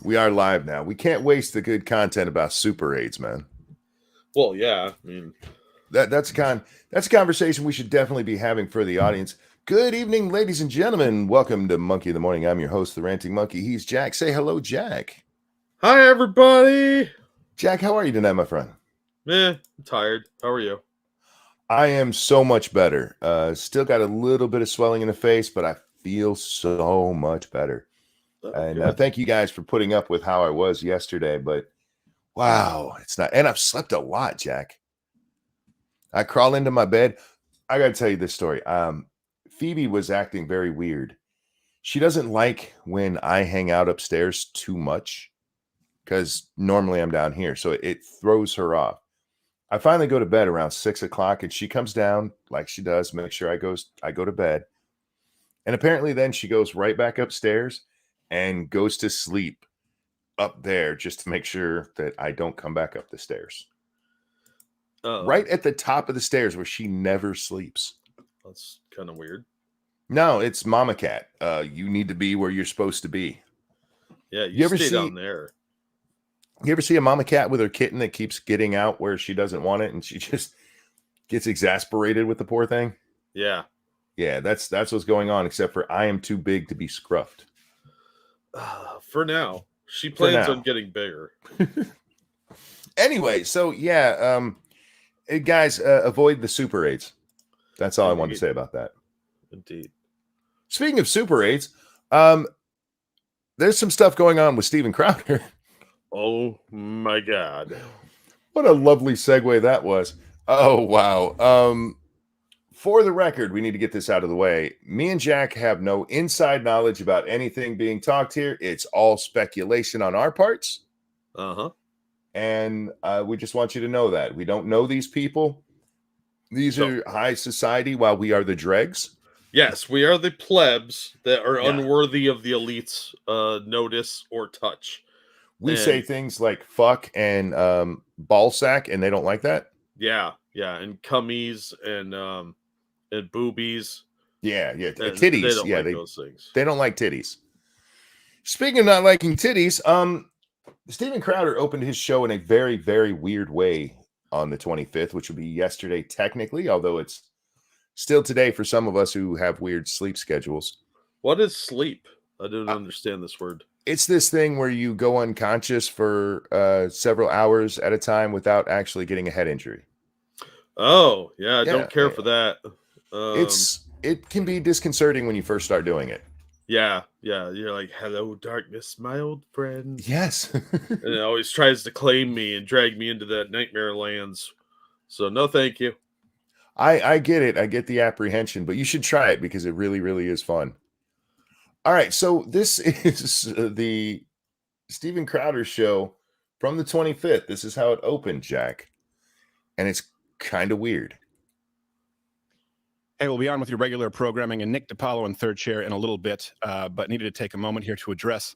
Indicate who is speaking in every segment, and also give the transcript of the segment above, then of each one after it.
Speaker 1: We are live now. We can't waste the good content about super AIDS, man.
Speaker 2: Well, yeah. I mean,
Speaker 1: that's a conversation we should definitely be having for the audience. Good evening, ladies and gentlemen. Welcome to Monkey in the Morning. I'm your host, the Ranting Monkey. He's Jack. Say hello, Jack.
Speaker 2: hi everybody.
Speaker 1: Jack, how are you tonight, my friend?
Speaker 2: I'm tired. How are you?
Speaker 1: I am so much better. Still got a little bit of swelling in the face, but I feel so much better. And thank you guys for putting up with how I was yesterday. But wow, it's not. And I've slept a lot, Jack. I crawl into my bed. I got to tell you this story. Phoebe was acting very weird. She doesn't like when I hang out upstairs too much because normally I'm down here. So it throws her off. I finally go to bed around 6 o'clock and she comes down like she does, make sure I go to bed. And apparently then she goes right back upstairs and goes to sleep up there just to make sure that I don't come back up the stairs. Right at the top of the stairs where she never sleeps.
Speaker 2: That's kind of weird.
Speaker 1: No, it's Mama Cat. You need to be where you're supposed to be.
Speaker 2: Yeah, you ever stay down there.
Speaker 1: You ever see a mama cat with her kitten that keeps getting out where she doesn't want it and she just gets exasperated with the poor thing?
Speaker 2: Yeah.
Speaker 1: Yeah, that's what's going on, except for I am too big to be scruffed.
Speaker 2: For now. She plans on getting bigger.
Speaker 1: Anyway, so yeah, guys, avoid the super AIDS. That's all I wanted to say about that.
Speaker 2: Indeed.
Speaker 1: Speaking of super AIDS, there's some stuff going on with Steven Crowder.
Speaker 2: Oh my God.
Speaker 1: What a lovely segue that was. Oh, wow. For the record, we need to get this out of the way. Me and Jack have no inside knowledge about anything being talked here. It's all speculation on our parts.
Speaker 2: Uh-huh.
Speaker 1: And we just want you to know that. We don't know these people. These are high society while we are the dregs.
Speaker 2: Yes, we are the plebs that are unworthy of the elites' notice or touch.
Speaker 1: We say things like fuck and ball sack, and they don't like that.
Speaker 2: Yeah, and cummies and boobies.
Speaker 1: Yeah, titties.
Speaker 2: They don't like those things.
Speaker 1: They don't like titties. Speaking of not liking titties, Steven Crowder opened his show in a very, very weird way on the 25th, which would be yesterday technically, although it's still today for some of us who have weird sleep schedules.
Speaker 2: What is sleep? I don't understand this word.
Speaker 1: It's this thing where you go unconscious for several hours at a time without actually getting a head injury.
Speaker 2: Oh, yeah, I don't care for that.
Speaker 1: It can be disconcerting when you first start doing it.
Speaker 2: Yeah. You're like, hello, darkness, my old friend.
Speaker 1: Yes.
Speaker 2: And it always tries to claim me and drag me into that nightmare lands. So no, thank you.
Speaker 1: I get it. I get the apprehension, but you should try it because it really, really is fun. All right, so this is the Steven Crowder show from the 25th. This is how it opened, Jack. And it's kind of weird.
Speaker 3: Hey, we'll be on with your regular programming and Nick DiPaolo in third chair in a little bit, but needed to take a moment here to address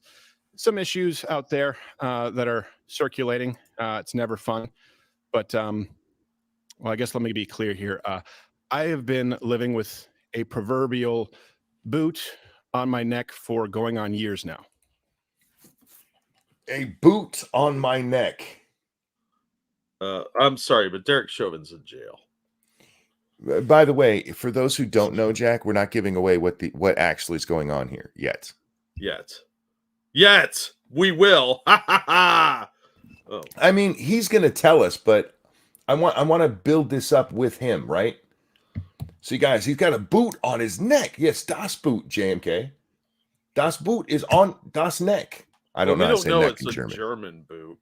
Speaker 3: some issues out there that are circulating. It's never fun. But, well, I guess let me be clear here. I have been living with a proverbial boot on my neck for going on years now.
Speaker 1: A boot on my neck.
Speaker 2: I'm sorry, but Derek Chauvin's in jail.
Speaker 1: By the way, for those who don't know, Jack, we're not giving away what actually is going on here yet.
Speaker 2: Yet we will. Oh.
Speaker 1: I mean, he's going to tell us, but I want to build this up with him, right? See, guys, he's got a boot on his neck. Yes, Das Boot, JMK. Das Boot is on Das Neck. I don't know how to say neck in German.
Speaker 2: It's a German boot.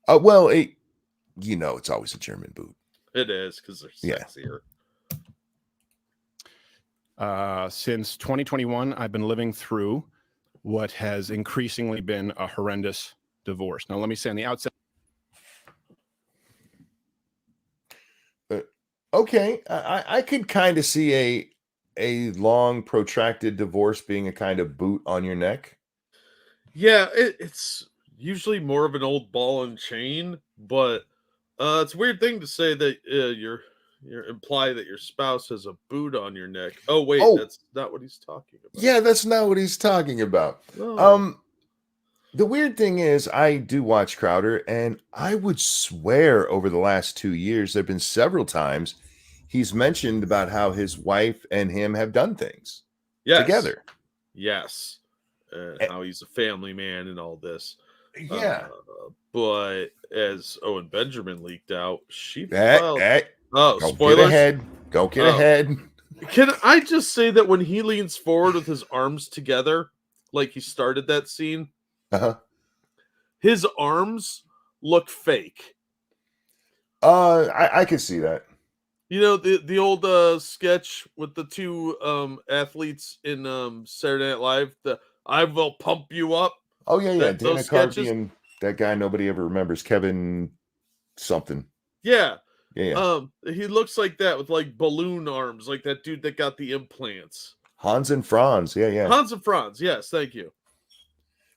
Speaker 1: Well, it's always a German boot.
Speaker 2: It is, because they're sexier.
Speaker 3: Since 2021, I've been living through what has increasingly been a horrendous divorce. Now, let me say on the outset.
Speaker 1: Okay, I could kind of see a long, protracted divorce being a kind of boot on your neck.
Speaker 2: Yeah, it's usually more of an old ball and chain, but it's a weird thing to say that you're imply that your spouse has a boot on your neck. Oh, wait, that's not what he's talking about.
Speaker 1: Yeah, that's not what he's talking about. Oh. The weird thing is, I do watch Crowder, and I would swear over the last 2 years, there have been several times he's mentioned about how his wife and him have done things together.
Speaker 2: Yes. How he's a family man and all this.
Speaker 1: Yeah.
Speaker 2: But as Owen Benjamin leaked out, she
Speaker 1: Don't
Speaker 2: spoilers.
Speaker 1: get ahead. Don't get ahead.
Speaker 2: Can I just say that when he leans forward with his arms together, like he started that scene, his arms look fake.
Speaker 1: I can see that.
Speaker 2: You know, the old sketch with the two athletes in Saturday Night Live, the I will pump you up.
Speaker 1: Oh yeah. Dana Carvey
Speaker 2: sketches.
Speaker 1: and that guy nobody ever remembers, Kevin something.
Speaker 2: Yeah.
Speaker 1: Yeah.
Speaker 2: He looks like that with like balloon arms, like that dude that got the implants.
Speaker 1: Hans and Franz. Yeah.
Speaker 2: Hans and Franz. Yes, thank you.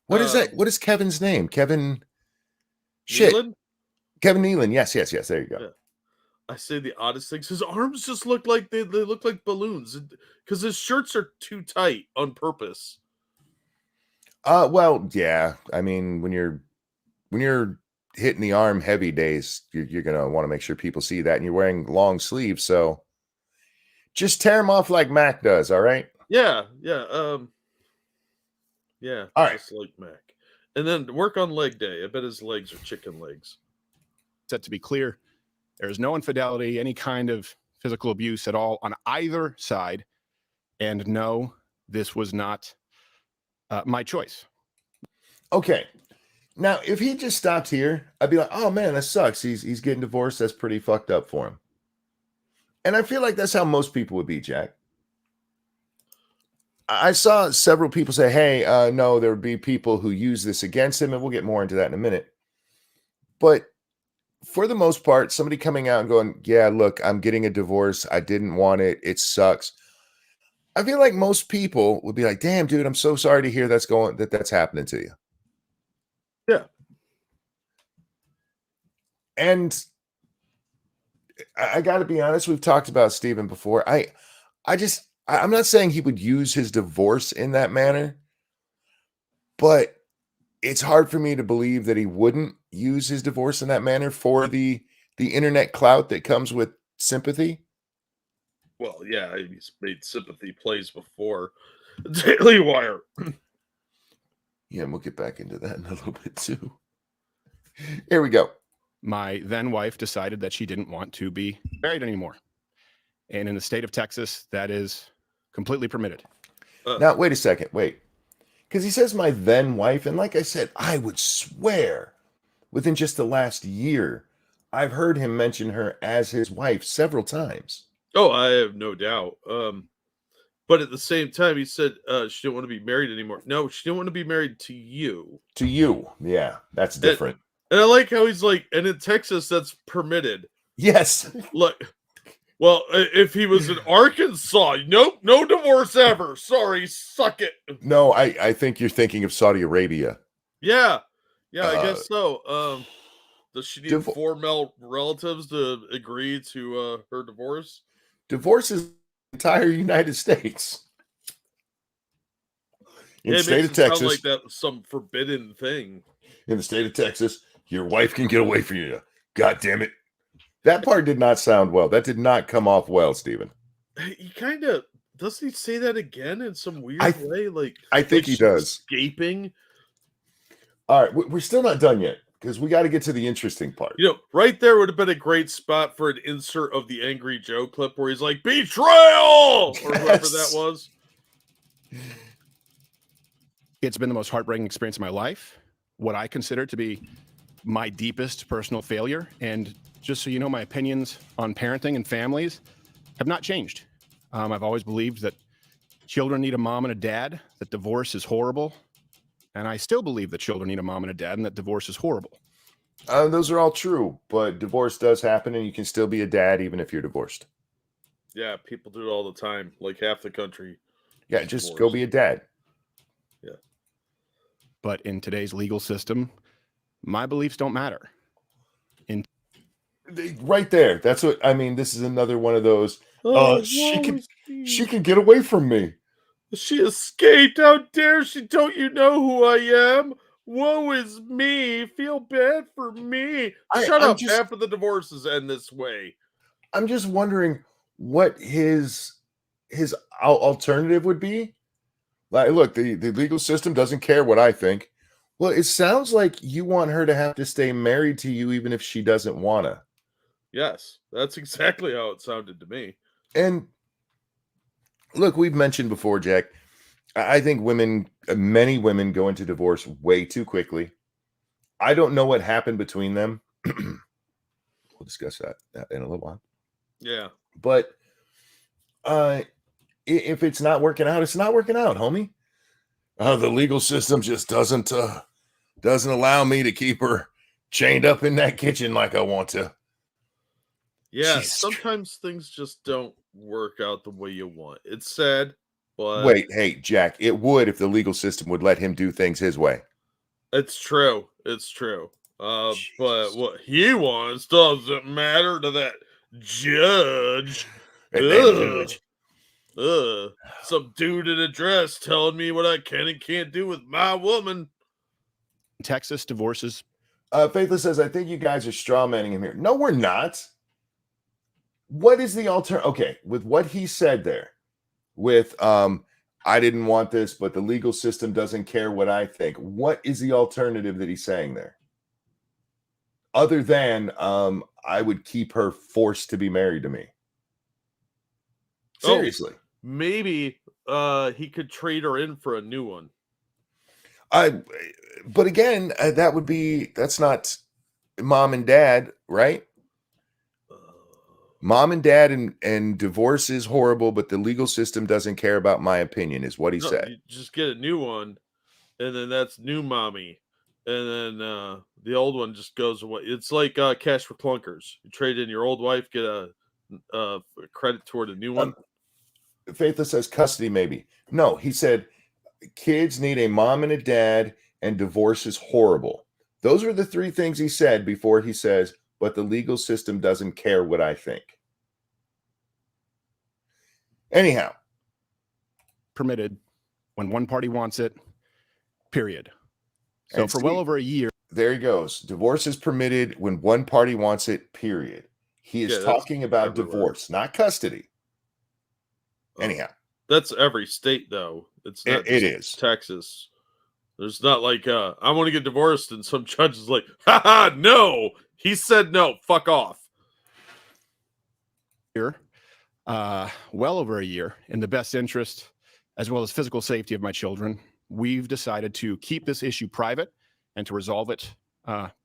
Speaker 1: What is that? What is Kevin's name? Kevin.
Speaker 2: Nealon?
Speaker 1: Kevin Nealon. Yes. There you go.
Speaker 2: Yeah. I say the oddest things. His arms just look like they look like balloons because his shirts are too tight on purpose.
Speaker 1: Well, yeah. I mean, when you're hitting the arm heavy days, you're gonna want to make sure people see that, and you're wearing long sleeves, so just tear them off like Mac does. All right.
Speaker 2: Yeah.
Speaker 1: All right.
Speaker 2: Just like Mac, and then work on leg day. I bet his legs are chicken legs.
Speaker 3: Set to be clear, there is no infidelity, any kind of physical abuse at all on either side, and no, this was not my choice.
Speaker 1: Okay. Now, if he just stopped here, I'd be like, "Oh man, that sucks. He's getting divorced. That's pretty fucked up for him." And I feel like that's how most people would be, Jack. I saw several people say, "Hey, no, there would be people who use this against him," and we'll get more into that in a minute. But for the most part, somebody coming out and going, "Yeah, look, I'm getting a divorce. I didn't want it. It sucks." I feel like most people would be like, "Damn, dude, I'm so sorry to hear that's happening to you."
Speaker 2: Yeah.
Speaker 1: And I got to be honest, we've talked about Stephen before. I'm not saying he would use his divorce in that manner, but it's hard for me to believe that he wouldn't use his divorce in that manner for the internet clout that comes with sympathy.
Speaker 2: Well, yeah, he's made sympathy plays before. Daily Wire.
Speaker 1: Yeah, and we'll get back into that in a little bit too. Here we go.
Speaker 3: My then wife decided that she didn't want to be married anymore. And in the state of Texas, that is completely permitted.
Speaker 1: Now, wait a second. Wait. Because he says my then wife. And like I said, I would swear within just the last year, I've heard him mention her as his wife several times.
Speaker 2: Oh, I have no doubt. But at the same time, he said she didn't want to be married anymore. No, she didn't want to be married to you.
Speaker 1: To you. Yeah, that's different.
Speaker 2: And I like how he's like, and in Texas, that's permitted.
Speaker 1: Yes.
Speaker 2: Look, well, if he was in Arkansas, nope, no divorce ever. Sorry, suck it.
Speaker 1: No, I think you're thinking of Saudi Arabia.
Speaker 2: Yeah, I guess so. Does she need 4 male relatives to agree to her divorce?
Speaker 1: Divorce is the entire United States. In the state of Texas,
Speaker 2: sound like that was some forbidden thing.
Speaker 1: In the state of Texas, your wife can get away from you. God damn it. That part did not sound well. That did not come off well, Stephen.
Speaker 2: He kind of doesn't he say that again in some weird way? Like
Speaker 1: I think he does.
Speaker 2: Escaping.
Speaker 1: All right, we're still not done yet because we got to get to the interesting part.
Speaker 2: You know, right there would have been a great spot for an insert of the Angry Joe clip where he's like, "Betrayal!" or whoever that was.
Speaker 3: It's been the most heartbreaking experience of my life. What I consider to be my deepest personal failure. And just so you know, my opinions on parenting and families have not changed. I've always believed that children need a mom and a dad, that divorce is horrible. And I still believe that children need a mom and a dad and that divorce is horrible.
Speaker 1: Those are all true, but divorce does happen and you can still be a dad even if you're divorced.
Speaker 2: Yeah, people do it all the time, like half the country.
Speaker 1: Yeah, just go be a dad.
Speaker 2: Yeah.
Speaker 3: But in today's legal system, my beliefs don't matter.
Speaker 1: Right there. That's what I mean. This is another one of those. She can get away from me.
Speaker 2: She escaped. How dare she? Don't you know who I am? woe is me. Feel bad for me. Shut
Speaker 1: I'm
Speaker 2: up. Half of the divorces end this way.
Speaker 1: I'm just wondering what his alternative would be. Like, look, the legal system doesn't care what I think. Well, it sounds like you want her to have to stay married to you even if she doesn't want to.
Speaker 2: Yes, that's exactly how it sounded to me.
Speaker 1: And look, we've mentioned before, Jack, I think many women go into divorce way too quickly. I don't know what happened between them. We'll discuss that in a little while.
Speaker 2: Yeah.
Speaker 1: But if it's not working out, it's not working out, homie. The legal system just doesn't allow me to keep her chained up in that kitchen like I want to.
Speaker 2: Yeah,
Speaker 1: Jesus.
Speaker 2: sometimes things just don't work out the way you want. It's sad, but
Speaker 1: Wait, hey, Jack, it would if the legal system would let him do things his way.
Speaker 2: it's true. It's true. But
Speaker 1: Jesus.
Speaker 2: what he wants doesn't matter to that judge.
Speaker 1: That damn judge.
Speaker 2: Some dude in a dress telling me what I can and can't do with my woman.
Speaker 3: Texas divorces.
Speaker 1: Faithless says, I think you guys are strawmanning him here. No, we're not. What is the alternative? Okay, with what he said there, with I didn't want this, but the legal system doesn't care what I think. What is the alternative that he's saying there? Other than I would keep her forced to be married to me. Seriously.
Speaker 2: Maybe he could trade her in for a new one.
Speaker 1: But again, that's not mom and dad, right? Mom and dad and divorce is horrible, but the legal system doesn't care about my opinion, is what he said.
Speaker 2: You just get a new one, and then that's new mommy, and then the old one just goes away. It's like cash for clunkers. You trade in your old wife, get a credit toward a new one.
Speaker 1: Faithless says custody, maybe. No, he said kids need a mom and a dad, and divorce is horrible. Those are the three things he said before he says, but the legal system doesn't care what I think. Anyhow.
Speaker 3: Permitted when one party wants it, period. So for well over a year.
Speaker 1: There he goes. Divorce is permitted when one party wants it, period. He is talking about everywhere. Divorce, not custody. Anyhow.
Speaker 2: That's every state, though. It's not
Speaker 1: it is.
Speaker 2: Texas. There's not like, I want to get divorced, and some judge is like, haha, no. He said no. Fuck off.
Speaker 3: Here, well over a year, in the best interest, as well as physical safety of my children, we've decided to keep this issue private and to resolve it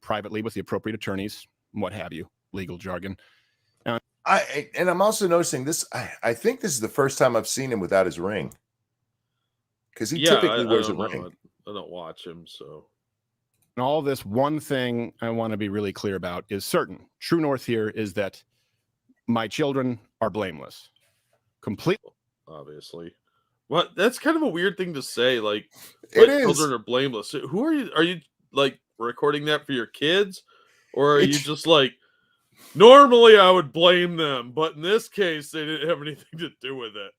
Speaker 3: privately with the appropriate attorneys, what have you, legal jargon.
Speaker 1: I'm also noticing this. I think this is the first time I've seen him without his ring, because he typically wears a ring.
Speaker 2: I don't watch him, so.
Speaker 3: And all this, one thing I want to be really clear about is certain. True north here is that my children are blameless. Completely.
Speaker 2: Obviously. What? That's kind of a weird thing to say. Like, children are blameless. Who are you? Are you like recording that for your kids? Or are you just like, normally I would blame them, but in this case, they didn't have anything to do with it.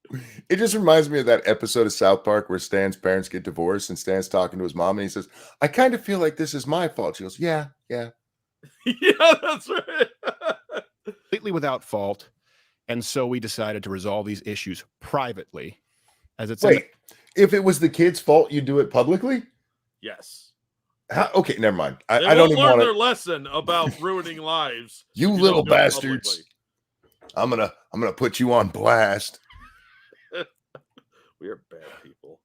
Speaker 1: It just reminds me of that episode of South Park where Stan's parents get divorced and Stan's talking to his mom and he says, I kind of feel like this is my fault. She goes, yeah.
Speaker 2: Yeah, that's right.
Speaker 3: Completely without fault. And so we decided to resolve these issues privately. As it's
Speaker 1: if it was the kid's fault, you do it publicly?
Speaker 2: Yes.
Speaker 1: Okay, never mind.
Speaker 2: I don't even learn their lesson about ruining lives.
Speaker 1: You little bastards. I'm gonna put you on blast.
Speaker 2: We are bad people.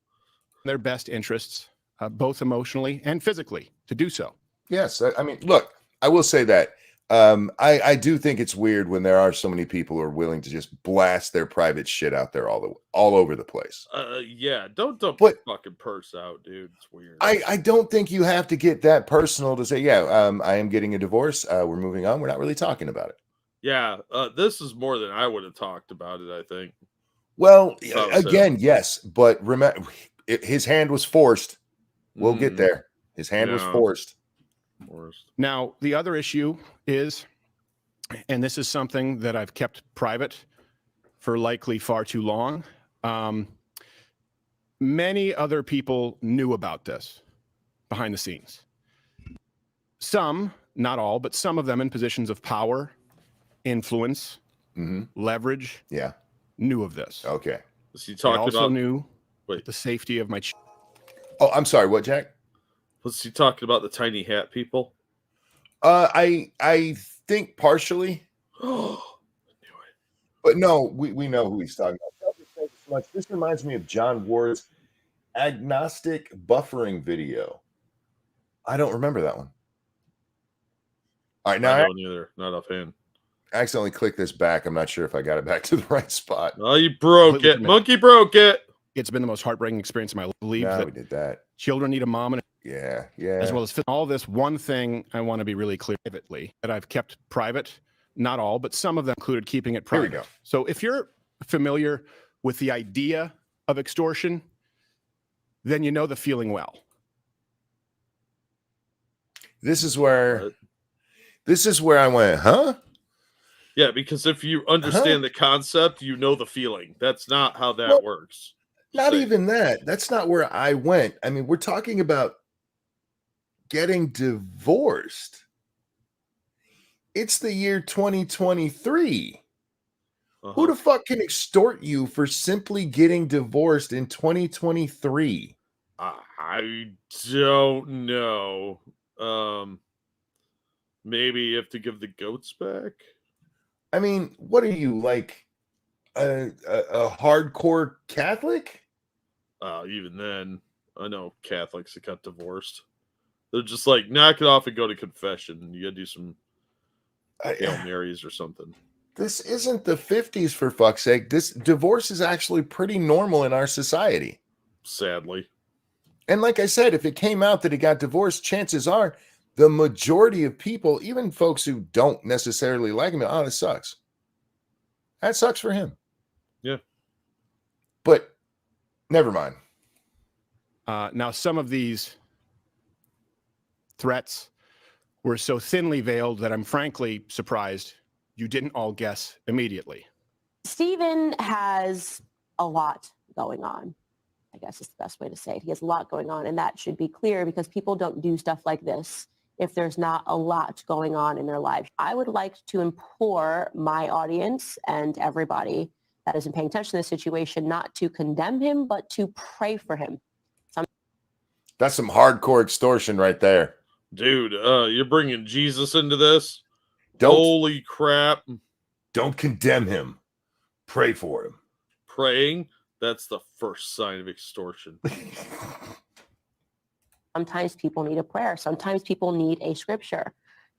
Speaker 3: Their best interests, both emotionally and physically, to do so.
Speaker 1: Yes, I mean, look, I will say that I do think it's weird when there are so many people who are willing to just blast their private shit out there all over the place.
Speaker 2: Yeah, don't dump your fucking purse out, dude. It's weird.
Speaker 1: I don't think you have to get that personal to say, yeah, I am getting a divorce. We're moving on. We're not really talking about it.
Speaker 2: Yeah, this is more than I would have talked about it, I think.
Speaker 1: Well, again, yes, but remember, his hand was forced. We'll get there. His hand was forced.
Speaker 3: Now, the other issue is, and this is something that I've kept private for likely far too long. Many other people knew about this. behind the scenes. Some, not all, but some of them in positions of power, influence, leverage, knew of this.
Speaker 1: Okay.
Speaker 2: Was he
Speaker 3: They
Speaker 2: talking
Speaker 3: also
Speaker 2: about
Speaker 3: knew
Speaker 2: wait,
Speaker 3: the safety of my
Speaker 1: Oh, I'm sorry. What, Jack?
Speaker 2: was he talking about the tiny hat people?
Speaker 1: I think partially,
Speaker 2: Oh,
Speaker 1: but no, we know who he's talking about. Thank you so much. This reminds me of John Ward's agnostic buffering video. I don't remember that one. All right, now
Speaker 2: I don't either. Not offhand.
Speaker 1: I accidentally clicked this back. I'm not sure if I got it back to the right spot.
Speaker 2: Oh, you broke
Speaker 3: Completely
Speaker 2: it.
Speaker 3: committed.
Speaker 2: Monkey broke it.
Speaker 3: It's been the most heartbreaking experience of my life. I believe
Speaker 1: No,
Speaker 3: that
Speaker 1: we did that.
Speaker 3: children need a mom, and
Speaker 1: Yeah.
Speaker 3: as well as all this. One thing I want to be really clear privately that I've kept private, not all, but some of them included keeping it
Speaker 1: Here we
Speaker 3: private.
Speaker 1: go.
Speaker 3: So if you're familiar with the idea of extortion, then you know the feeling well.
Speaker 1: This is where I went, huh?
Speaker 2: Yeah, because if you understand the concept, you know the feeling. That's not how that works.
Speaker 1: Not even that. That's not where I went. I mean, we're talking about getting divorced. It's the year 2023. Who the fuck can extort you for simply getting divorced in 2023?
Speaker 2: I don't know. Maybe you have to give the goats back.
Speaker 1: I mean, what are you, like a hardcore Catholic?
Speaker 2: Even then, I know Catholics that got divorced. They're just like, knock it off and go to confession. You gotta do some Hail Marys or something.
Speaker 1: This isn't the 50s, for fuck's sake. This divorce is actually pretty normal in our society.
Speaker 2: Sadly.
Speaker 1: And like I said, if it came out that he got divorced, chances are the majority of people, even folks who don't necessarily like him, oh, this sucks. That sucks for him.
Speaker 2: Yeah.
Speaker 1: But never mind.
Speaker 3: Now, some of these threats were so thinly veiled that I'm frankly surprised you didn't all guess immediately.
Speaker 4: Stephen has a lot going on, I guess is the best way to say it. He has a lot going on, and that should be clear because people don't do stuff like this if there's not a lot going on in their lives. I would like to implore my audience and everybody that isn't paying attention to this situation not to condemn him, but to pray for him.
Speaker 1: That's some hardcore extortion right there.
Speaker 2: Dude, you're bringing Jesus into this? Holy crap.
Speaker 1: Don't condemn him. Pray for him.
Speaker 2: Praying? That's the first sign of extortion.
Speaker 4: Sometimes people need a prayer. Sometimes people need a scripture.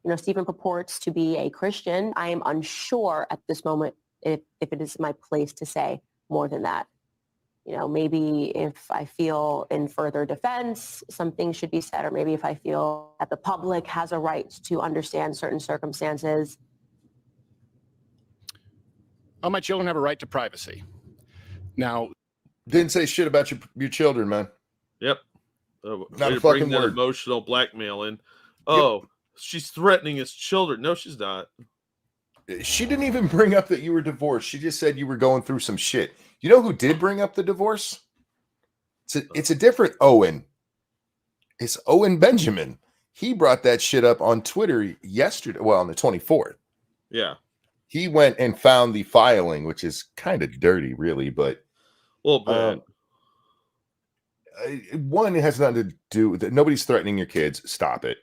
Speaker 4: You know, Stephen purports to be a Christian. I am unsure at this moment if it is my place to say more than that. You know, maybe if I feel in further defense, something should be said, or maybe if I feel that the public has a right to understand certain circumstances.
Speaker 3: Oh, my children have a right to privacy. Now,
Speaker 1: didn't say shit about your children, man.
Speaker 2: Yep.
Speaker 1: Not a
Speaker 2: bring
Speaker 1: fucking
Speaker 2: that
Speaker 1: word.
Speaker 2: Emotional blackmail in. Oh, she's threatening his children. No, she's not.
Speaker 1: She didn't even bring up that you were divorced. She just said you were going through some shit. You know who did bring up the divorce? It's a different Owen. It's Owen Benjamin. He brought that shit up on Twitter yesterday. Well, on the 24th.
Speaker 2: Yeah.
Speaker 1: He went and found the filing, which is kind of dirty, really, but
Speaker 2: a little bit.
Speaker 1: One, it has nothing to do with it. Nobody's threatening your kids. Stop it.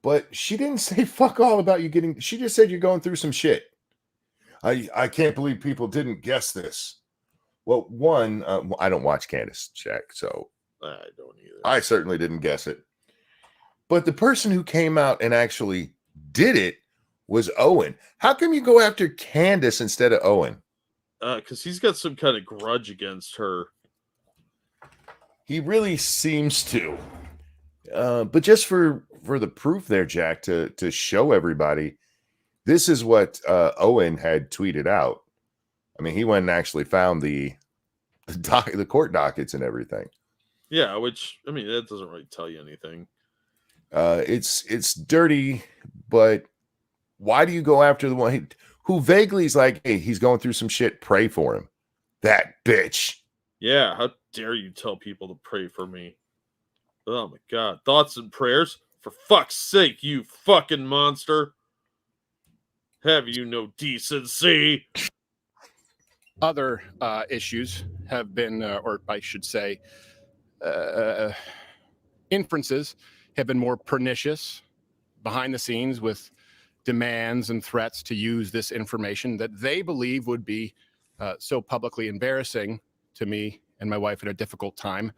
Speaker 1: But she didn't say fuck all about you getting. She just said you're going through some shit. I can't believe people didn't guess this. Well, one, I don't watch Candace check, so
Speaker 2: I don't either.
Speaker 1: I certainly didn't guess it. But the person who came out and actually did it was Owen. How come you go after Candace instead of Owen?
Speaker 2: Because he's got some kind of grudge against her.
Speaker 1: He really seems to. But just for the proof there, Jack, to show everybody, this is what Owen had tweeted out. I mean, he went and actually found the court dockets and everything.
Speaker 2: Yeah, which, I mean, that doesn't really tell you anything.
Speaker 1: It's dirty, but why do you go after the one who vaguely is like, hey, he's going through some shit, pray for him? That bitch.
Speaker 2: Yeah, how dare you tell people to pray for me? Oh my God. Thoughts and prayers? For fuck's sake, you fucking monster. Have you no decency?
Speaker 3: Other issues have been, or I should say, inferences have been more pernicious behind the scenes with demands and threats to use this information that they believe would be so publicly embarrassing to me and my wife at a difficult time.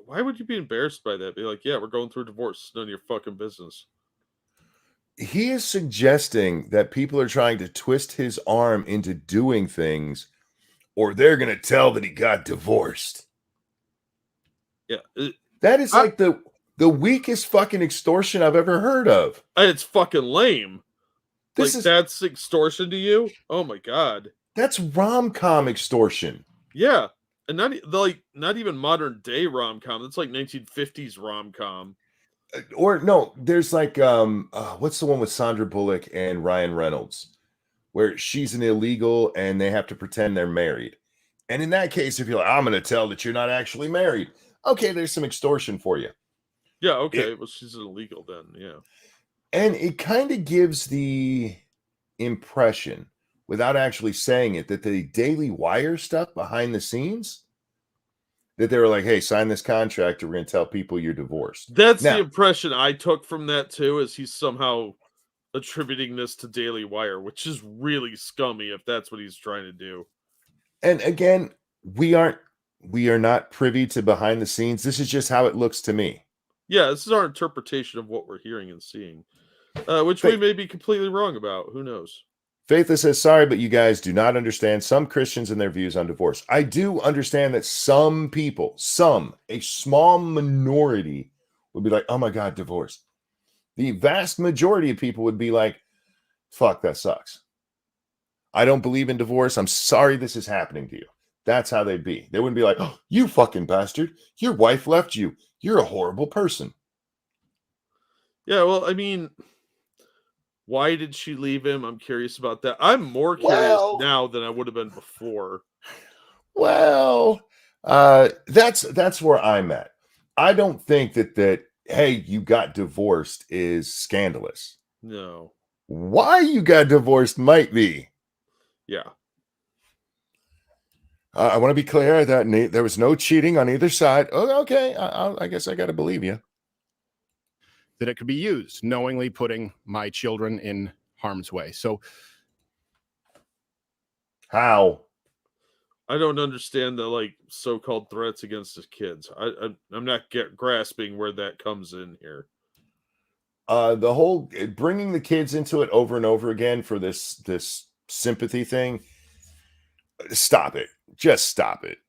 Speaker 2: Why would you be embarrassed by that? Be like, yeah, we're going through a divorce. None of your fucking business.
Speaker 1: He is suggesting that people are trying to twist his arm into doing things, or they're going to tell that he got divorced.
Speaker 2: Yeah.
Speaker 1: That is like the weakest fucking extortion I've ever heard of.
Speaker 2: It's fucking lame.
Speaker 1: This
Speaker 2: That's extortion to you? Oh my God.
Speaker 1: That's rom-com extortion.
Speaker 2: Yeah. And not even modern day rom-com. That's like 1950s rom-com.
Speaker 1: Or no, there's like what's the one with Sandra Bullock and Ryan Reynolds, where she's an illegal and they have to pretend they're married. And in that case, if you're like, I'm going to tell that you're not actually married, okay, there's some extortion for you.
Speaker 2: Yeah, okay. Well, she's illegal then, yeah.
Speaker 1: And it kind of gives the impression, without actually saying it, that the Daily Wire stuff behind the scenes, that they were like, hey, sign this contract or we're going to tell people you're divorced.
Speaker 2: That's the impression I took from that too, is he's somehow attributing this to Daily Wire, which is really scummy if that's what he's trying to do.
Speaker 1: And again, we are not privy to behind the scenes. This is just how it looks to me.
Speaker 2: Yeah, this is our interpretation of what we're hearing and seeing, which we may be completely wrong about. Who knows?
Speaker 1: Faithless says, sorry, but you guys do not understand some Christians and their views on divorce. I do understand that some people, a small minority would be like, oh my God, divorce. The vast majority of people would be like, fuck, that sucks. I don't believe in divorce. I'm sorry this is happening to you. That's how they'd be. They wouldn't be like, oh, you fucking bastard. Your wife left you. You're a horrible person.
Speaker 2: Yeah, well, I mean, why did she leave him? I'm curious about that. I'm more curious now than I would have been before.
Speaker 1: Well, that's where I'm at. I don't think that hey, you got divorced is scandalous.
Speaker 2: No.
Speaker 1: Why you got divorced might be.
Speaker 2: Yeah.
Speaker 1: I want to be clear that there was no cheating on either side. Oh, okay. I guess I got to believe you.
Speaker 3: That it could be used, knowingly putting my children in harm's way. So
Speaker 1: how?
Speaker 2: I don't understand the so-called threats against his kids. I'm not grasping where that comes in here.
Speaker 1: The whole bringing the kids into it over and over again for this sympathy thing. Stop it. Just stop it.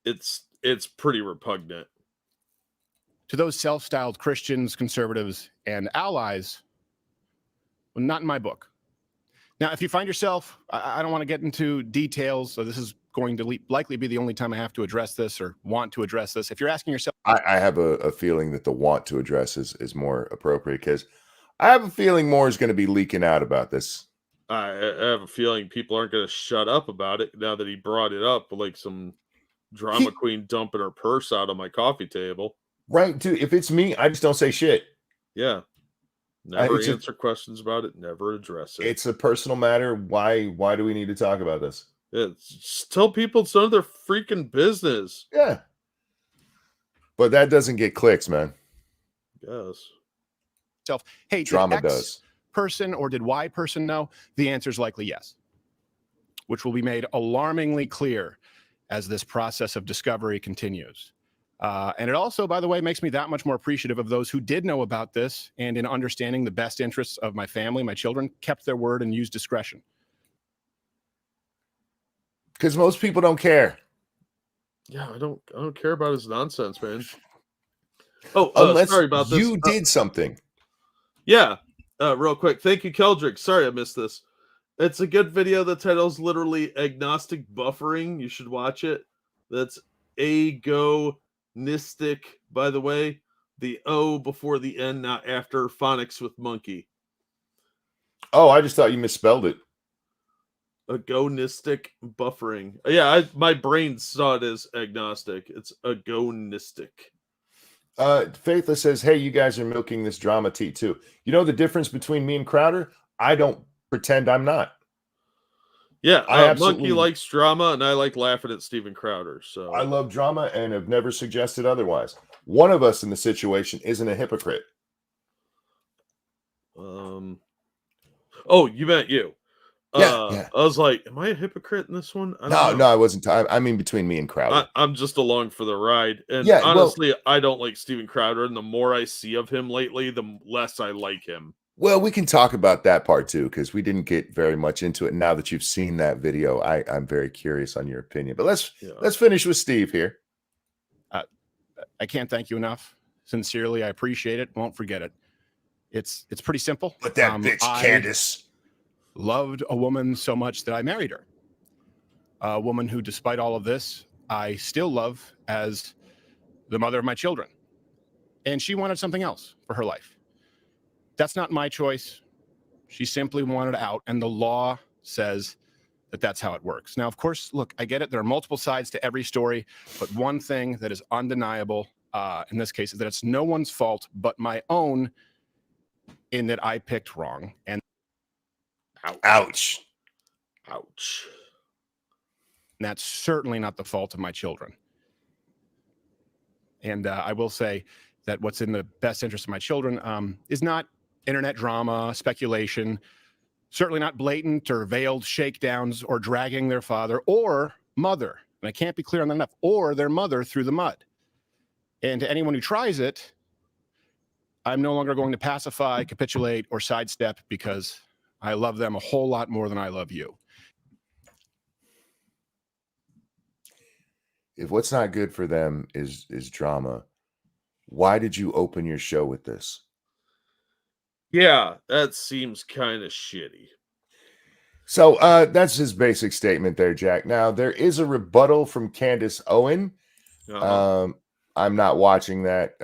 Speaker 2: It's pretty repugnant.
Speaker 3: To those self-styled Christians, conservatives, and allies, well, not in my book. Now, if you find yourself, I don't want to get into details, so this is going to likely be the only time I have to address this or want to address this. If you're asking yourself...
Speaker 1: I have a feeling that the want to address is more appropriate, because I have a feeling more is going to be leaking out about this.
Speaker 2: I have a feeling people aren't going to shut up about it now that he brought it up, like some drama queen dumping her purse out on my coffee table.
Speaker 1: Right, dude. If it's me, I just don't say shit.
Speaker 2: Yeah. Never answer questions about it. Never address it.
Speaker 1: It's a personal matter. Why do we need to talk about this?
Speaker 2: Just tell people it's none of their freaking business.
Speaker 1: Yeah. But that doesn't get clicks, man.
Speaker 2: Yes.
Speaker 3: Hey,
Speaker 1: drama does.
Speaker 3: Person or did Y person know? The answer is likely yes, which will be made alarmingly clear as this process of discovery continues. And it also, by the way, makes me that much more appreciative of those who did know about this and in understanding the best interests of my family, my children, kept their word and used discretion.
Speaker 1: Because most people don't care.
Speaker 2: Yeah, I don't care about his nonsense, man. Oh,
Speaker 1: unless
Speaker 2: sorry about this.
Speaker 1: You did something.
Speaker 2: Yeah. Real quick. Thank you, Keldrick. Sorry I missed this. It's a good video. The title's literally Agnostic Buffering. You should watch it. That's agonistic, by the way. The O before the N, not after phonics with monkey.
Speaker 1: Oh, I just thought you misspelled it.
Speaker 2: Agonistic buffering. Yeah, my brain saw it as agnostic. It's agonistic.
Speaker 1: Faithless says, hey, you guys are milking this drama tea too. You know the difference between me and Crowder? I don't pretend I'm not.
Speaker 2: Yeah,
Speaker 1: I absolutely
Speaker 2: Monkey likes drama, and I like laughing at Steven Crowder. So
Speaker 1: I love drama and have never suggested otherwise. One of us in the situation isn't a hypocrite.
Speaker 2: Oh, you meant you.
Speaker 1: Yeah.
Speaker 2: I was like, am I a hypocrite in this one? I don't know.
Speaker 1: No, I wasn't. I mean, between me and Crowder.
Speaker 2: I'm just along for the ride. And
Speaker 1: Yeah,
Speaker 2: honestly, I don't like Steven Crowder. And the more I see of him lately, the less I like him.
Speaker 1: Well, we can talk about that part too, because we didn't get very much into it. Now that you've seen that video, I'm very curious on your opinion. But let's finish with Steve here.
Speaker 3: I can't thank you enough. Sincerely, I appreciate it. Won't forget it. It's pretty simple.
Speaker 1: But that bitch, Candace,
Speaker 3: loved a woman so much that I married her. A woman who, despite all of this, I still love as the mother of my children. And she wanted something else for her life. That's not my choice. She simply wanted out, and the law says that that's how it works. Now, of course, look, I get it. There are multiple sides to every story, but one thing that is undeniable in this case is that it's no one's fault but my own, in that I picked wrong. And
Speaker 1: ouch.
Speaker 3: And that's certainly not the fault of my children. And I will say that what's in the best interest of my children is not internet drama, speculation, certainly not blatant or veiled shakedowns or dragging their father or mother, and I can't be clear on that enough, or their mother through the mud. And to anyone who tries it, I'm no longer going to pacify, capitulate, or sidestep, because I love them a whole lot more than I love you.
Speaker 1: If what's not good for them is drama, why did you open your show with this?
Speaker 2: Yeah, that seems kind of shitty.
Speaker 1: So that's his basic statement there, Jack. Now, there is a rebuttal from Candace Owens. I'm not watching that.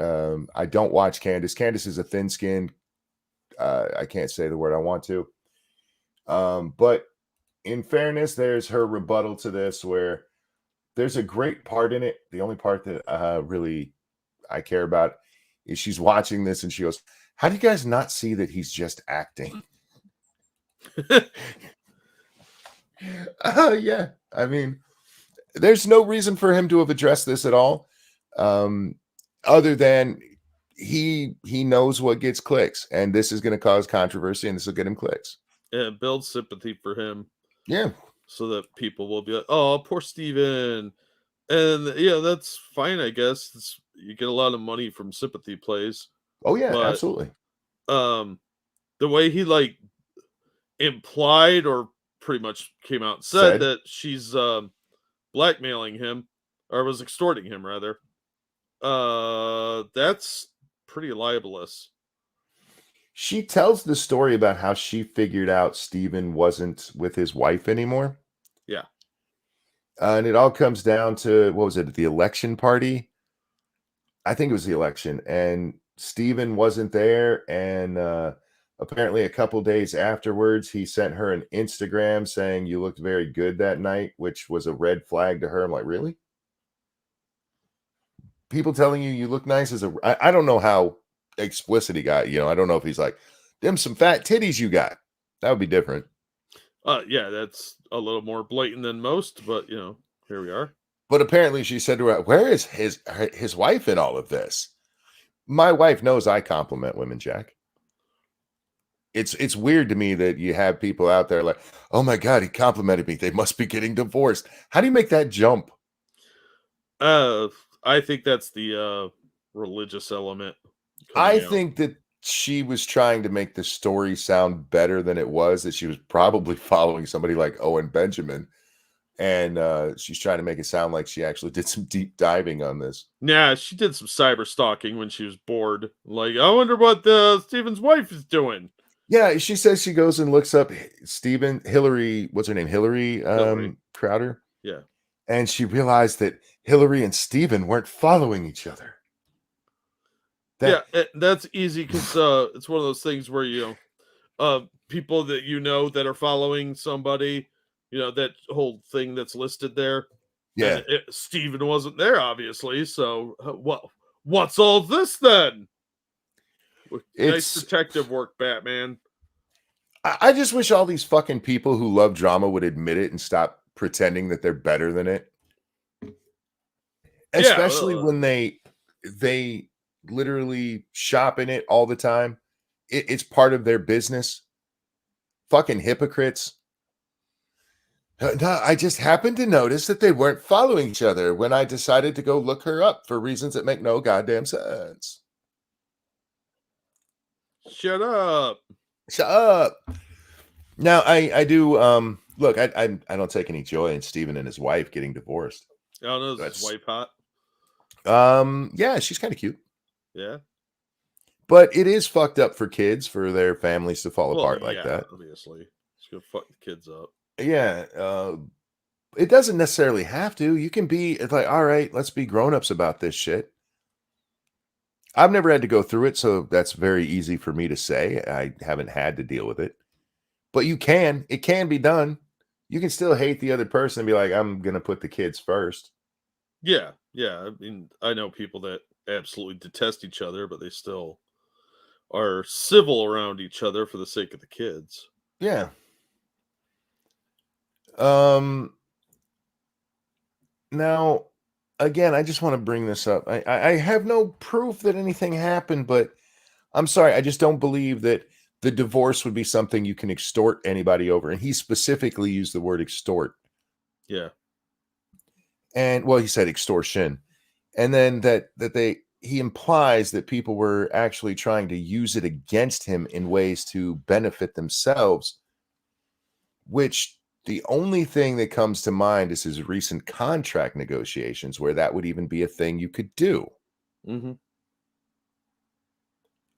Speaker 1: I don't watch Candace. Candace is a thin-skinned. I can't say the word I want to. But in fairness, there's her rebuttal to this, where there's a great part in it. The only part that really I care about is she's watching this and she goes, how do you guys not see that he's just acting? Yeah. I mean, there's no reason for him to have addressed this at all. Other than he knows what gets clicks, and this is going to cause controversy, and this will get him clicks.
Speaker 2: Yeah, build sympathy for him.
Speaker 1: Yeah.
Speaker 2: So that people will be like, oh, poor Steven. And yeah, that's fine, I guess. You get a lot of money from sympathy plays.
Speaker 1: Oh yeah, absolutely.
Speaker 2: The way he like implied or pretty much came out and said that she's blackmailing him, or was extorting him rather. That's pretty libelous.
Speaker 1: She tells the story about how she figured out Steven wasn't with his wife anymore.
Speaker 2: Yeah.
Speaker 1: And it all comes down to, what was it, the election party? I think it was the election. And Steven wasn't there. And apparently a couple days afterwards, he sent her an Instagram saying, you looked very good that night, which was a red flag to her. I'm like, really? People telling you look nice I don't know how explicit he got. I don't know if he's like, them some fat titties you got. That would be different.
Speaker 2: Yeah, that's a little more blatant than most, but here we are.
Speaker 1: But apparently she said to her, where is his wife in all of this? My wife knows I compliment women, Jack. It's weird to me that you have people out there like, oh my God, he complimented me. They must be getting divorced. How do you make that jump?
Speaker 2: I think that's the religious element.
Speaker 1: I think that she was trying to make the story sound better than it was, that she was probably following somebody like Owen Benjamin. And she's trying to make it sound like she actually did some deep diving on this.
Speaker 2: Yeah, she did some cyber stalking when she was bored. Like, I wonder what Steven's wife is doing.
Speaker 1: Yeah, she says she goes and looks up Hillary, what's her name? Hillary Crowder.
Speaker 2: Yeah.
Speaker 1: And she realized that Hillary and Steven weren't following each other.
Speaker 2: That's easy because it's one of those things where people that that are following somebody, that whole thing that's listed there.
Speaker 1: Yeah.
Speaker 2: And Steven wasn't there, obviously. So what's all this then? Nice detective work, Batman.
Speaker 1: I just wish all these fucking people who love drama would admit it and stop pretending that they're better than it. Especially when they literally shop in it all the time. It's part of their business. Fucking hypocrites. No, I just happened to notice that they weren't following each other when I decided to go look her up for reasons that make no goddamn sense.
Speaker 2: Shut up.
Speaker 1: Shut up. Now I do look, I don't take any joy in Steven and his wife getting divorced.
Speaker 2: I don't know, is his wife hot?
Speaker 1: Yeah, she's kind of cute.
Speaker 2: Yeah.
Speaker 1: But it is fucked up for kids for their families to fall apart like that.
Speaker 2: Obviously. It's gonna fuck the kids up.
Speaker 1: Yeah. It doesn't necessarily have to. You can be like, all right, let's be grown-ups about this shit. I've never had to go through it, so that's very easy for me to say. I haven't had to deal with it. But you can. It can be done. You can still hate the other person and be like, I'm going to put the kids first.
Speaker 2: Yeah. Yeah. I mean, I know people that absolutely detest each other, but they still are civil around each other for the sake of the kids.
Speaker 1: Yeah. Now, again, I just want to bring this up. I have no proof that anything happened, but I'm sorry. I just don't believe that the divorce would be something you can extort anybody over. And he specifically used the word extort.
Speaker 2: Yeah.
Speaker 1: And well, he said extortion. And then he implies that people were actually trying to use it against him in ways to benefit themselves, which the only thing that comes to mind is his recent contract negotiations where that would even be a thing you could do.
Speaker 2: Mm-hmm.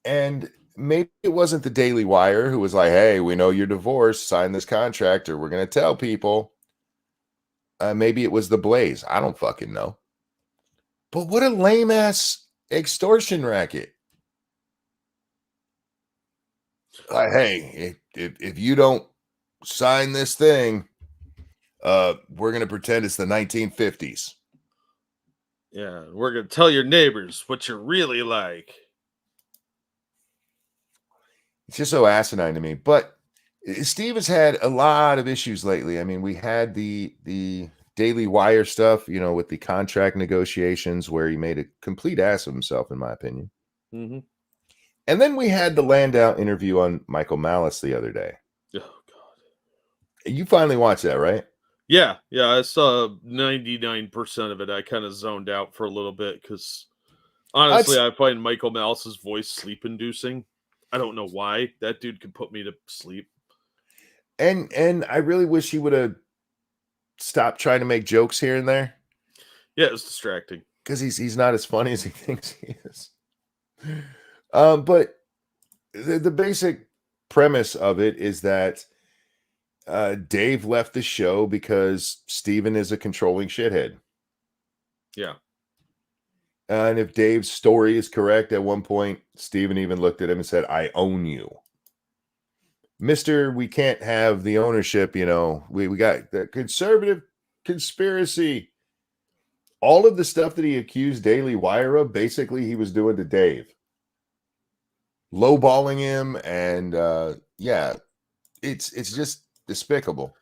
Speaker 1: And maybe it wasn't the Daily Wire who was like, hey, we know you're divorced, sign this contract or we're going to tell people. Maybe it was the Blaze. I don't fucking know. But what a lame ass extortion racket. Hey, if you don't sign this thing, we're going to pretend it's the 1950s.
Speaker 2: Yeah, we're going to tell your neighbors what you're really like.
Speaker 1: It's just so asinine to me. But Steve has had a lot of issues lately. I mean, we had the Daily Wire stuff, with the contract negotiations where he made a complete ass of himself, in my opinion.
Speaker 2: Mm-hmm.
Speaker 1: And then we had the Landau interview on Michael Malice the other day.
Speaker 2: Oh, God.
Speaker 1: You finally watched that, right?
Speaker 2: Yeah. I saw 99% of it. I kind of zoned out for a little bit because, honestly, I find Michael Malice's voice sleep-inducing. I don't know why. That dude could put me to sleep.
Speaker 1: And I really wish he would have stopped trying to make jokes here and there.
Speaker 2: Yeah, it was distracting.
Speaker 1: Because he's not as funny as he thinks he is. But the basic premise of it is that Dave left the show because Steven is a controlling shithead.
Speaker 2: Yeah.
Speaker 1: And if Dave's story is correct, at one point, Steven even looked at him and said, I own you. Mister, we can't have the ownership, we got the conservative conspiracy. All of the stuff that he accused Daily Wire of, basically he was doing to Dave. Lowballing him, and it's just despicable.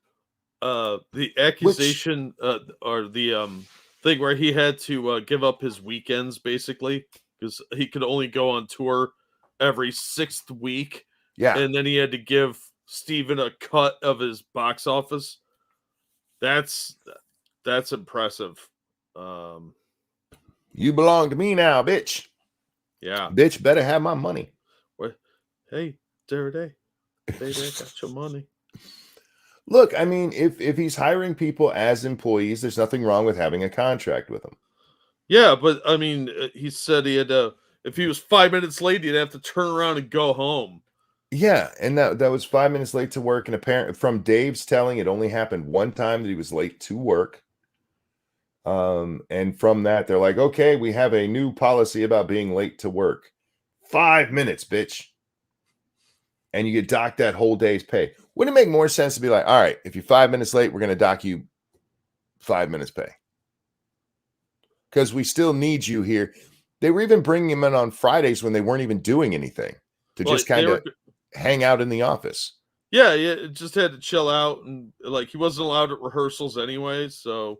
Speaker 2: The accusation or the thing where he had to give up his weekends, basically, because he could only go on tour every 6th week.
Speaker 1: Yeah.
Speaker 2: And then he had to give Steven a cut of his box office. That's impressive.
Speaker 1: You belong to me now, bitch.
Speaker 2: Yeah.
Speaker 1: Bitch better have my money.
Speaker 2: What? Hey, Day, got your money.
Speaker 1: Look, I mean, if he's hiring people as employees, there's nothing wrong with having a contract with them.
Speaker 2: Yeah, but I mean, he said he had to, if he was 5 minutes late, he'd have to turn around and go home.
Speaker 1: Yeah, and that was 5 minutes late to work. And apparently, from Dave's telling, it only happened one time that he was late to work. And from that, they're like, okay, we have a new policy about being late to work. 5 minutes, bitch. and you get docked that whole day's pay. Wouldn't it make more sense to be like, all right, if you're 5 minutes late, we're going to dock you 5 minutes pay? Because we still need you here. They were even bringing him in on Fridays when they weren't even doing anything to just kind of hang out in the office.
Speaker 2: Yeah, just had to chill out, and like he wasn't allowed at rehearsals anyway. So,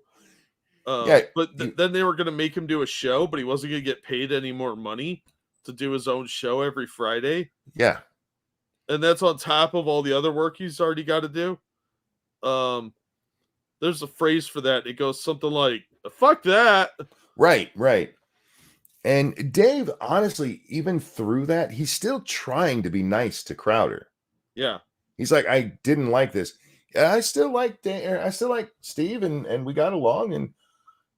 Speaker 2: but then they were going to make him do a show, but he wasn't going to get paid any more money to do his own show every Friday.
Speaker 1: Yeah,
Speaker 2: and that's on top of all the other work he's already got to do. There's a phrase for that. It goes something like, "Fuck that."
Speaker 1: Right. And Dave, honestly, even through that, he's still trying to be nice to Crowder.
Speaker 2: Yeah.
Speaker 1: He's like, I didn't like this. I still like Steve, and we got along, and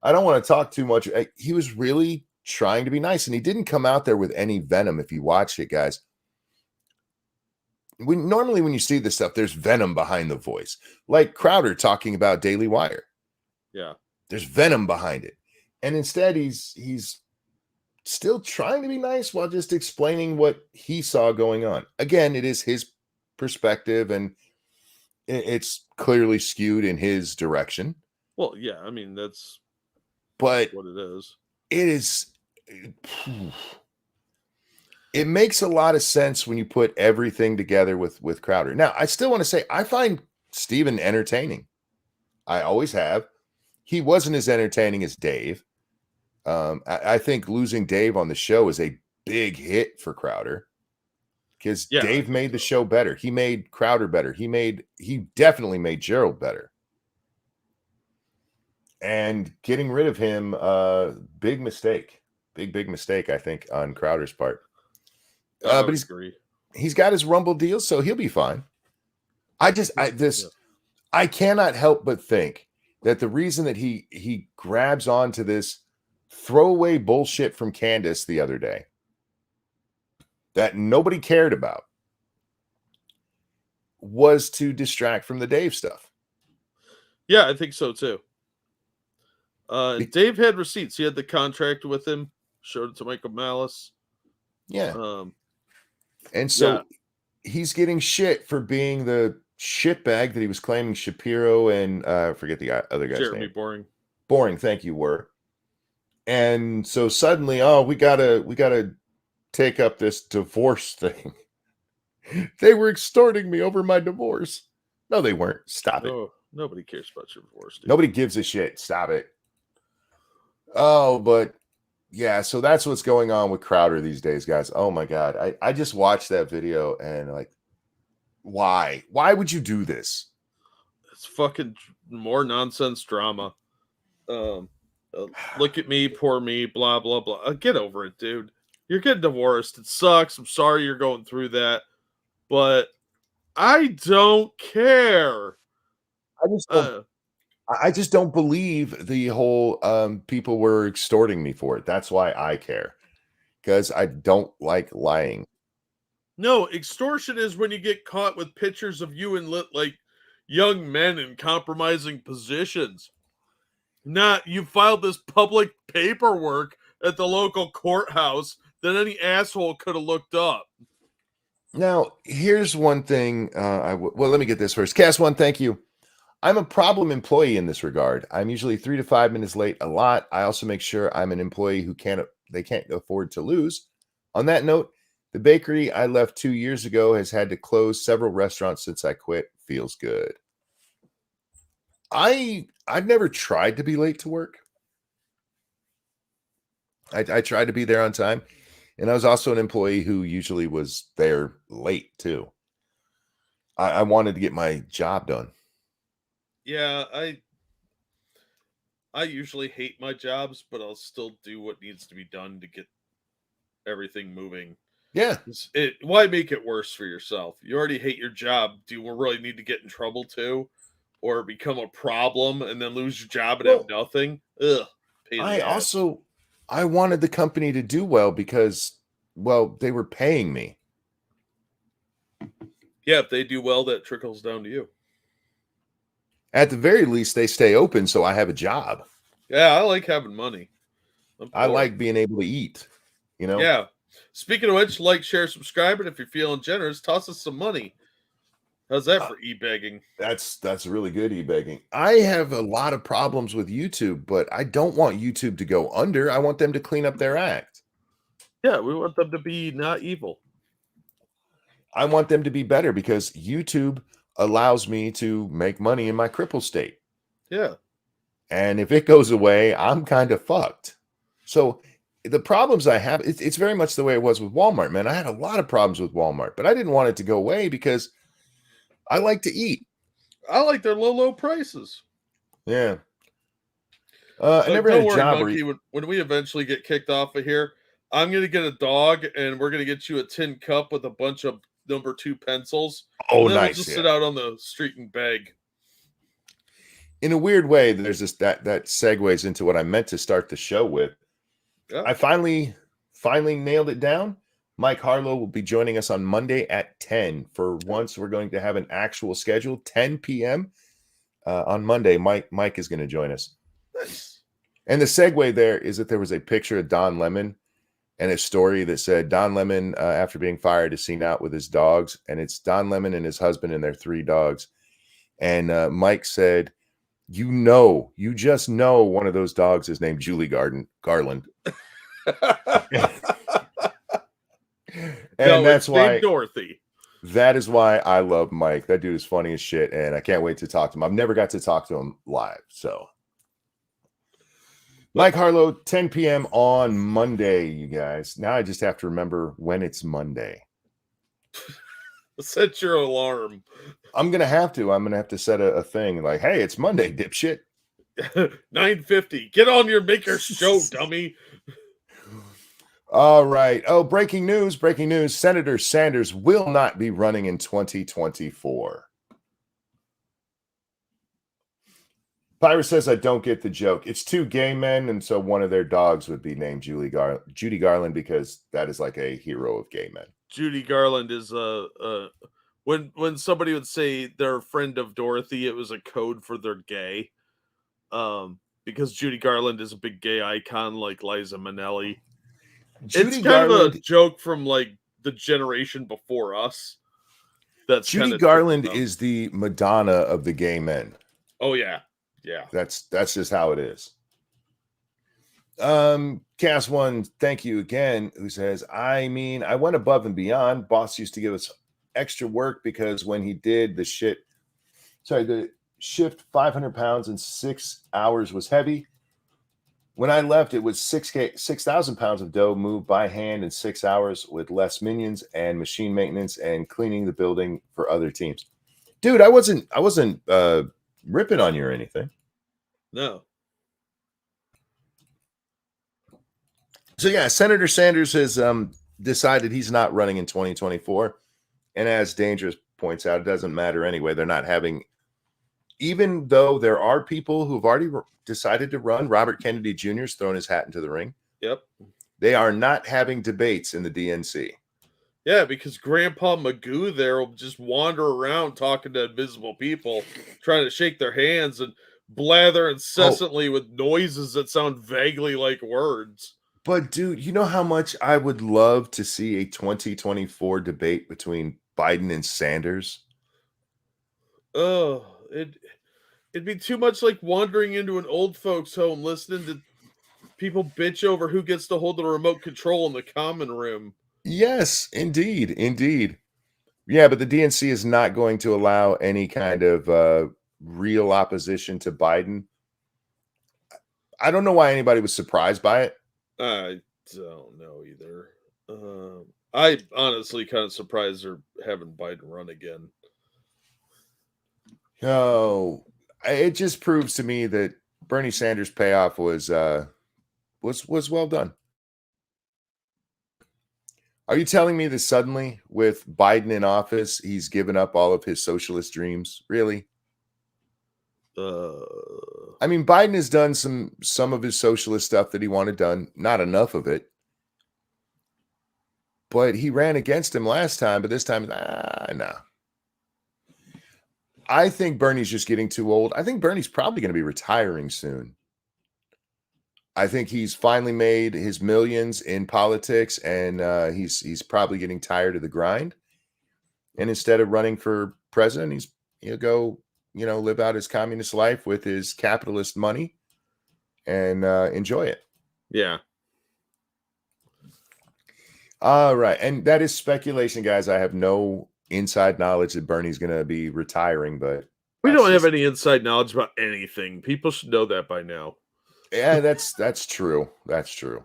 Speaker 1: I don't want to talk too much. He was really trying to be nice, and he didn't come out there with any venom. If you watched it, guys, normally when you see this stuff, there's venom behind the voice, like Crowder talking about Daily Wire.
Speaker 2: Yeah,
Speaker 1: there's venom behind it, and instead he's still trying to be nice while just explaining what he saw going on. Again, it is his perspective, and it's clearly skewed in his direction.
Speaker 2: Well, yeah, I mean that's
Speaker 1: what
Speaker 2: it is.
Speaker 1: It is. It makes a lot of sense when you put everything together with Crowder. Now, I still want to say I find Steven entertaining. I always have. He wasn't as entertaining as Dave. I think losing Dave on the show is a big hit for Crowder because Dave made the show better. He made Crowder better. He definitely made Gerald better. And getting rid of him, big mistake. Big mistake, I think, on Crowder's part. But he's got his Rumble deal, so he'll be fine. I cannot help but think that the reason that he grabs onto this throwaway bullshit from Candace the other day that nobody cared about was to distract from the Dave stuff.
Speaker 2: Yeah, I think so too. Dave had receipts. He had the contract with him, showed it to Michael Malice.
Speaker 1: Yeah. And so he's getting shit for being the shitbag that he was claiming Shapiro and forget the other guy's
Speaker 2: Jeremy
Speaker 1: name. Boring, thank you, were. And so suddenly, we gotta take up this divorce thing. They were extorting me over my divorce. No, they weren't. Stop it.
Speaker 2: Nobody cares about your divorce, dude.
Speaker 1: Nobody gives a shit. Stop it. Oh, but yeah, so that's what's going on with Crowder these days, guys. Oh my God. I just watched that video and like, why? Why would you do this?
Speaker 2: It's fucking more nonsense drama. Look at me, poor me, blah, blah, blah. Get over it, dude. You're getting divorced. It sucks. I'm sorry you're going through that. But I don't care.
Speaker 1: I just don't believe the whole people were extorting me for it. That's why I care. Because I don't like lying.
Speaker 2: No, extortion is when you get caught with pictures of you and like young men in compromising positions. Not you filed this public paperwork at the local courthouse that any asshole could have looked up.
Speaker 1: Now, here's one thing. Let me get this first. Cast one, thank you. I'm a problem employee in this regard. I'm usually 3 to 5 minutes late a lot. I also make sure I'm an employee who can't afford to lose. On that note, the bakery I left 2 years ago has had to close several restaurants since I quit. Feels good. I've never tried to be late to work. I tried to be there on time. And I was also an employee who usually was there late too. I wanted to get my job done.
Speaker 2: Yeah, I usually hate my jobs, but I'll still do what needs to be done to get everything moving.
Speaker 1: Yeah.
Speaker 2: Why make it worse for yourself? You already hate your job. Do you really need to get in trouble too? Or become a problem and then lose your job and have nothing? Ugh.
Speaker 1: I wanted the company to do well because, they were paying me.
Speaker 2: Yeah, if they do well, that trickles down to you.
Speaker 1: At the very least, they stay open so I have a job.
Speaker 2: Yeah, I like having money.
Speaker 1: I like being able to eat,
Speaker 2: Yeah. Speaking of which, like, share, subscribe, and if you're feeling generous, toss us some money. How's that for e-begging?
Speaker 1: That's really good e-begging. I have a lot of problems with YouTube, but I don't want YouTube to go under. I want them to clean up their act.
Speaker 2: Yeah, we want them to be not evil.
Speaker 1: I want them to be better because YouTube allows me to make money in my cripple state.
Speaker 2: Yeah.
Speaker 1: And if it goes away, I'm kind of fucked. So the problems I have, it's very much the way it was with Walmart, man. I had a lot of problems with Walmart, but I didn't want it to go away because I like to eat.
Speaker 2: I like their low prices.
Speaker 1: Yeah. I never had a job
Speaker 2: Monkey, when we eventually get kicked off of here, I'm going to get a dog and we're going to get you a tin cup with a bunch of number 2 pencils.
Speaker 1: Oh,
Speaker 2: and then
Speaker 1: nice.
Speaker 2: We'll just sit out on the street and beg.
Speaker 1: In a weird way, there's this that segues into what I meant to start the show with.
Speaker 2: Yeah.
Speaker 1: I finally nailed it down. Mike Harlow will be joining us on Monday at 10. For once, we're going to have an actual schedule, 10 p.m. On Monday. Mike is going to join us.
Speaker 2: Nice.
Speaker 1: And the segue there is that there was a picture of Don Lemon and a story that said Don Lemon, after being fired, is seen out with his dogs. And it's Don Lemon and his husband and their 3 dogs. And Mike said, you just know one of those dogs is named Julie Garland. And
Speaker 2: no,
Speaker 1: that's why
Speaker 2: Dorothy.
Speaker 1: That is why I love Mike. That dude is funny as shit, and I can't wait to talk to him. I've never got to talk to him live. So Mike Harlow, 10 p.m. on Monday, you guys. Now I just have to remember when it's Monday.
Speaker 2: Set your alarm.
Speaker 1: I'm going to have to set a thing like, hey, it's Monday, dipshit.
Speaker 2: 9:50. Get on your maker show, dummy.
Speaker 1: All right. Oh, breaking news. Senator Sanders will not be running in 2024. Pyra says, I don't get the joke. It's 2 gay men, and so one of their dogs would be named Judy Garland because that is like a hero of gay men.
Speaker 2: Judy Garland is when somebody would say they're a friend of Dorothy, it was a code for they're gay. Because Judy Garland is a big gay icon like Liza Minnelli. It's kind of a joke from like the generation before us. That's
Speaker 1: Judy Garland is the Madonna of the gay men.
Speaker 2: Oh yeah. Yeah.
Speaker 1: That's just how it is. Cast One, thank you again, who says, I mean, I went above and beyond. Boss used to give us extra work because when he did the shift 500 pounds in 6 hours was heavy. When I left, it was 6,000 pounds of dough moved by hand in 6 hours with less minions and machine maintenance and cleaning the building for other teams. Dude, I wasn't ripping on you or anything.
Speaker 2: No.
Speaker 1: So yeah, Senator Sanders has decided he's not running in 2024. And as Dangerous points out, it doesn't matter anyway. They're not having, even though there are people who've already decided to run, Robert Kennedy Jr. has thrown his hat into the ring.
Speaker 2: Yep.
Speaker 1: They are not having debates in the DNC.
Speaker 2: Yeah, because Grandpa Magoo there will just wander around talking to invisible people, trying to shake their hands and blather incessantly with noises that sound vaguely like words.
Speaker 1: But dude, you know how much I would love to see a 2024 debate between Biden and Sanders?
Speaker 2: Oh, it'd be too much like wandering into an old folks' home listening to people bitch over who gets to hold the remote control in the common room.
Speaker 1: Yes, indeed. Yeah, but the DNC is not going to allow any kind of real opposition to Biden. I don't know why anybody was surprised by it.
Speaker 2: I don't know either. I honestly kind of surprised they're having Biden run again.
Speaker 1: No, it just proves to me that Bernie Sanders' payoff was well done. Are you telling me that suddenly, with Biden in office, he's given up all of his socialist dreams? Really? I mean, Biden has done some of his socialist stuff that he wanted done. Not enough of it. But he ran against him last time, but this time, no. I think Bernie's just getting too old. I think Bernie's probably going to be retiring soon. I think he's finally made his millions in politics, and he's probably getting tired of the grind. And instead of running for president, he'll go, live out his communist life with his capitalist money and enjoy it.
Speaker 2: Yeah.
Speaker 1: All right. And that is speculation, guys. I have no inside knowledge that Bernie's going to be retiring, but
Speaker 2: We don't have any inside knowledge about anything. People should know that by now.
Speaker 1: Yeah, that's true. That's true.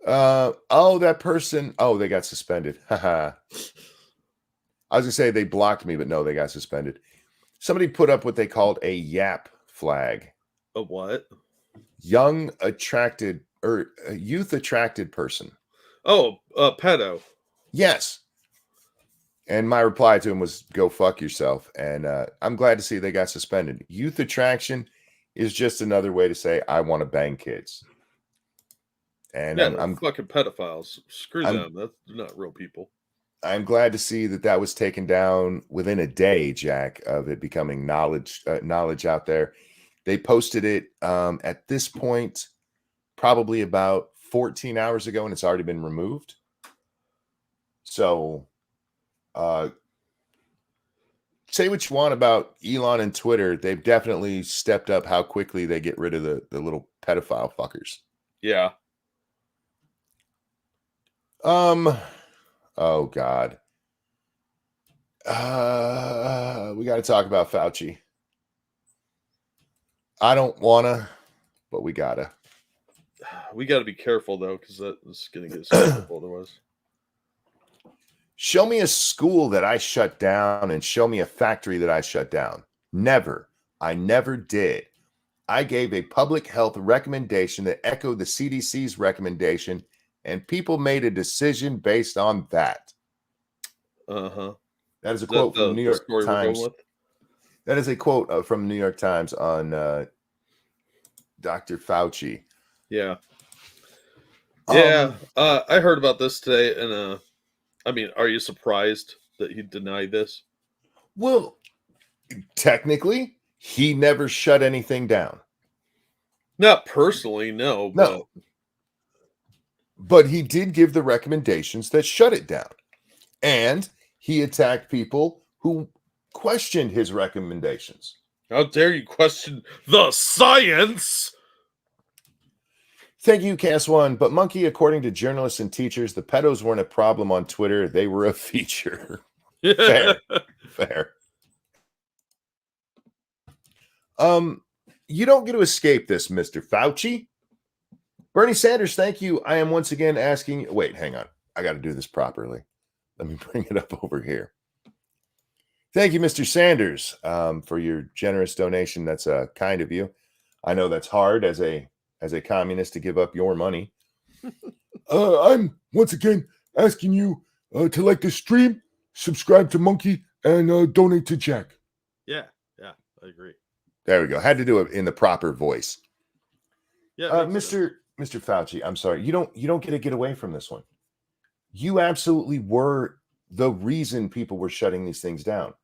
Speaker 1: That person. Oh, they got suspended. Haha. I was gonna say they blocked me, but no, they got suspended. Somebody put up what they called a YAP flag.
Speaker 2: A what?
Speaker 1: Young attracted or a youth attracted person.
Speaker 2: Oh, pedo.
Speaker 1: Yes. And my reply to him was, "Go fuck yourself." And I'm glad to see they got suspended. Youth attraction is just another way to say I want to bang kids. And
Speaker 2: yeah, I'm fucking pedophiles. Screw them. They're not real people.
Speaker 1: I'm glad to see that was taken down within a day, Jack, of it becoming knowledge out there. They posted it at this point probably about 14 hours ago, and it's already been removed. So say what you want about Elon and Twitter. They've definitely stepped up how quickly they get rid of the little pedophile fuckers.
Speaker 2: Yeah.
Speaker 1: Oh God. We got to talk about Fauci. I don't wanna, but we gotta.
Speaker 2: We got to be careful though, because that is going to get us otherwise.
Speaker 1: Show me a school that I shut down and show me a factory that I shut down. Never. I never did. I gave a public health recommendation that echoed the CDC's recommendation, and people made a decision based on that.
Speaker 2: Uh-huh.
Speaker 1: That is a quote from the New York Times. That is a quote from the New York Times on Dr. Fauci.
Speaker 2: Yeah. Yeah. I heard about this today, and I mean, are you surprised that he denied this?
Speaker 1: Well, technically, he never shut anything down.
Speaker 2: Not personally, no.
Speaker 1: No. But he did give the recommendations that shut it down. And he attacked people who questioned his recommendations.
Speaker 2: How dare you question the science?
Speaker 1: Thank you, Cass1. But Monkey, according to journalists and teachers, the pedos weren't a problem on Twitter. They were a feature. Fair. Fair. You don't get to escape this, Mr. Fauci. Bernie Sanders, thank you. I am once again asking. Wait, hang on. I got to do this properly. Let me bring it up over here. Thank you, Mr. Sanders, for your generous donation. That's kind of you. I know that's hard as a communist to give up your money. I'm once again asking you to like the stream, subscribe to Monkey, and donate to Jack.
Speaker 2: Yeah, I agree.
Speaker 1: There we go. Had to do it in the proper voice.
Speaker 2: Yeah,
Speaker 1: Mr. Fauci, I'm sorry. You don't get to get away from this one. You absolutely were the reason people were shutting these things down.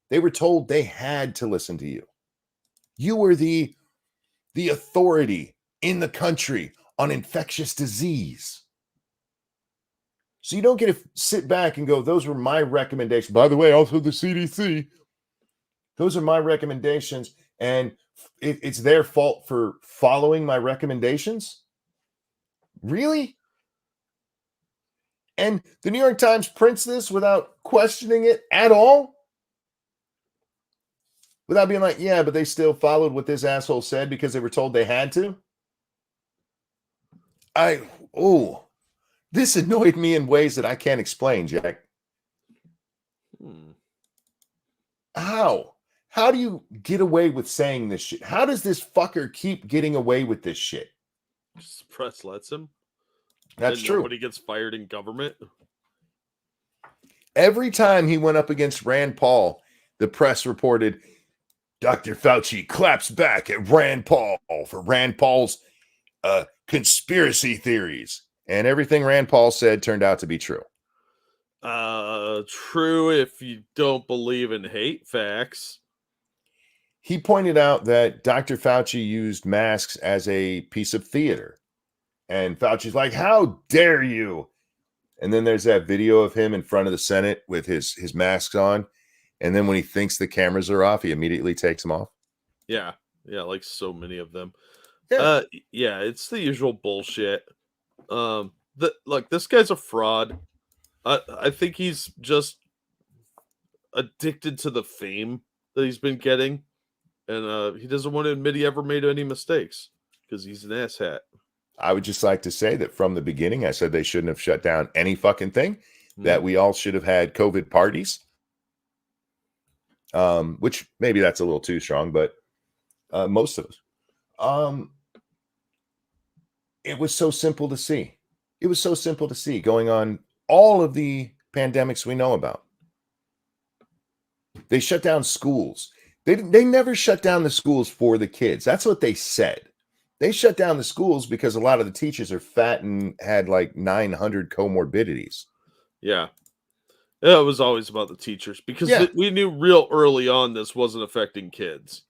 Speaker 1: They were told they had to listen to you. You were the authority in the country on infectious disease. So you don't get to sit back and go, those were my recommendations. By the way, also the CDC. Those are my recommendations. And it's their fault for following my recommendations? Really? And the New York Times prints this without questioning it at all? Without being like, yeah, but they still followed what this asshole said because they were told they had to? This annoyed me in ways that I can't explain, Jack. How? How do you get away with saying this shit? How does this fucker keep getting away with this shit?
Speaker 2: Just press lets him.
Speaker 1: That's true.
Speaker 2: When he gets fired in government.
Speaker 1: Every time he went up against Rand Paul, the press reported Dr. Fauci claps back at Rand Paul for Rand Paul's conspiracy theories. And everything Rand Paul said turned out to be true.
Speaker 2: True if you don't believe in hate facts.
Speaker 1: He pointed out that Dr. Fauci used masks as a piece of theater. And Fauci's like, how dare you? And then there's that video of him in front of the Senate with his masks on. And then when he thinks the cameras are off, he immediately takes them off.
Speaker 2: Yeah. Yeah, like so many of them.
Speaker 1: Yeah.
Speaker 2: Yeah, it's the usual bullshit. This guy's a fraud. I think he's just addicted to the fame that he's been getting. And he doesn't want to admit he ever made any mistakes because he's an asshat.
Speaker 1: I would just like to say that from the beginning, I said they shouldn't have shut down any fucking thing, that we all should have had COVID parties, which maybe that's a little too strong, but most of us. It was so simple to see. It was so simple to see going on all of the pandemics we know about. They shut down schools. They never shut down the schools for the kids. That's what they said. They shut down the schools because a lot of the teachers are fat and had like 900 comorbidities.
Speaker 2: Yeah. It was always about the teachers because we knew real early on this wasn't affecting kids.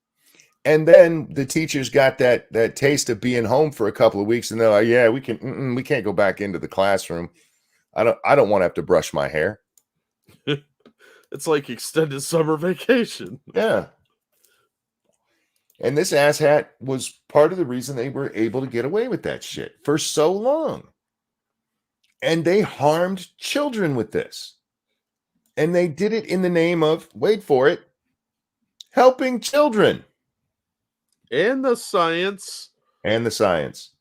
Speaker 1: And then the teachers got that taste of being home for a couple of weeks, and they're like, "Yeah, we can't go back into the classroom. I don't want to have to brush my hair."
Speaker 2: It's like extended summer vacation.
Speaker 1: Yeah. And this asshat was part of the reason they were able to get away with that shit for so long. And they harmed children with this. And they did it in the name of, wait for it, helping children.
Speaker 2: And the science.
Speaker 1: And the science.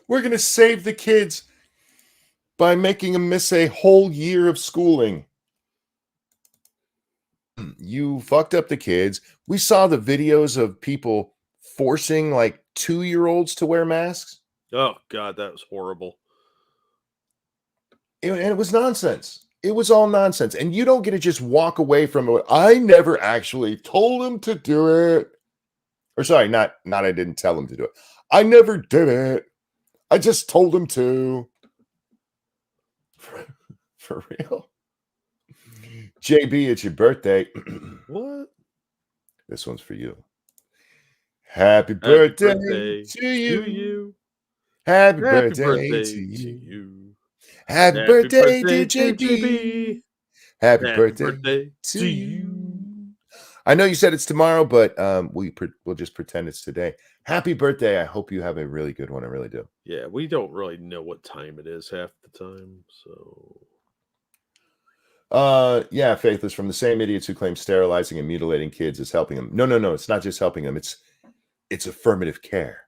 Speaker 1: We're going to save the kids by making them miss a whole year of schooling. You fucked up the kids. We saw the videos of people forcing like 2-year-olds to wear masks.
Speaker 2: Oh, God, that was horrible.
Speaker 1: And it was nonsense. It was all nonsense. And you don't get to just walk away from it. I never actually told him to do it. Or sorry, not I didn't tell him to do it. I never did it. I just told him to. For real? JB, it's your birthday.
Speaker 2: What?
Speaker 1: This one's for you. Happy birthday to you. Happy birthday to you. Happy birthday, dear JB. Happy birthday to you. I know you said it's tomorrow, but we'll just pretend it's today. Happy birthday. I hope you have a really good one. I really do.
Speaker 2: Yeah, we don't really know what time it is half the time, so...
Speaker 1: Yeah, Faithless, from the same idiots who claim sterilizing and mutilating kids is helping them. No, it's not just helping them. It's affirmative care.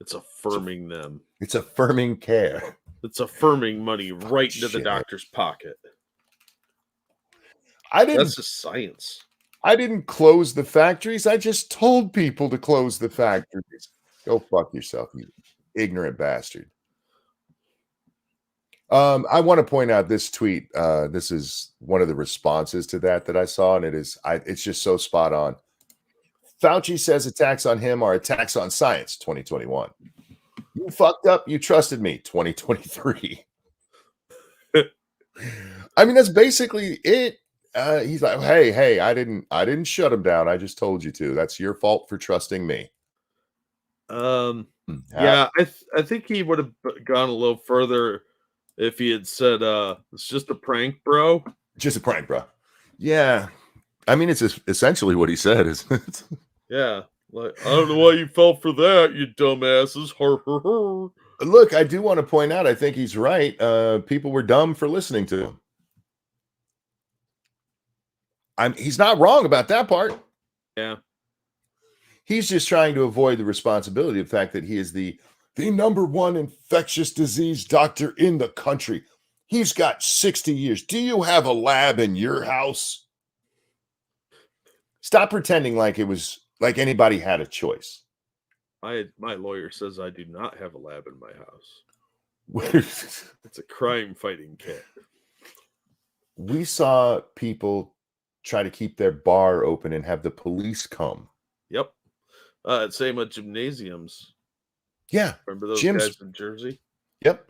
Speaker 2: It's affirming them.
Speaker 1: It's affirming care.
Speaker 2: It's affirming money right into the doctor's pocket. That's just science.
Speaker 1: I didn't close the factories. I just told people to close the factories. Go fuck yourself, you ignorant bastard. I want to point out this tweet. This is one of the responses to that I saw, and it's just so spot on. Fauci says attacks on him are attacks on science, 2021. You fucked up. You trusted me, 2023. I mean, that's basically it. He's like, hey, I didn't shut him down. I just told you to. That's your fault for trusting me.
Speaker 2: Yeah, I think he would have gone a little further if he had said, it's just a prank, bro.
Speaker 1: Just a prank, bro. Yeah. I mean, it's essentially what he said.
Speaker 2: Yeah. Like, I don't know why you fell for that, you dumbasses.
Speaker 1: Look, I do want to point out, I think he's right. People were dumb for listening to him. He's not wrong about that part.
Speaker 2: Yeah. He's
Speaker 1: just trying to avoid the responsibility of the fact that he is the number one infectious disease doctor in the country. He's got 60 years. Do you have a lab in your house? Stop pretending like it was like anybody had a choice.
Speaker 2: My lawyer says I do not have a lab in my house. It's a crime-fighting kit.
Speaker 1: We saw people try to keep their bar open and have the police come.
Speaker 2: Yep. Same with gymnasiums.
Speaker 1: Yeah.
Speaker 2: Remember those guys in Jersey?
Speaker 1: Yep.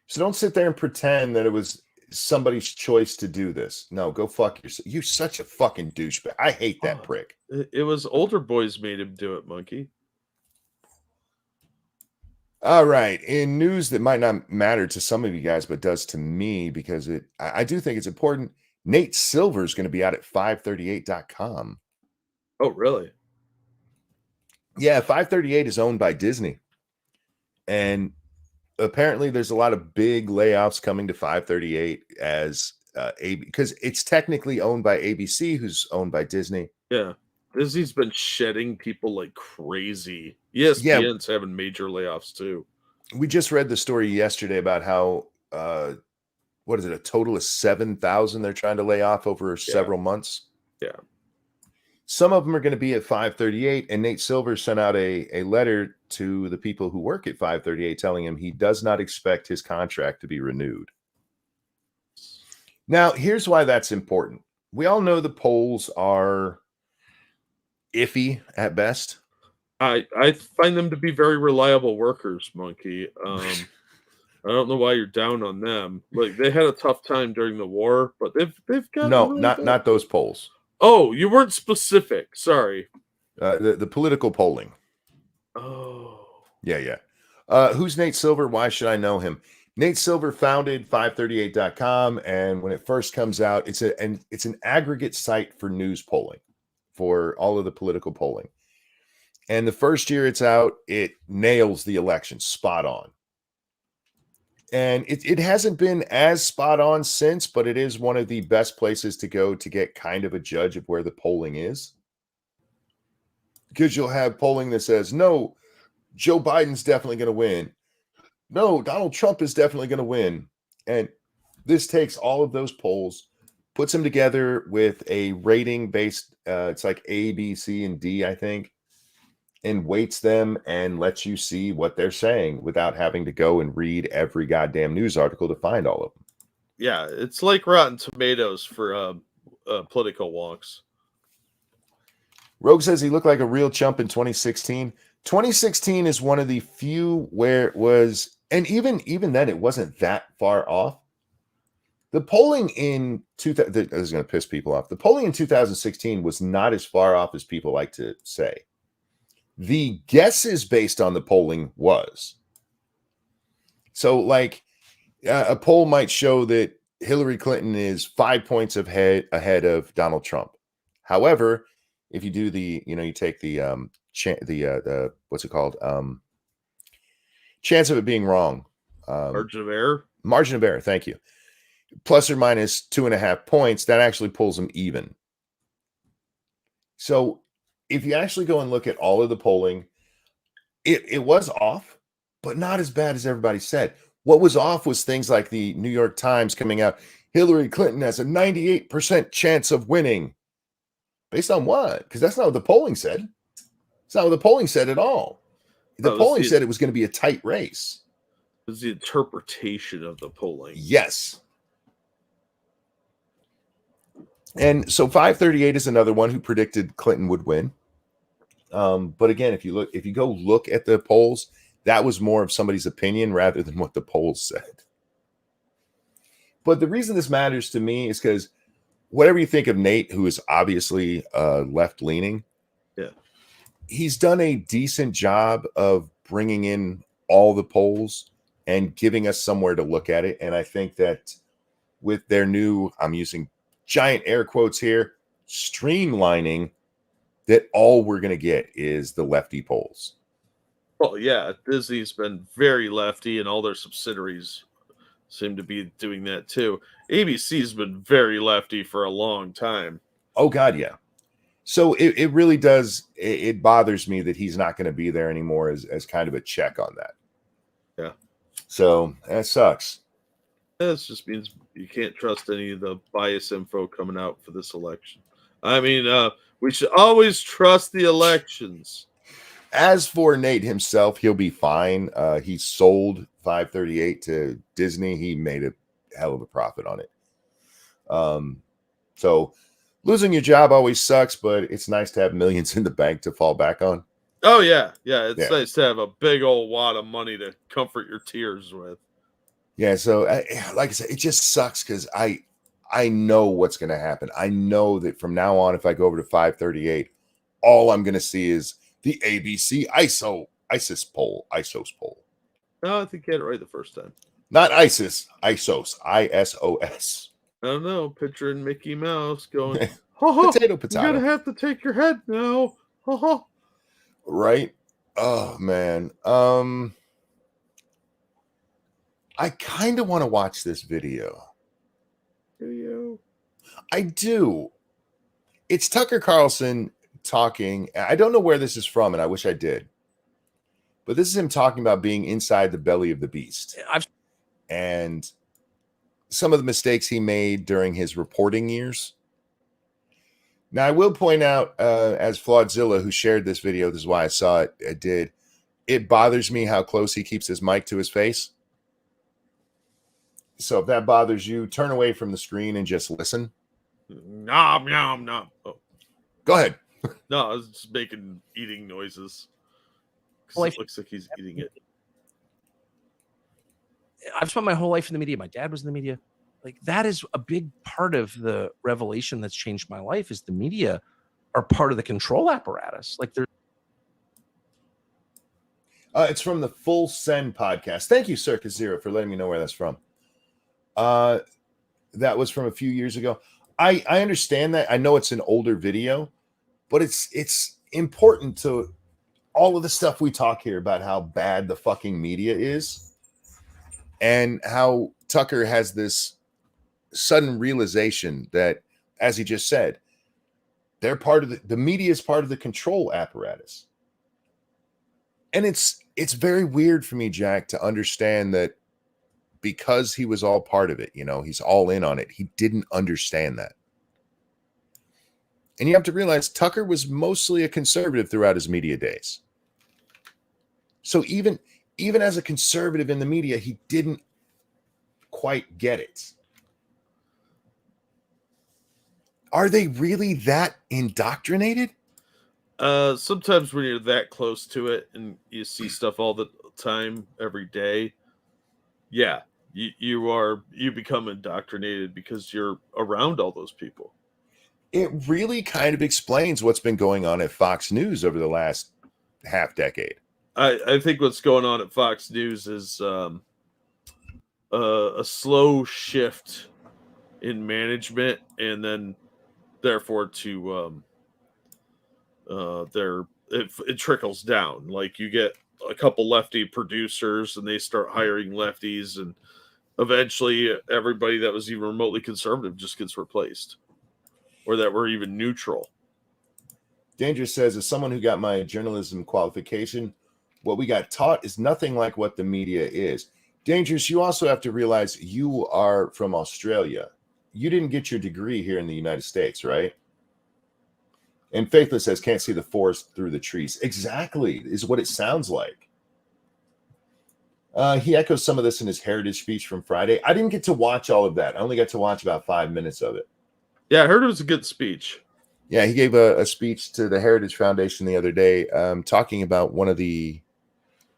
Speaker 1: So don't sit there and pretend that it was somebody's choice to do this. No, go fuck yourself. You're such a fucking douchebag. I hate that prick.
Speaker 2: It was older boys made him do it, Monkey.
Speaker 1: All right. In news that might not matter to some of you guys, but does to me because I do think it's important. Nate Silver is going to be out at 538.com.
Speaker 2: Oh, really?
Speaker 1: Yeah, 538 is owned by Disney. And apparently there's a lot of big layoffs coming to 538 as because it's technically owned by ABC, who's owned by Disney.
Speaker 2: Yeah. Disney's been shedding people like crazy. ESPN's having major layoffs too.
Speaker 1: We just read the story yesterday about how what is it, a total of 7,000 they're trying to lay off over several months.
Speaker 2: Yeah.
Speaker 1: Some of them are going to be at 538, and Nate Silver sent out a letter to the people who work at 538 telling him he does not expect his contract to be renewed. Now, here's why that's important. We all know the polls are iffy at best.
Speaker 2: I find them to be very reliable workers, Monkey. I don't know why you're down on them. Like, they had a tough time during the war, but they've got really
Speaker 1: not those polls.
Speaker 2: Oh, you weren't specific. Sorry.
Speaker 1: The political polling.
Speaker 2: Oh.
Speaker 1: Yeah. Who's Nate Silver? Why should I know him? Nate Silver founded 538.com, and when it first comes out, it's an aggregate site for news polling, for all of the political polling. And the first year it's out, it nails the election spot on. And it hasn't been as spot on since, but it is one of the best places to go to get kind of a judge of where the polling is. Because you'll have polling that says, no, Joe Biden's definitely going to win. No, Donald Trump is definitely going to win. And this takes all of those polls, puts them together with a rating based, it's like A, B, C, and D, I think, and weights them and lets you see what they're saying without having to go and read every goddamn news article to find all of them.
Speaker 2: Yeah, it's like Rotten Tomatoes for political wonks.
Speaker 1: Rogue says he looked like a real chump in 2016. 2016 is one of the few where it was, and even then it wasn't that far off. The polling in this is going to piss people off. The polling in 2016 was not as far off as people like to say. The guesses based on the polling was. So, like, a poll might show that Hillary Clinton is 5 points ahead of Donald Trump. However, if you do you take the what's it called? Chance of it being wrong.
Speaker 2: Margin of error.
Speaker 1: Margin of error. Thank you. Plus or minus 2.5 points, that actually pulls them even. So if you actually go and look at all of the polling, it was off, but not as bad as everybody said. What was off was things like the New York Times coming out, Hillary Clinton has a 98% chance of winning. Based on what? Because that's not what the polling said. It's not what the polling said at all. The polling said it was going to be a tight race.
Speaker 2: It was the interpretation of the polling.
Speaker 1: Yes. And so 538 is another one who predicted Clinton would win. But again, if you go look at the polls, that was more of somebody's opinion rather than what the polls said. But the reason this matters to me is because whatever you think of Nate, who is obviously left-leaning, he's done a decent job of bringing in all the polls and giving us somewhere to look at it. And I think that with their new, I'm using giant air quotes here, streamlining, that all we're going to get is the lefty polls.
Speaker 2: Well, yeah, Disney's been very lefty, and all their subsidiaries seem to be doing that too. ABC's been very lefty for a long time.
Speaker 1: Oh, God, yeah. So it really does, it bothers me that he's not going to be there anymore as kind of a check on that.
Speaker 2: Yeah.
Speaker 1: So that sucks.
Speaker 2: This just means you can't trust any of the bias info coming out for this election. I mean, we should always trust the elections.
Speaker 1: As for Nate himself, he'll be fine. He sold 538 to Disney. He made a hell of a profit on it. So losing your job always sucks, but it's nice to have millions in the bank to fall back on.
Speaker 2: Oh, yeah. Yeah, it's nice to have a big old wad of money to comfort your tears with.
Speaker 1: Yeah, so like I said, it just sucks because I know what's going to happen. I know that from now on, if I go over to 538, all I'm going to see is the ABC ISIS poll.
Speaker 2: No, I think you had it right the first time.
Speaker 1: Not ISIS, ISOS, ISOS.
Speaker 2: I don't know. Picturing Mickey Mouse going, ha ha,
Speaker 1: Potato.
Speaker 2: you're gonna have to take your head now. Ha ha.
Speaker 1: Right? Oh man. I kind of want to watch this video. I do. It's Tucker Carlson talking. I don't know where this is from, and I wish I did. But this is him talking about being inside the belly of the beast. And some of the mistakes he made during his reporting years. Now, I will point out, as Flawedzilla, who shared this video, this is why I saw it, did, it bothers me how close he keeps his mic to his face. So if that bothers you, turn away from the screen and just listen.
Speaker 2: Nom, nom, nom. Oh.
Speaker 1: Go ahead.
Speaker 2: No, I was just making eating noises.
Speaker 5: Well,
Speaker 2: it looks like he's eating it.
Speaker 5: I've spent my whole life in the media. My dad was in the media. Like, that is a big part of the revelation that's changed my life, is the media are part of the control apparatus. Like, they're
Speaker 1: it's from the Full Send podcast. Thank you, Circus Zero, for letting me know where that's from. That was from a few years ago. I understand that. I know it's an older video, but it's important to all of the stuff we talk here about how bad the fucking media is and how Tucker has this sudden realization that, as he just said, they're part of the media is part of the control apparatus. And it's very weird for me, Jack, to understand that because he was all part of it, he's all in on it. He didn't understand that. And you have to realize Tucker was mostly a conservative throughout his media days. So even as a conservative in the media, he didn't quite get it. Are they really that indoctrinated?
Speaker 2: Sometimes when you're that close to it and you see stuff all the time, every day, yeah, you become indoctrinated because you're around all those people.
Speaker 1: It really kind of explains what's been going on at Fox News over the last half decade.
Speaker 2: I think what's going on at Fox News is a slow shift in management, and then therefore it trickles down. Like, you get a couple lefty producers and they start hiring lefties, and eventually everybody that was even remotely conservative just gets replaced, or that were even neutral.
Speaker 1: Dangerous says, as someone who got my journalism qualification, what we got taught is nothing like what the media is. Dangerous, you also have to realize you are from Australia. You didn't get your degree here in the United States, right? And Faithless says, can't see the forest through the trees. Exactly, is what it sounds like. He echoes some of this in his Heritage speech from Friday. I didn't get to watch all of that. I only got to watch about 5 minutes of it.
Speaker 2: Yeah, I heard it was a good speech.
Speaker 1: Yeah, he gave a speech to the Heritage Foundation the other day, talking about one of the,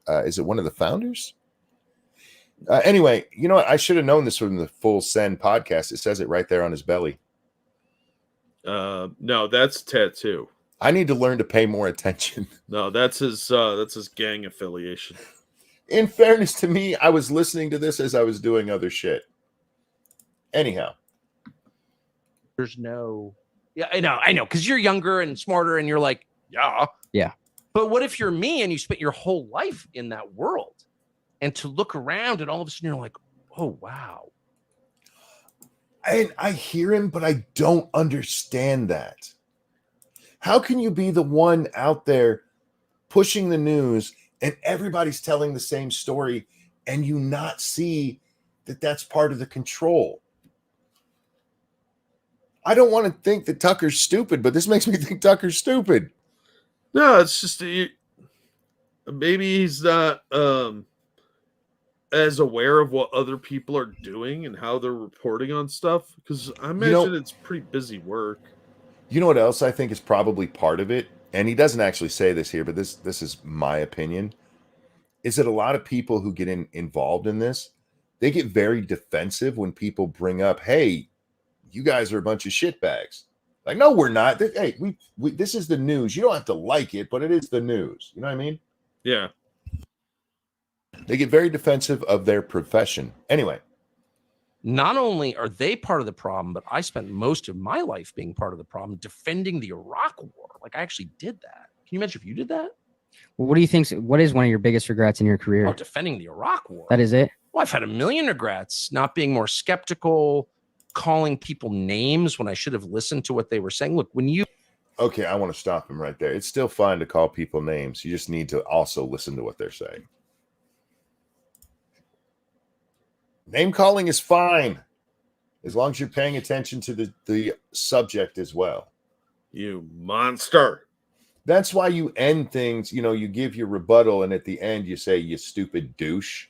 Speaker 1: is it one of the founders? Anyway, you know what? I should have known this from the Full Send podcast. It says it right there on his belly.
Speaker 2: No, that's tattoo.
Speaker 1: I need to learn to pay more attention.
Speaker 2: No, that's his gang affiliation.
Speaker 1: In fairness to me, I was listening to this as I was doing other shit. Anyhow.
Speaker 5: there's no, yeah, I know, because you're younger and smarter, and you're like, yeah. But what if you're me and you spent your whole life in that world, and to look around and all of a sudden you're like, oh wow.
Speaker 1: And I hear him, but I don't understand that. How can you be the one out there pushing the news and everybody's telling the same story and you not see that that's part of the control? I don't want to think that Tucker's stupid, but this makes me think Tucker's stupid.
Speaker 2: No, it's just maybe he's not as aware of what other people are doing and how they're reporting on stuff, because I imagine it's pretty busy work.
Speaker 1: You know what else I think is probably part of it? And he doesn't actually say this here, but this is my opinion, is that a lot of people who get involved in this they get very defensive when people bring up, hey, you guys are a bunch of shitbags. Like, no, we're not. Hey, we this is the news. You don't have to like it, but it is the news. You know what I mean?
Speaker 2: Yeah.
Speaker 1: They get very defensive of their profession. Anyway.
Speaker 5: Not only are they part of the problem, but I spent most of my life being part of the problem, defending the Iraq War. Like, I actually did that. Can you imagine if you did that?
Speaker 6: What do you think? What is one of your biggest regrets in your career?
Speaker 5: Oh, defending the Iraq War.
Speaker 6: That is it.
Speaker 5: Well, I've had a million regrets, not being more skeptical, calling people names when I should have listened to what they were saying. Look, when you...
Speaker 1: Okay, I want to stop him right there. It's still fine to call people names. You just need to also listen to what they're saying. Name calling is fine as long as you're paying attention to the subject as well.
Speaker 2: You monster.
Speaker 1: That's why you end things, you know, you give your rebuttal and at the end you say, you stupid douche,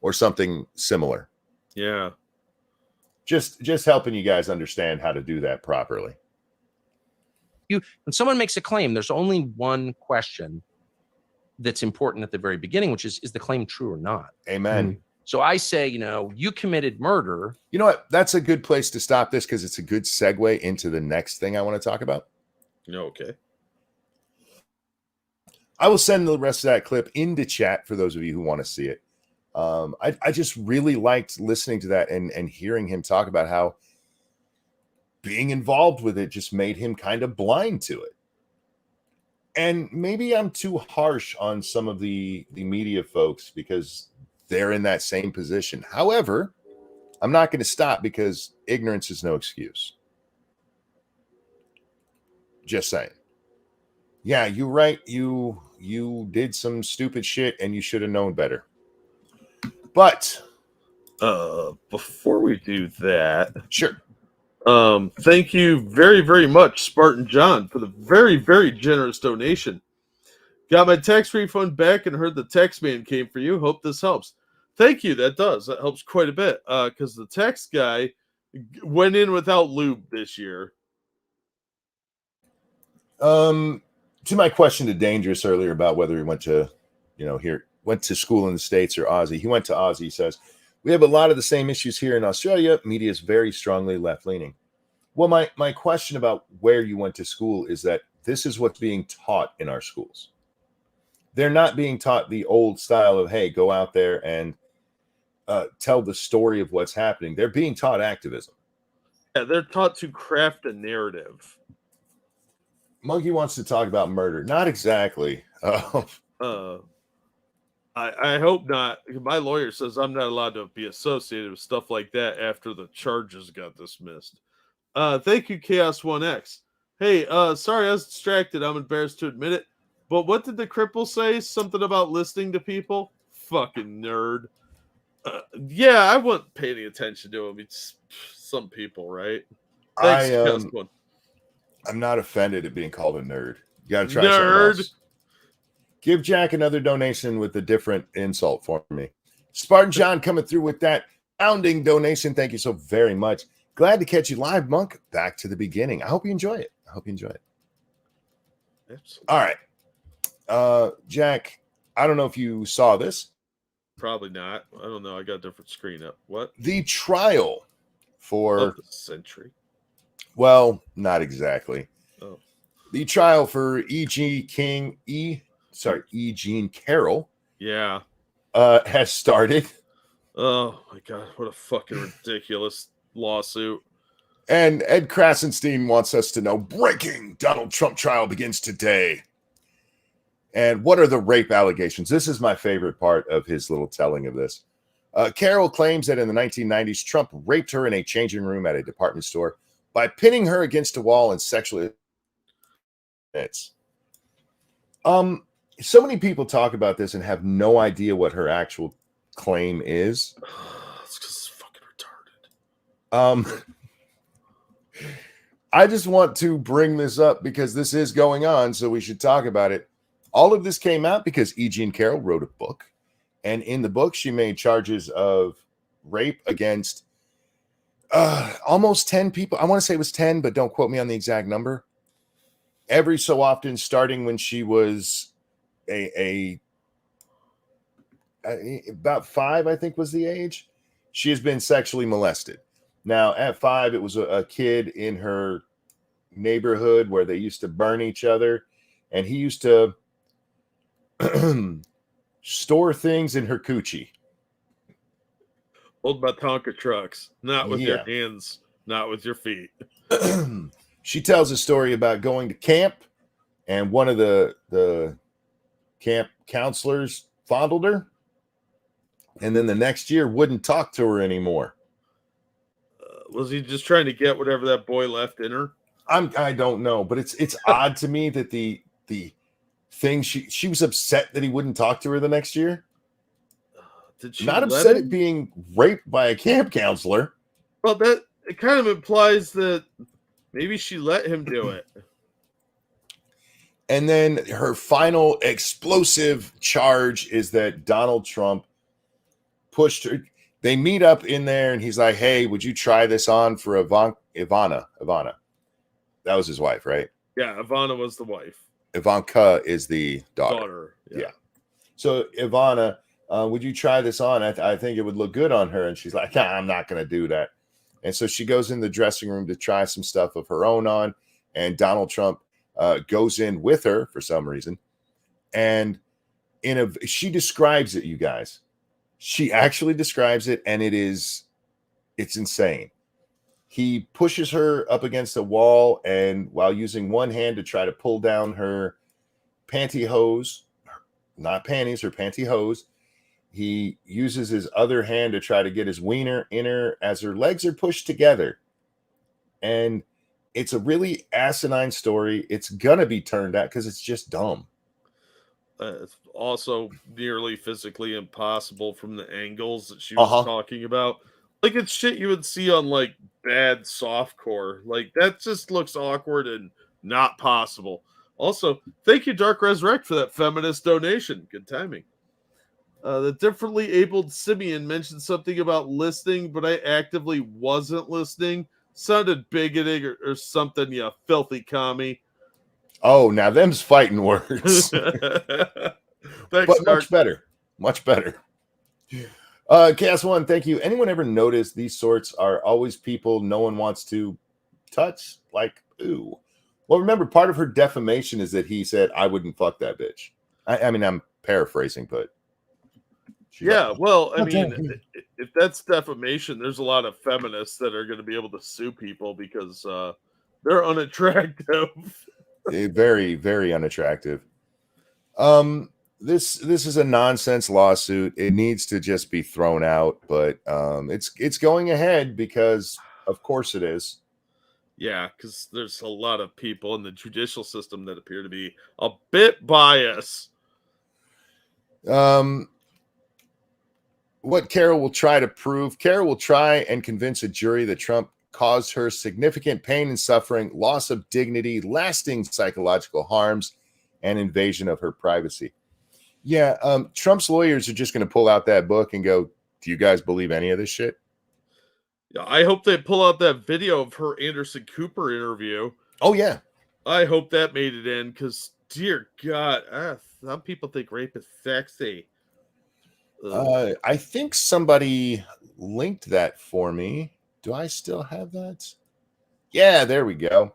Speaker 1: or something similar.
Speaker 2: Yeah.
Speaker 1: Just helping you guys understand how to do that properly.
Speaker 5: When someone makes a claim, there's only one question that's important at the very beginning, which is the claim true or not?
Speaker 1: Amen.
Speaker 5: So I say, you know, you committed murder.
Speaker 1: You know what? That's a good place to stop this because it's a good segue into the next thing I want to talk about.
Speaker 2: Okay.
Speaker 1: I will send the rest of that clip into chat for those of you who want to see it. I just really liked listening to that and hearing him talk about how being involved with it just made him kind of blind to it. And maybe I'm too harsh on some of the media folks because they're in that same position. However, I'm not going to stop because ignorance is no excuse. Just saying. Yeah, you're right. You did some stupid shit and you should have known better. But
Speaker 2: before we do that,
Speaker 1: sure.
Speaker 2: Thank you very, very much, Spartan John, for the very, very generous donation. Got my tax refund back and heard the tax man came for you. Hope this helps. Thank you. That does. That helps quite a bit. Because the tax guy went in without lube this year.
Speaker 1: To my question to Dangerous earlier about whether he went to, went to school in the States or Aussie. He went to Aussie. He says, we have a lot of the same issues here in Australia. Media is very strongly left-leaning. Well, my question about where you went to school is that this is what's being taught in our schools. They're not being taught the old style of, hey, go out there and tell the story of what's happening. They're being taught activism.
Speaker 2: Yeah, they're taught to craft a narrative.
Speaker 1: Monkey wants to talk about murder. Not exactly.
Speaker 2: I hope not. My lawyer says I'm not allowed to be associated with stuff like that after the charges got dismissed. Thank you, Chaos 1X. Hey, sorry I was distracted. I'm embarrassed to admit it. But what did the cripple say? Something about listening to people? Fucking nerd. Yeah, I wasn't paying any attention to him. It's some people, right? Thanks, Chaos 1.
Speaker 1: I'm not offended at being called a nerd. You got to try
Speaker 2: nerd.
Speaker 1: something else. Give Jack another donation with a different insult for me. Spartan John coming through with that founding donation. Thank you so very much. Glad to catch you live, Monk. Back to the beginning. I hope you enjoy it.
Speaker 2: Absolutely.
Speaker 1: All right. Jack, I don't know if you saw this.
Speaker 2: Probably not. I don't know. I got a different screen up. What?
Speaker 1: The trial for
Speaker 2: the century.
Speaker 1: Well, not exactly.
Speaker 2: Oh.
Speaker 1: The trial for E. Jean Carroll.
Speaker 2: Yeah.
Speaker 1: Has started.
Speaker 2: Oh my God. What a fucking ridiculous lawsuit.
Speaker 1: And Ed Krasenstein wants us to know, breaking, Donald Trump trial begins today. And what are the rape allegations? This is my favorite part of his little telling of this. Carroll claims that in the 1990s, Trump raped her in a changing room at a department store by pinning her against a wall and sexually. So many people talk about this and have no idea what her actual claim is.
Speaker 2: It's because it's fucking retarded.
Speaker 1: I just want to bring this up because this is going on, so we should talk about it. All of this came out because E. Jean Carroll wrote a book, and in the book, she made charges of rape against almost 10 people. I want to say it was 10, but don't quote me on the exact number. Every so often, starting when she was about 5, I think was the age. she has been sexually molested. Now, at 5, it was a kid in her neighborhood where they used to burn each other, and he used to store things in her coochie.
Speaker 2: Old Batonka trucks, not with your
Speaker 1: Yeah.
Speaker 2: hands, not with your feet.
Speaker 1: She tells a story about going to camp, and one of the camp counselors fondled her, and then the next year wouldn't talk to her anymore.
Speaker 2: Was he just trying to get whatever that boy left in her?
Speaker 1: I don't know, but it's odd to me that the thing she was upset that he wouldn't talk to her the next year.
Speaker 2: Did she
Speaker 1: Not
Speaker 2: let
Speaker 1: upset
Speaker 2: him?
Speaker 1: at being raped by a camp counselor.
Speaker 2: Well, that it kind of implies that maybe she let him do it.
Speaker 1: And then her final explosive charge is that Donald Trump pushed her. They meet up in there, and he's like, "Hey, would you try this on for Ivana?" That was his wife, right?
Speaker 2: Yeah, Ivana was the wife.
Speaker 1: Ivanka is the daughter.
Speaker 2: Daughter.
Speaker 1: Yeah. So Ivana, would you try this on? I think it would look good on her. And she's like, I'm not going to do that. And so she goes in the dressing room to try some stuff of her own on. And Donald Trump goes in with her for some reason. And she describes it, you guys. She actually describes it, and it's insane. He pushes her up against a wall, and while using one hand to try to pull down her pantyhose, not panties, her pantyhose, he uses his other hand to try to get his wiener in her as her legs are pushed together. And it's a really asinine story. It's going to be turned out because it's just dumb.
Speaker 2: It's also nearly physically impossible from the angles that she was talking about. Like, it's shit you would see on, like, bad softcore. Like, that just looks awkward and not possible. Also, thank you, Dark Resurrect, for that feminist donation. Good timing. The differently abled Simeon mentioned something about listening, but I actively wasn't listening. Sounded bigoted or something, you filthy commie.
Speaker 1: Oh, now them's fighting words.
Speaker 2: Thanks,
Speaker 1: but
Speaker 2: Dark.
Speaker 1: much better. Much better. Chaos One, thank you. Anyone ever notice these sorts are always people no one wants to touch? Like, ooh. Well, remember, part of her defamation is that he said, I wouldn't fuck that bitch. I mean, I'm paraphrasing, but.
Speaker 2: Yeah,
Speaker 1: like,
Speaker 2: well, I mean, if that's defamation, there's a lot of feminists that are going to be able to sue people because they're unattractive.
Speaker 1: Very, very unattractive. This is a nonsense lawsuit. It needs to just be thrown out, but it's going ahead because of course it is.
Speaker 2: Yeah, because there's a lot of people in the judicial system that appear to be a bit biased.
Speaker 1: What Carroll will try to prove, Carroll will try and convince a jury that Trump caused her significant pain and suffering, loss of dignity, lasting psychological harms, and invasion of her privacy. Yeah, Trump's lawyers are just going to pull out that book and go, do you guys believe any of this shit?
Speaker 2: Yeah, I hope they pull out that video of her Anderson Cooper interview.
Speaker 1: Oh, yeah.
Speaker 2: I hope that made it in because, dear God, some people think rape is sexy.
Speaker 1: I think somebody linked that for me. Do I still have that? Yeah, there we go.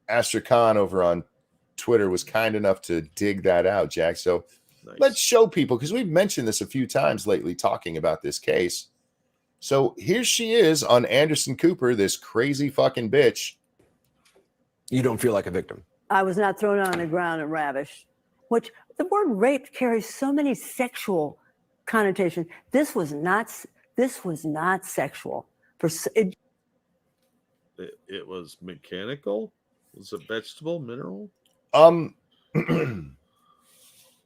Speaker 1: Astrakhan over on Twitter was kind enough to dig that out, Jack. So nice. Let's show people, because we've mentioned this a few times lately talking about this case. So here she is on Anderson Cooper, this crazy fucking bitch.
Speaker 7: You don't feel like a victim.
Speaker 8: I was not thrown on the ground and ravished, which the word rape carries so many sexual connotations. This was not sexual. It
Speaker 2: was mechanical? Was it vegetable, mineral?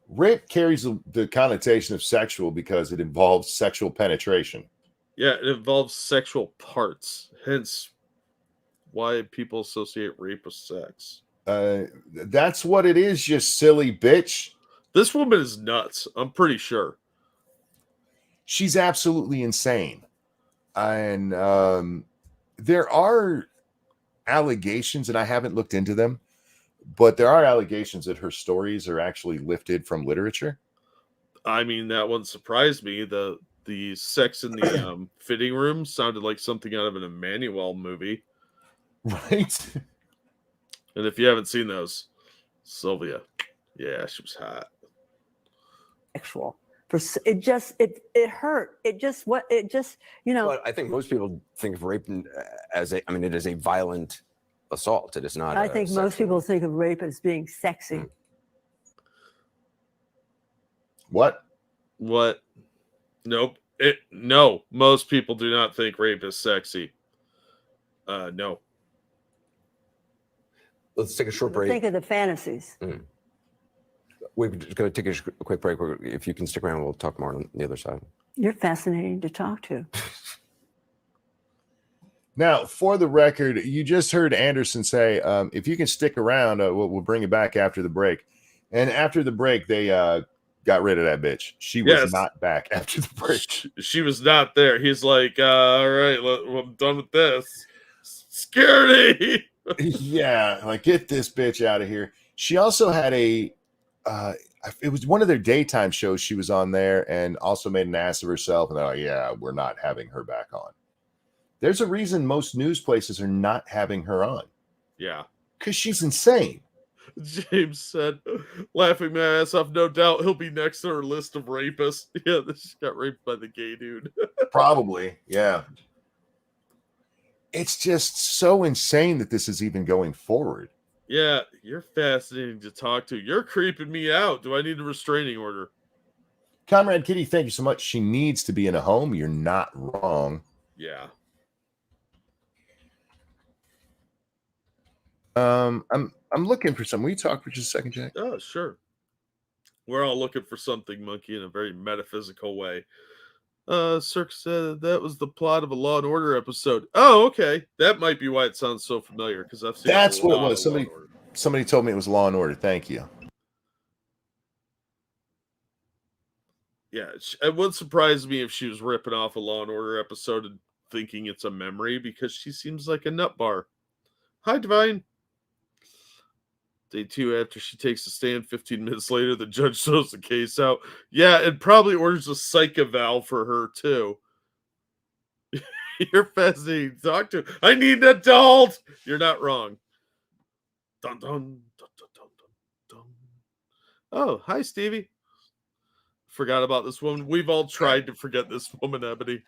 Speaker 1: Rape carries the connotation of sexual because it involves sexual penetration.
Speaker 2: Yeah, it involves sexual parts. Hence why people associate rape with sex.
Speaker 1: That's what it is, you silly bitch.
Speaker 2: This woman is nuts. I'm pretty sure.
Speaker 1: She's absolutely insane. And there are allegations, and I haven't looked into them, but there are allegations that her stories are actually lifted from literature.
Speaker 2: I mean, that one surprised me. The the sex in the fitting room sounded like something out of an Emmanuel movie.
Speaker 1: Right?
Speaker 2: And if you haven't seen those, Sylvia, yeah, she was hot.
Speaker 8: Sexual. It hurt.
Speaker 7: But I think most people think of rape as it is a violent assault. It is not.
Speaker 8: I think most people think of rape as being sexy.
Speaker 1: What?
Speaker 2: Nope. No, most people do not think rape is sexy. No.
Speaker 7: Let's take a short break.
Speaker 8: Think of the fantasies.
Speaker 7: We're just going to take a quick break. If you can stick around, we'll talk more on the other side.
Speaker 8: You're fascinating to talk to.
Speaker 1: Now, for the record, you just heard Anderson say, if you can stick around, we'll bring it back after the break. And after the break, they got rid of that bitch. She was not back after the break.
Speaker 2: She was not there. He's like, all right, I'm done with this. Security.
Speaker 1: Yeah, like, get this bitch out of here. She also had it was one of their daytime shows she was on there and also made an ass of herself. And they're like, yeah, we're not having her back on. There's a reason most news places are not having her on.
Speaker 2: Yeah.
Speaker 1: Because she's insane.
Speaker 2: James said, laughing my ass off, no doubt he'll be next to her list of rapists. Yeah, she got raped by the gay dude.
Speaker 1: Probably, yeah. It's just so insane that this is even going forward.
Speaker 2: Yeah, you're fascinating to talk to. You're creeping me out. Do I need a restraining order?
Speaker 1: Comrade Kitty, thank you so much. She needs to be in a home. You're not wrong.
Speaker 2: Yeah.
Speaker 1: I'm looking for some. Will you talk for just a second, Jack?
Speaker 2: Oh, sure. We're all looking for something, Monkey, in a very metaphysical way. Cirque said that was the plot of a Law and Order episode. Oh, okay. That might be why it sounds so familiar, because I've seen
Speaker 1: That's what it was. Somebody told me it was Law and Order. Thank you.
Speaker 2: Yeah, it would surprise me if she was ripping off a Law and Order episode and thinking it's a memory, because she seems like a nut bar. Hi, Divine. Day 2 after she takes a stand, 15 minutes later, the judge throws the case out. Yeah, and probably orders a psych eval for her, too. You're fascinating to talk to. I need an adult! You're not wrong. Dun, dun, dun, dun, dun, dun, dun. Oh, hi, Stevie. Forgot about this woman. We've all tried to forget this woman, Ebony.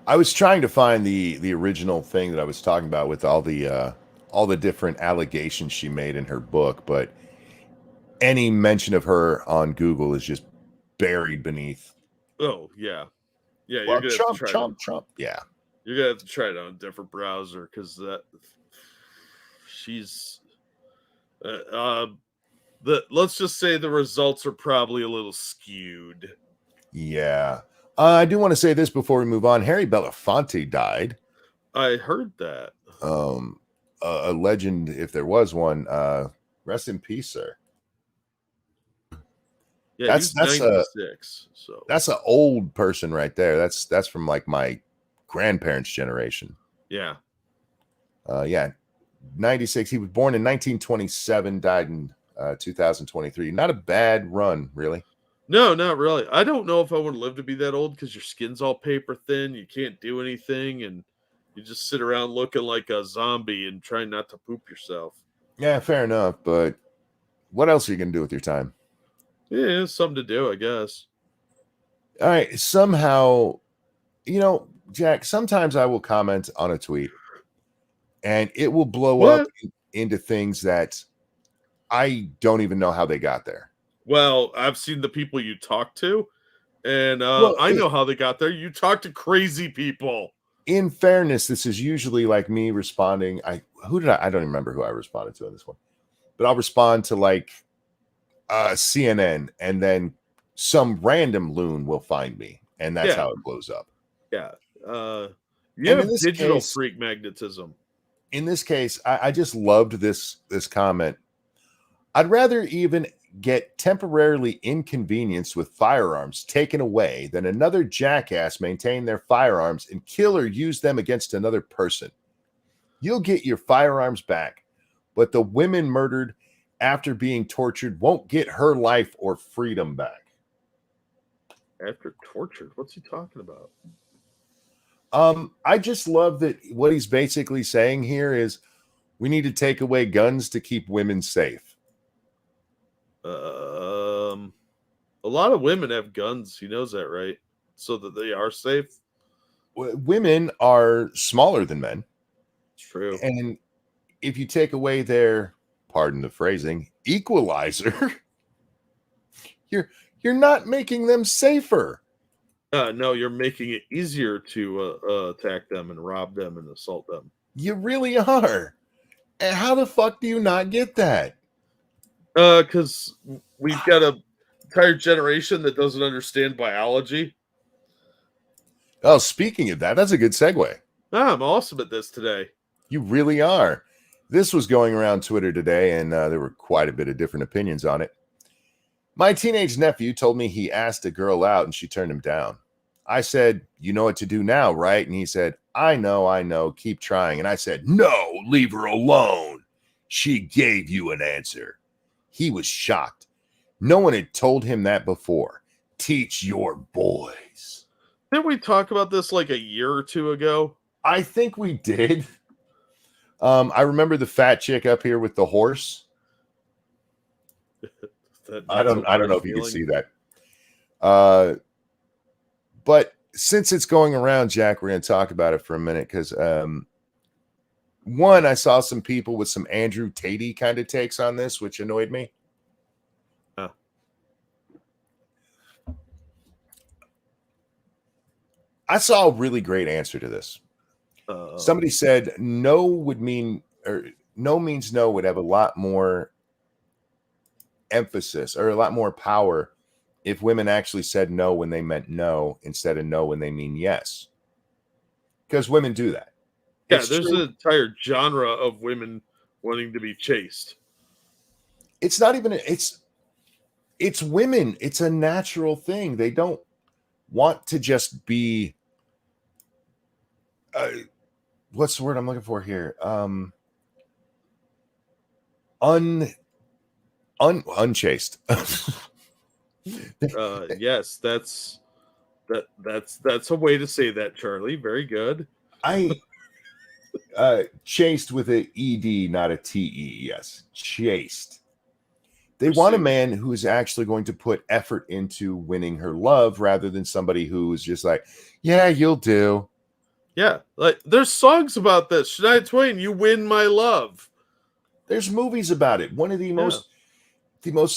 Speaker 1: I was trying to find the original thing that I was talking about with all the different allegations she made in her book, but any mention of her on Google is just buried beneath.
Speaker 2: Oh, yeah. Yeah,
Speaker 1: well, Trump. Yeah.
Speaker 2: You're going to have to try it on a different browser, because she's... let's just say the results are probably a little skewed.
Speaker 1: Yeah. I do want to say this before we move on. Harry Belafonte died.
Speaker 2: I heard that.
Speaker 1: A legend, if there was one. Rest in peace, sir.
Speaker 2: Yeah,
Speaker 1: that's
Speaker 2: 96. So
Speaker 1: that's an old person right there. That's from like my grandparents' generation.
Speaker 2: Yeah.
Speaker 1: 96. He was born in 1927, died in 2023. Not a bad run, really.
Speaker 2: No, not really. I don't know if I want to live to be that old, because your skin's all paper thin. You can't do anything, and you just sit around looking like a zombie and try not to poop yourself.
Speaker 1: Yeah, fair enough. But what else are you going to do with your time?
Speaker 2: Yeah, something to do, I guess.
Speaker 1: All right. Somehow, Jack, sometimes I will comment on a tweet and it will blow up into things that I don't even know how they got there.
Speaker 2: Well, I've seen the people you talk to, and I know how they got there. You talk to crazy people.
Speaker 1: In fairness, this is usually like me responding. I don't even remember who I responded to in this one, but I'll respond to like CNN, and then some random loon will find me, and that's how it blows up.
Speaker 2: Yeah. You have digital freak magnetism.
Speaker 1: In this case, I just loved this comment. I'd rather even get temporarily inconvenienced with firearms taken away than another jackass maintain their firearms and kill or use them against another person. You'll get your firearms back, but the women murdered after being tortured won't get her life or freedom back.
Speaker 2: After tortured, what's he talking about?
Speaker 1: I just love that what he's basically saying here is we need to take away guns to keep women safe.
Speaker 2: A lot of women have guns. He knows that, right? So that they are safe.
Speaker 1: Women are smaller than men.
Speaker 2: True.
Speaker 1: And if you take away their, pardon the phrasing, equalizer, you're not making them safer.
Speaker 2: No, you're making it easier to attack them and rob them and assault them.
Speaker 1: You really are. And how the fuck do you not get that?
Speaker 2: Because we've got an entire generation that doesn't understand biology.
Speaker 1: Oh, speaking of that, that's a good segue.
Speaker 2: I'm awesome at this today.
Speaker 1: You really are. This was going around Twitter today, and there were quite a bit of different opinions on it. My teenage nephew told me he asked a girl out and she turned him down. I said, "You know what to do now, right?" And he said, I know, keep trying. And I said, "No, leave her alone. She gave you an answer." He was shocked. No one had told him that before. Teach your boys.
Speaker 2: Didn't we talk about this like a year or two ago?
Speaker 1: I think we did. I remember the fat chick up here with the horse. I don't know if you can see that. But since it's going around, Jack, we're going to talk about it for a minute because one, I saw some people with some Andrew Tate kind of takes on this, which annoyed me. I saw a really great answer to this. Somebody said no would mean, or no means no would have a lot more emphasis or a lot more power if women actually said no when they meant no instead of no when they mean yes. Because women do that.
Speaker 2: Yeah, there's an entire genre of women wanting to be chased.
Speaker 1: It's not even, it's women. It's a natural thing. They don't want to just be, what's the word I'm looking for here? Unchaste.
Speaker 2: Yes, that's a way to say that, Charlie. Very good.
Speaker 1: Chaste with a ed, not a te. Yes, chaste. They want a man who's actually going to put effort into winning her love rather than somebody who's just like, yeah, you'll do.
Speaker 2: Yeah, like there's songs about this. Shania Twain, "You Win My Love."
Speaker 1: There's movies about it. One of the most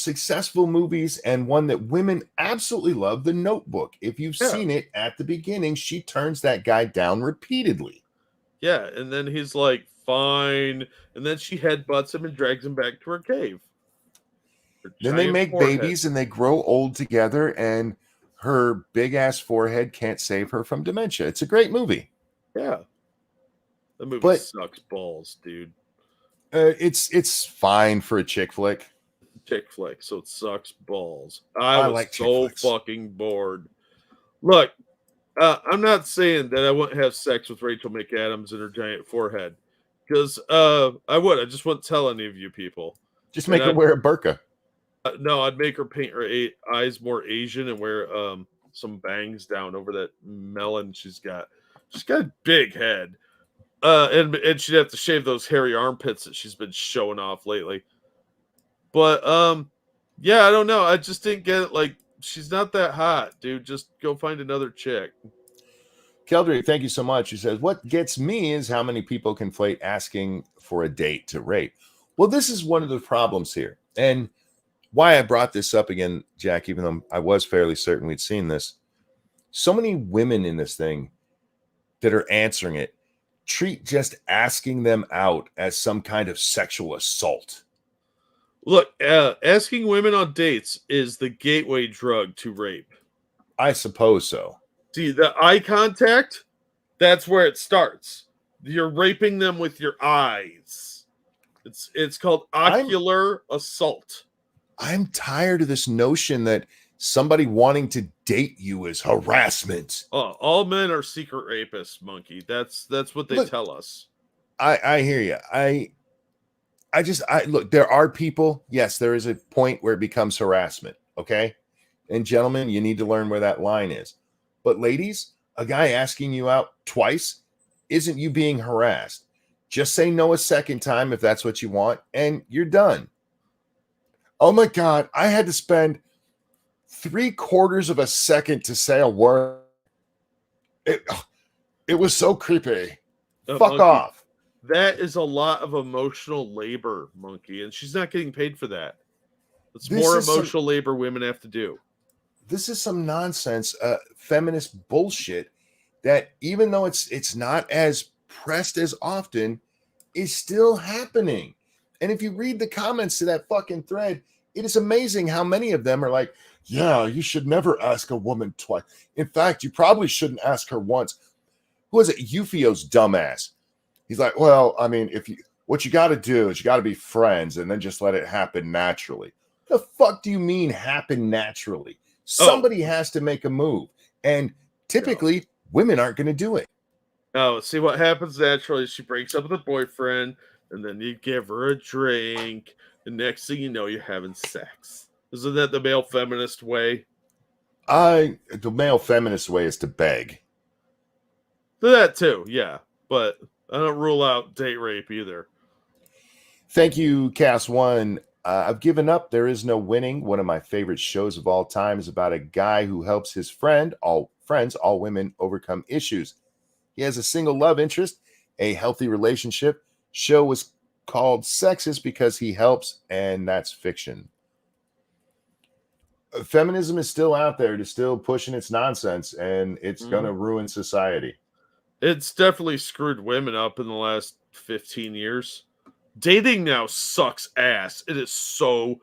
Speaker 1: successful movies and one that women absolutely love, The Notebook. If you've seen it, at the beginning, she turns that guy down repeatedly.
Speaker 2: Yeah, and then he's like, fine. And then she headbutts him and drags him back to her cave.
Speaker 1: Then they make babies and they grow old together, and her big ass forehead can't save her from dementia. It's a great movie.
Speaker 2: Yeah. That movie sucks balls, dude.
Speaker 1: It's fine for a chick flick.
Speaker 2: Chick flick, so it sucks balls. I was
Speaker 1: like
Speaker 2: so fucking bored. Look, I'm not saying that I wouldn't have sex with Rachel McAdams and her giant forehead, because I would. I just wouldn't tell any of you people.
Speaker 1: Just make her wear a burqa.
Speaker 2: No, I'd make her paint her eyes more Asian and wear some bangs down over that melon she's got. She's got a big head. And she'd have to shave those hairy armpits that she's been showing off lately. But yeah, I don't know. I just didn't get it. Like, she's not that hot, dude. Just go find another chick.
Speaker 1: Keldrick, thank you so much. He says, what gets me is how many people conflate asking for a date to rape. Well, this is one of the problems here. And why I brought this up again, Jack, even though I was fairly certain we'd seen this. So many women in this thing that are answering it treat just asking them out as some kind of sexual assault.
Speaker 2: Look, asking women on dates is the gateway drug to rape.
Speaker 1: I suppose so.
Speaker 2: See, the eye contact, that's where it starts. You're raping them with your eyes. It's called ocular assault. I'm
Speaker 1: tired of this notion that somebody wanting to date you is harassment.
Speaker 2: All men are secret rapists, monkey. That's what they tell us.
Speaker 1: I hear you. I look, there are people, yes, there is a point where it becomes harassment. Okay. And gentlemen, you need to learn where that line is. But ladies, a guy asking you out twice isn't you being harassed. Just say no a second time if that's what you want, and you're done. Oh my God, I had to spend 3/4 of a second to say a word. It was so creepy. Fuck
Speaker 2: Monkey,
Speaker 1: off.
Speaker 2: That is a lot of emotional labor, Monkey, and she's not getting paid for that. It's
Speaker 1: This
Speaker 2: more
Speaker 1: is
Speaker 2: emotional labor women have to do.
Speaker 1: This is some nonsense, feminist bullshit that even though it's not as pressed as often, is still happening. And if you read the comments to that fucking thread, it is amazing how many of them are like, yeah, you should never ask a woman twice. In fact, you probably shouldn't ask her once. Who is it? Eufio's dumbass. He's like, well, I mean, what you got to do is you got to be friends and then just let it happen naturally. The fuck do you mean happen naturally? Somebody has to make a move. And typically, women aren't going to do it.
Speaker 2: Oh, see what happens naturally. She breaks up with her boyfriend, and then you give her a drink. The next thing you know, you're having sex. Isn't that the male feminist way?
Speaker 1: The male feminist way is to beg.
Speaker 2: That too, yeah. But I don't rule out date rape either.
Speaker 1: Thank you, Cast One. I've given up. There is no winning. One of my favorite shows of all time is about a guy who helps his all women overcome issues. He has a single love interest, a healthy relationship. Show was called Sexist because he helps, and that's fiction. Feminism is still out there, it's still pushing its nonsense, and it's going to ruin society.
Speaker 2: It's definitely screwed women up in the last 15 years. Dating now sucks ass. It is so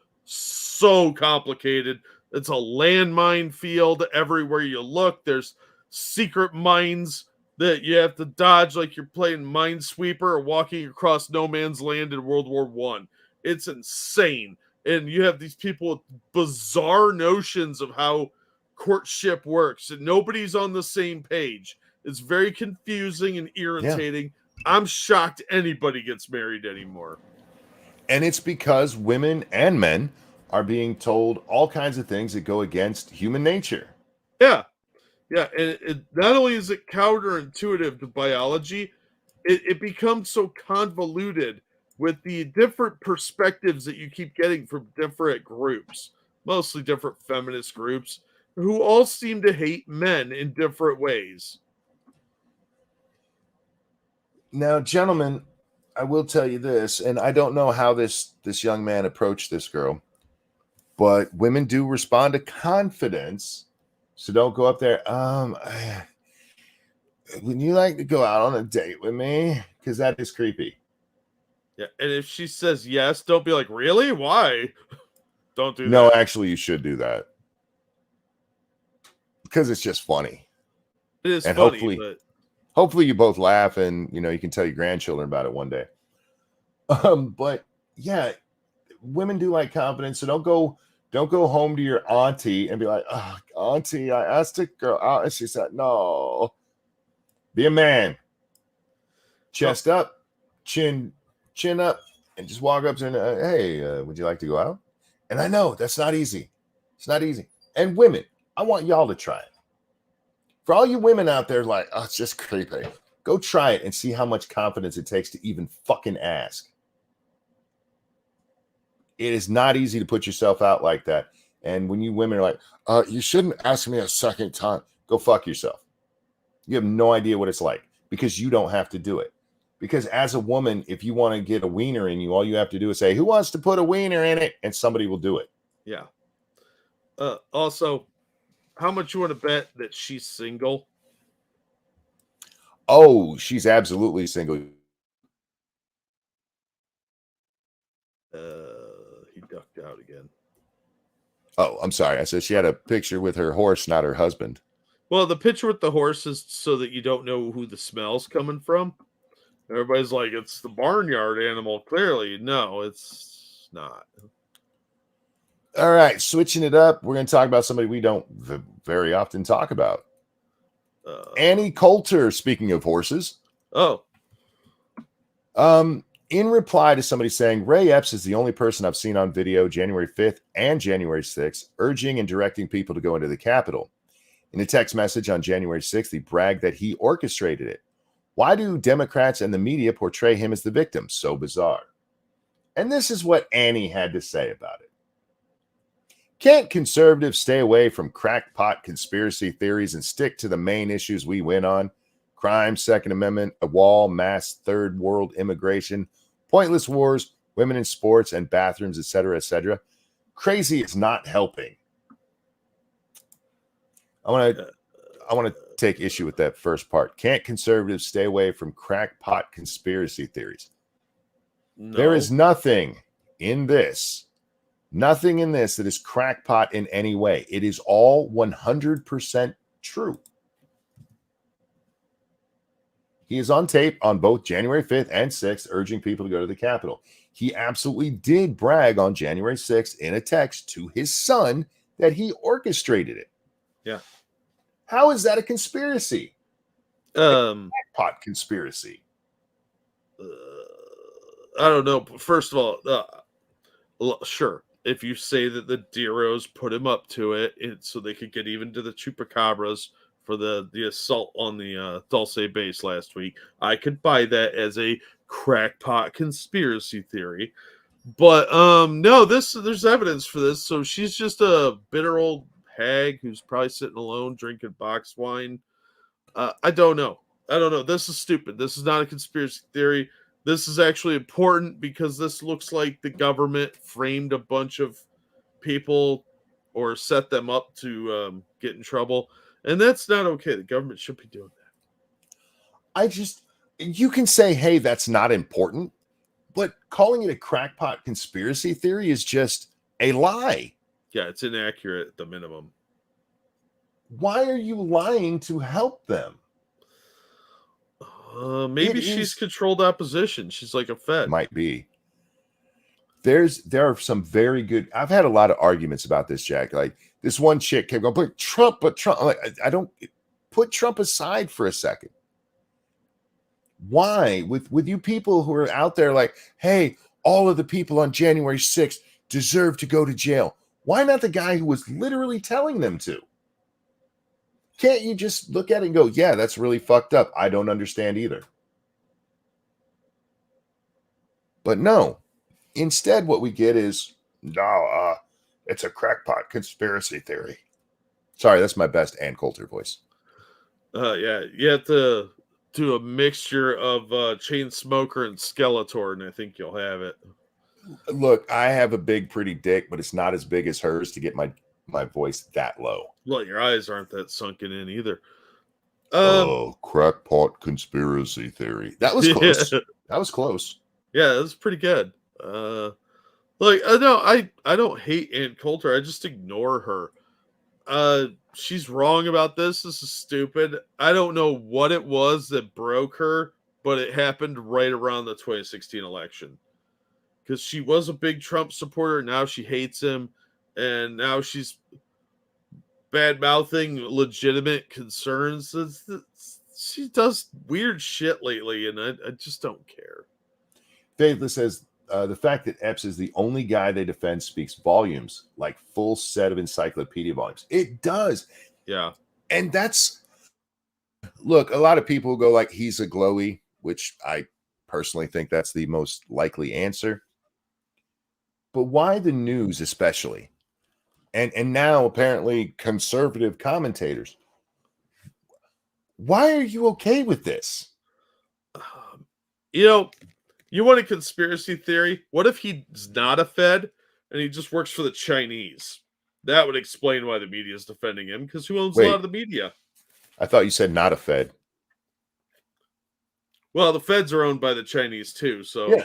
Speaker 2: complicated. It's a landmine field everywhere you look. There's secret mines that you have to dodge like you're playing Minesweeper or walking across no man's land in World War I. It's insane. And you have these people with bizarre notions of how courtship works, and nobody's on the same page. It's very confusing and irritating. Yeah. I'm shocked anybody gets married anymore.
Speaker 1: And it's because women and men are being told all kinds of things that go against human nature.
Speaker 2: Yeah. Yeah. And not only is it counterintuitive to biology, it becomes so convoluted with the different perspectives that you keep getting from different groups, mostly different feminist groups, who all seem to hate men in different ways.
Speaker 1: Now, gentlemen, I will tell you this, and I don't know how this young man approached this girl, but women do respond to confidence. So don't go up there. Would you like to go out on a date with me? Because that is creepy.
Speaker 2: Yeah, and if she says yes, don't be like, really? Why? Don't do that.
Speaker 1: No, actually, you should do that. Because it's just funny.
Speaker 2: It is
Speaker 1: and
Speaker 2: funny,
Speaker 1: hopefully you both laugh and, you can tell your grandchildren about it one day. But yeah, women do like confidence. So don't go home to your auntie and be like, oh, auntie, I asked a girl out and she said, no. Be a man. Chest up, chin up, and just walk up to her. Hey, would you like to go out? And I know that's not easy. It's not easy. And women, I want y'all to try it. For all you women out there like, oh, it's just creepy. Go try it and see how much confidence it takes to even fucking ask. It is not easy to put yourself out like that. And when you women are like, you shouldn't ask me a second time, go fuck yourself. You have no idea what it's like because you don't have to do it. Because as a woman, if you want to get a wiener in you, all you have to do is say, who wants to put a wiener in it? And somebody will do it.
Speaker 2: Yeah. Also, how much you want to bet that she's single?
Speaker 1: Oh, she's absolutely single.
Speaker 2: He ducked out again.
Speaker 1: Oh, I'm sorry. I said she had a picture with her horse, not her husband.
Speaker 2: Well, the picture with the horse is so that you don't know who the smell's coming from. Everybody's like, it's the barnyard animal. Clearly, no, it's not.
Speaker 1: All right, switching it up. We're going to talk about somebody we don't very often talk about. Annie Coulter, speaking of horses.
Speaker 2: Oh.
Speaker 1: in reply to somebody saying, Ray Epps is the only person I've seen on video January 5th and January 6th urging and directing people to go into the Capitol. In a text message on January 6th, he bragged that he orchestrated it. Why do Democrats and the media portray him as the victim? So bizarre. And this is what Annie had to say about it. Can't conservatives stay away from crackpot conspiracy theories and stick to the main issues we win on? Crime, Second Amendment, a wall, mass third world immigration, pointless wars, women in sports and bathrooms, etc., etc. Crazy is not helping. I want to take issue with that first part. Can't conservatives stay away from crackpot conspiracy theories? No. There is nothing in this that is crackpot in any way. It is all 100% true. He is on tape on both January 5th and 6th urging people to go to the Capitol. He absolutely did brag on January 6th in a text to his son that he orchestrated it.
Speaker 2: Yeah.
Speaker 1: How is that a conspiracy? A crackpot conspiracy.
Speaker 2: I don't know. First of all, sure. If you say that the Deros put him up to it so they could get even to the Chupacabras for the assault on the Dulce base last week, I could buy that as a crackpot conspiracy theory. But no, there's evidence for this. So she's just a bitter old hag who's probably sitting alone drinking box wine. I don't know. This is stupid. This is not a conspiracy theory. This is actually important because this looks like the government framed a bunch of people or set them up to get in trouble. And that's not okay. The government should be doing that.
Speaker 1: You can say, hey, that's not important, but calling it a crackpot conspiracy theory is just a lie.
Speaker 2: Yeah, it's inaccurate at the minimum.
Speaker 1: Why are you lying to help them?
Speaker 2: Maybe she's controlled opposition. She's like a Fed.
Speaker 1: Might be. There are some very good. I've had a lot of arguments about this, Jack. Like this one chick kept going, but Trump. Like, I don't put Trump aside for a second. Why, with you people who are out there like, hey, all of the people on January 6th deserve to go to jail. Why not the guy who was literally telling them to? Can't you just look at it and go, yeah, that's really fucked up. I don't understand either. But no, instead what we get is, no, it's a crackpot conspiracy theory. Sorry, that's my best Ann Coulter voice.
Speaker 2: Yeah, you have to do a mixture of Chain Smoker and Skeletor, and I think you'll have it.
Speaker 1: Look, I have a big, pretty dick, but it's not as big as hers to get my voice that low.
Speaker 2: Well, your eyes aren't that sunken in either.
Speaker 1: Crackpot conspiracy theory. That was close. Yeah. That was close.
Speaker 2: Yeah, that was pretty good. No, I don't hate Ann Coulter. I just ignore her. She's wrong about this. This is stupid. I don't know what it was that broke her, but it happened right around the 2016 election. Because she was a big Trump supporter. Now she hates him. And now she's bad-mouthing legitimate concerns. She does weird shit lately, and I just don't care.
Speaker 1: Faithless says, the fact that Epps is the only guy they defend speaks volumes, like full set of encyclopedia volumes. It does.
Speaker 2: Yeah.
Speaker 1: And look, a lot of people go like, he's a glowy, which I personally think that's the most likely answer. But why the news especially? And now apparently conservative commentators. Why are you okay with this?
Speaker 2: You want a conspiracy theory? What if he's not a Fed and he just works for the Chinese? That would explain why the media is defending him, because who owns a lot of the media?
Speaker 1: I thought you said not a Fed.
Speaker 2: Well, the Feds are owned by the Chinese too, so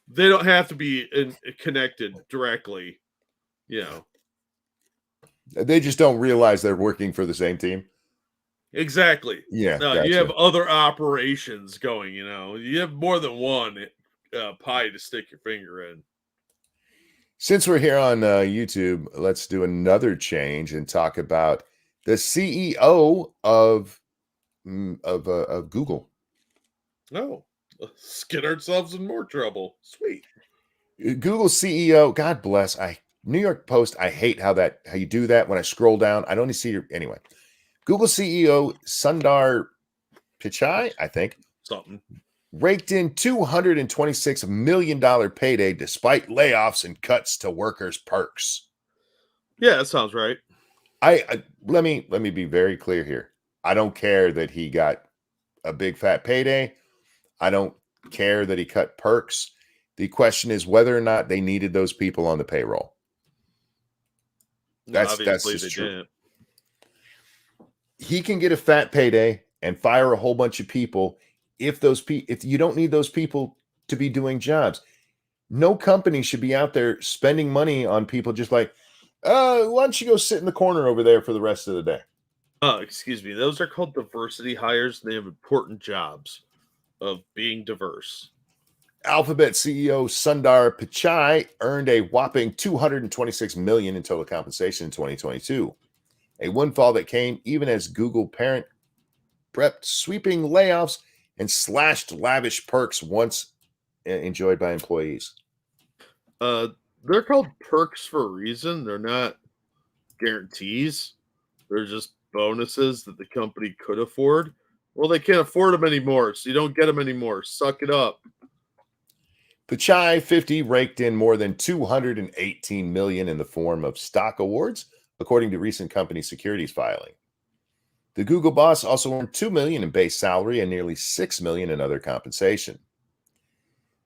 Speaker 2: they don't have to be connected directly.
Speaker 1: They just don't realize they're working for the same team.
Speaker 2: Exactly.
Speaker 1: Yeah.
Speaker 2: No,
Speaker 1: gotcha.
Speaker 2: You have other operations going, You have more than one pie to stick your finger in.
Speaker 1: Since we're here on YouTube, let's do another change and talk about the CEO of Google.
Speaker 2: Oh, Let's get ourselves in more trouble. Sweet.
Speaker 1: Google CEO, God bless. New York Post, I hate how you do that. When I scroll down, I don't even see your anyway. Google CEO Sundar Pichai, I think,
Speaker 2: Something.
Speaker 1: raked in $226 million payday despite layoffs and cuts to workers' perks.
Speaker 2: Yeah, that sounds right.
Speaker 1: Let me be very clear here. I don't care that he got a big fat payday. I don't care that he cut perks. The question is whether or not they needed those people on the payroll. That's
Speaker 2: Obviously
Speaker 1: just
Speaker 2: they
Speaker 1: true.
Speaker 2: didn't.
Speaker 1: He can get a fat payday and fire a whole bunch of people if you don't need those people to be doing jobs. No company should be out there spending money on people just like, why don't you go sit in the corner over there for the rest of the day?
Speaker 2: Excuse me. Those are called diversity hires. And they have important jobs of being diverse.
Speaker 1: Alphabet CEO Sundar Pichai earned a whopping $226 million in total compensation in 2022, a windfall that came even as Google parent prepped sweeping layoffs and slashed lavish perks once enjoyed by employees.
Speaker 2: They're called perks for a reason. They're not guarantees. They're just bonuses that the company could afford. Well, they can't afford them anymore, so you don't get them anymore. Suck it up.
Speaker 1: Pichai 50 raked in more than $218 million in the form of stock awards, according to recent company securities filing. The Google boss also earned $2 million in base salary and nearly $6 million in other compensation.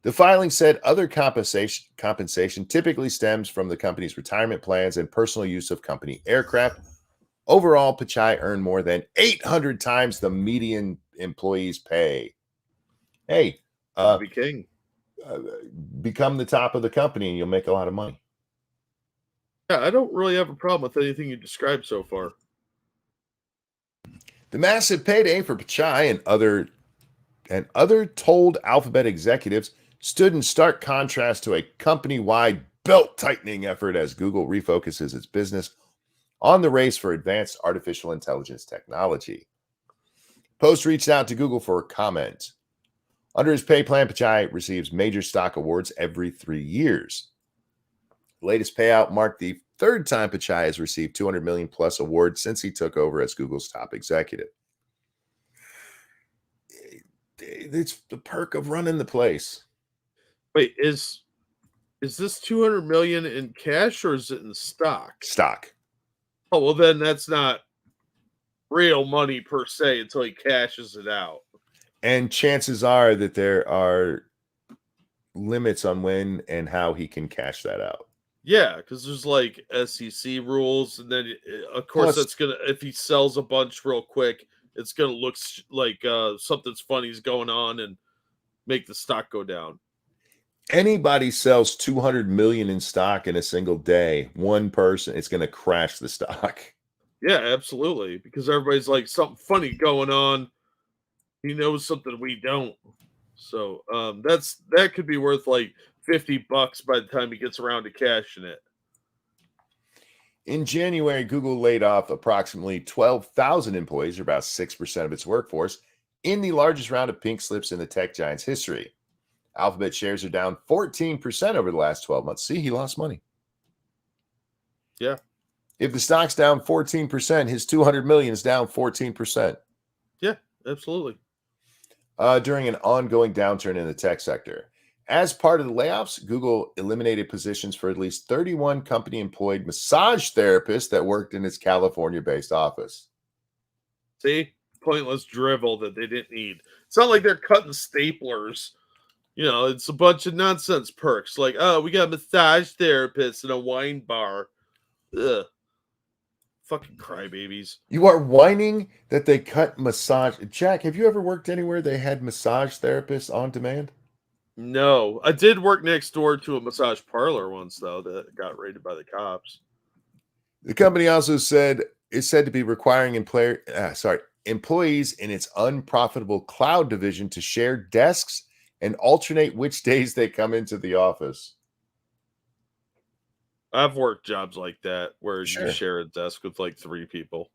Speaker 1: The filing said other compensation typically stems from the company's retirement plans and personal use of company aircraft. Overall, Pichai earned more than 800 times the median employee's pay. Hey,
Speaker 2: Be king.
Speaker 1: become the top of the company and you'll make a lot of money.
Speaker 2: Yeah, I don't really have a problem with anything you described so far.
Speaker 1: The massive payday for Pichai and other told Alphabet executives stood in stark contrast to a company-wide belt-tightening effort as Google refocuses its business on the race for advanced artificial intelligence technology. Post reached out to Google for a comment. Under his pay plan, Pichai receives major stock awards every 3 years. The latest payout marked the third time Pichai has received $200 million plus awards since he took over as Google's top executive. It's the perk of running the place.
Speaker 2: Wait, is this 200 million in cash or is it in stock?
Speaker 1: Stock.
Speaker 2: Oh, well, then that's not real money per se until he cashes it out.
Speaker 1: And chances are that there are limits on when and how he can cash that out.
Speaker 2: Yeah, because there's like SEC rules, and then of course
Speaker 1: Plus,
Speaker 2: that's gonna, if he sells a bunch real quick, it's gonna look like something's funny's going on and make the stock go down.
Speaker 1: Anybody sells 200 million in stock in a single day, one person, it's going to crash the stock.
Speaker 2: Yeah, absolutely, because everybody's like, something funny going on. He knows something we don't. So that could be worth like $50 by the time he gets around to cashing it.
Speaker 1: In January, Google laid off approximately 12,000 employees, or about 6% of its workforce, in the largest round of pink slips in the tech giant's history. Alphabet shares are down 14% over the last 12 months. See, he lost money.
Speaker 2: Yeah.
Speaker 1: If the stock's down 14%, his 200 million is down 14%.
Speaker 2: Yeah, absolutely.
Speaker 1: During an ongoing downturn in the tech sector. As part of the layoffs, Google eliminated positions for at least 31 company-employed massage therapists that worked in its California-based office.
Speaker 2: See? Pointless drivel that they didn't need. It's not like they're cutting staplers. You know, it's a bunch of nonsense perks. Like, oh, we got massage therapists in a wine bar. Ugh. Fucking crybabies.
Speaker 1: You are whining that they cut massage. Jack, have you ever worked anywhere they had massage therapists on demand?
Speaker 2: No. I did work next door to a massage parlor once, though, that got raided by the cops.
Speaker 1: The company also said is said to be requiring employees in its unprofitable cloud division to share desks and alternate which days they come into the office.
Speaker 2: I've worked jobs like that where
Speaker 1: Sure.
Speaker 2: you share a desk with like 3 people.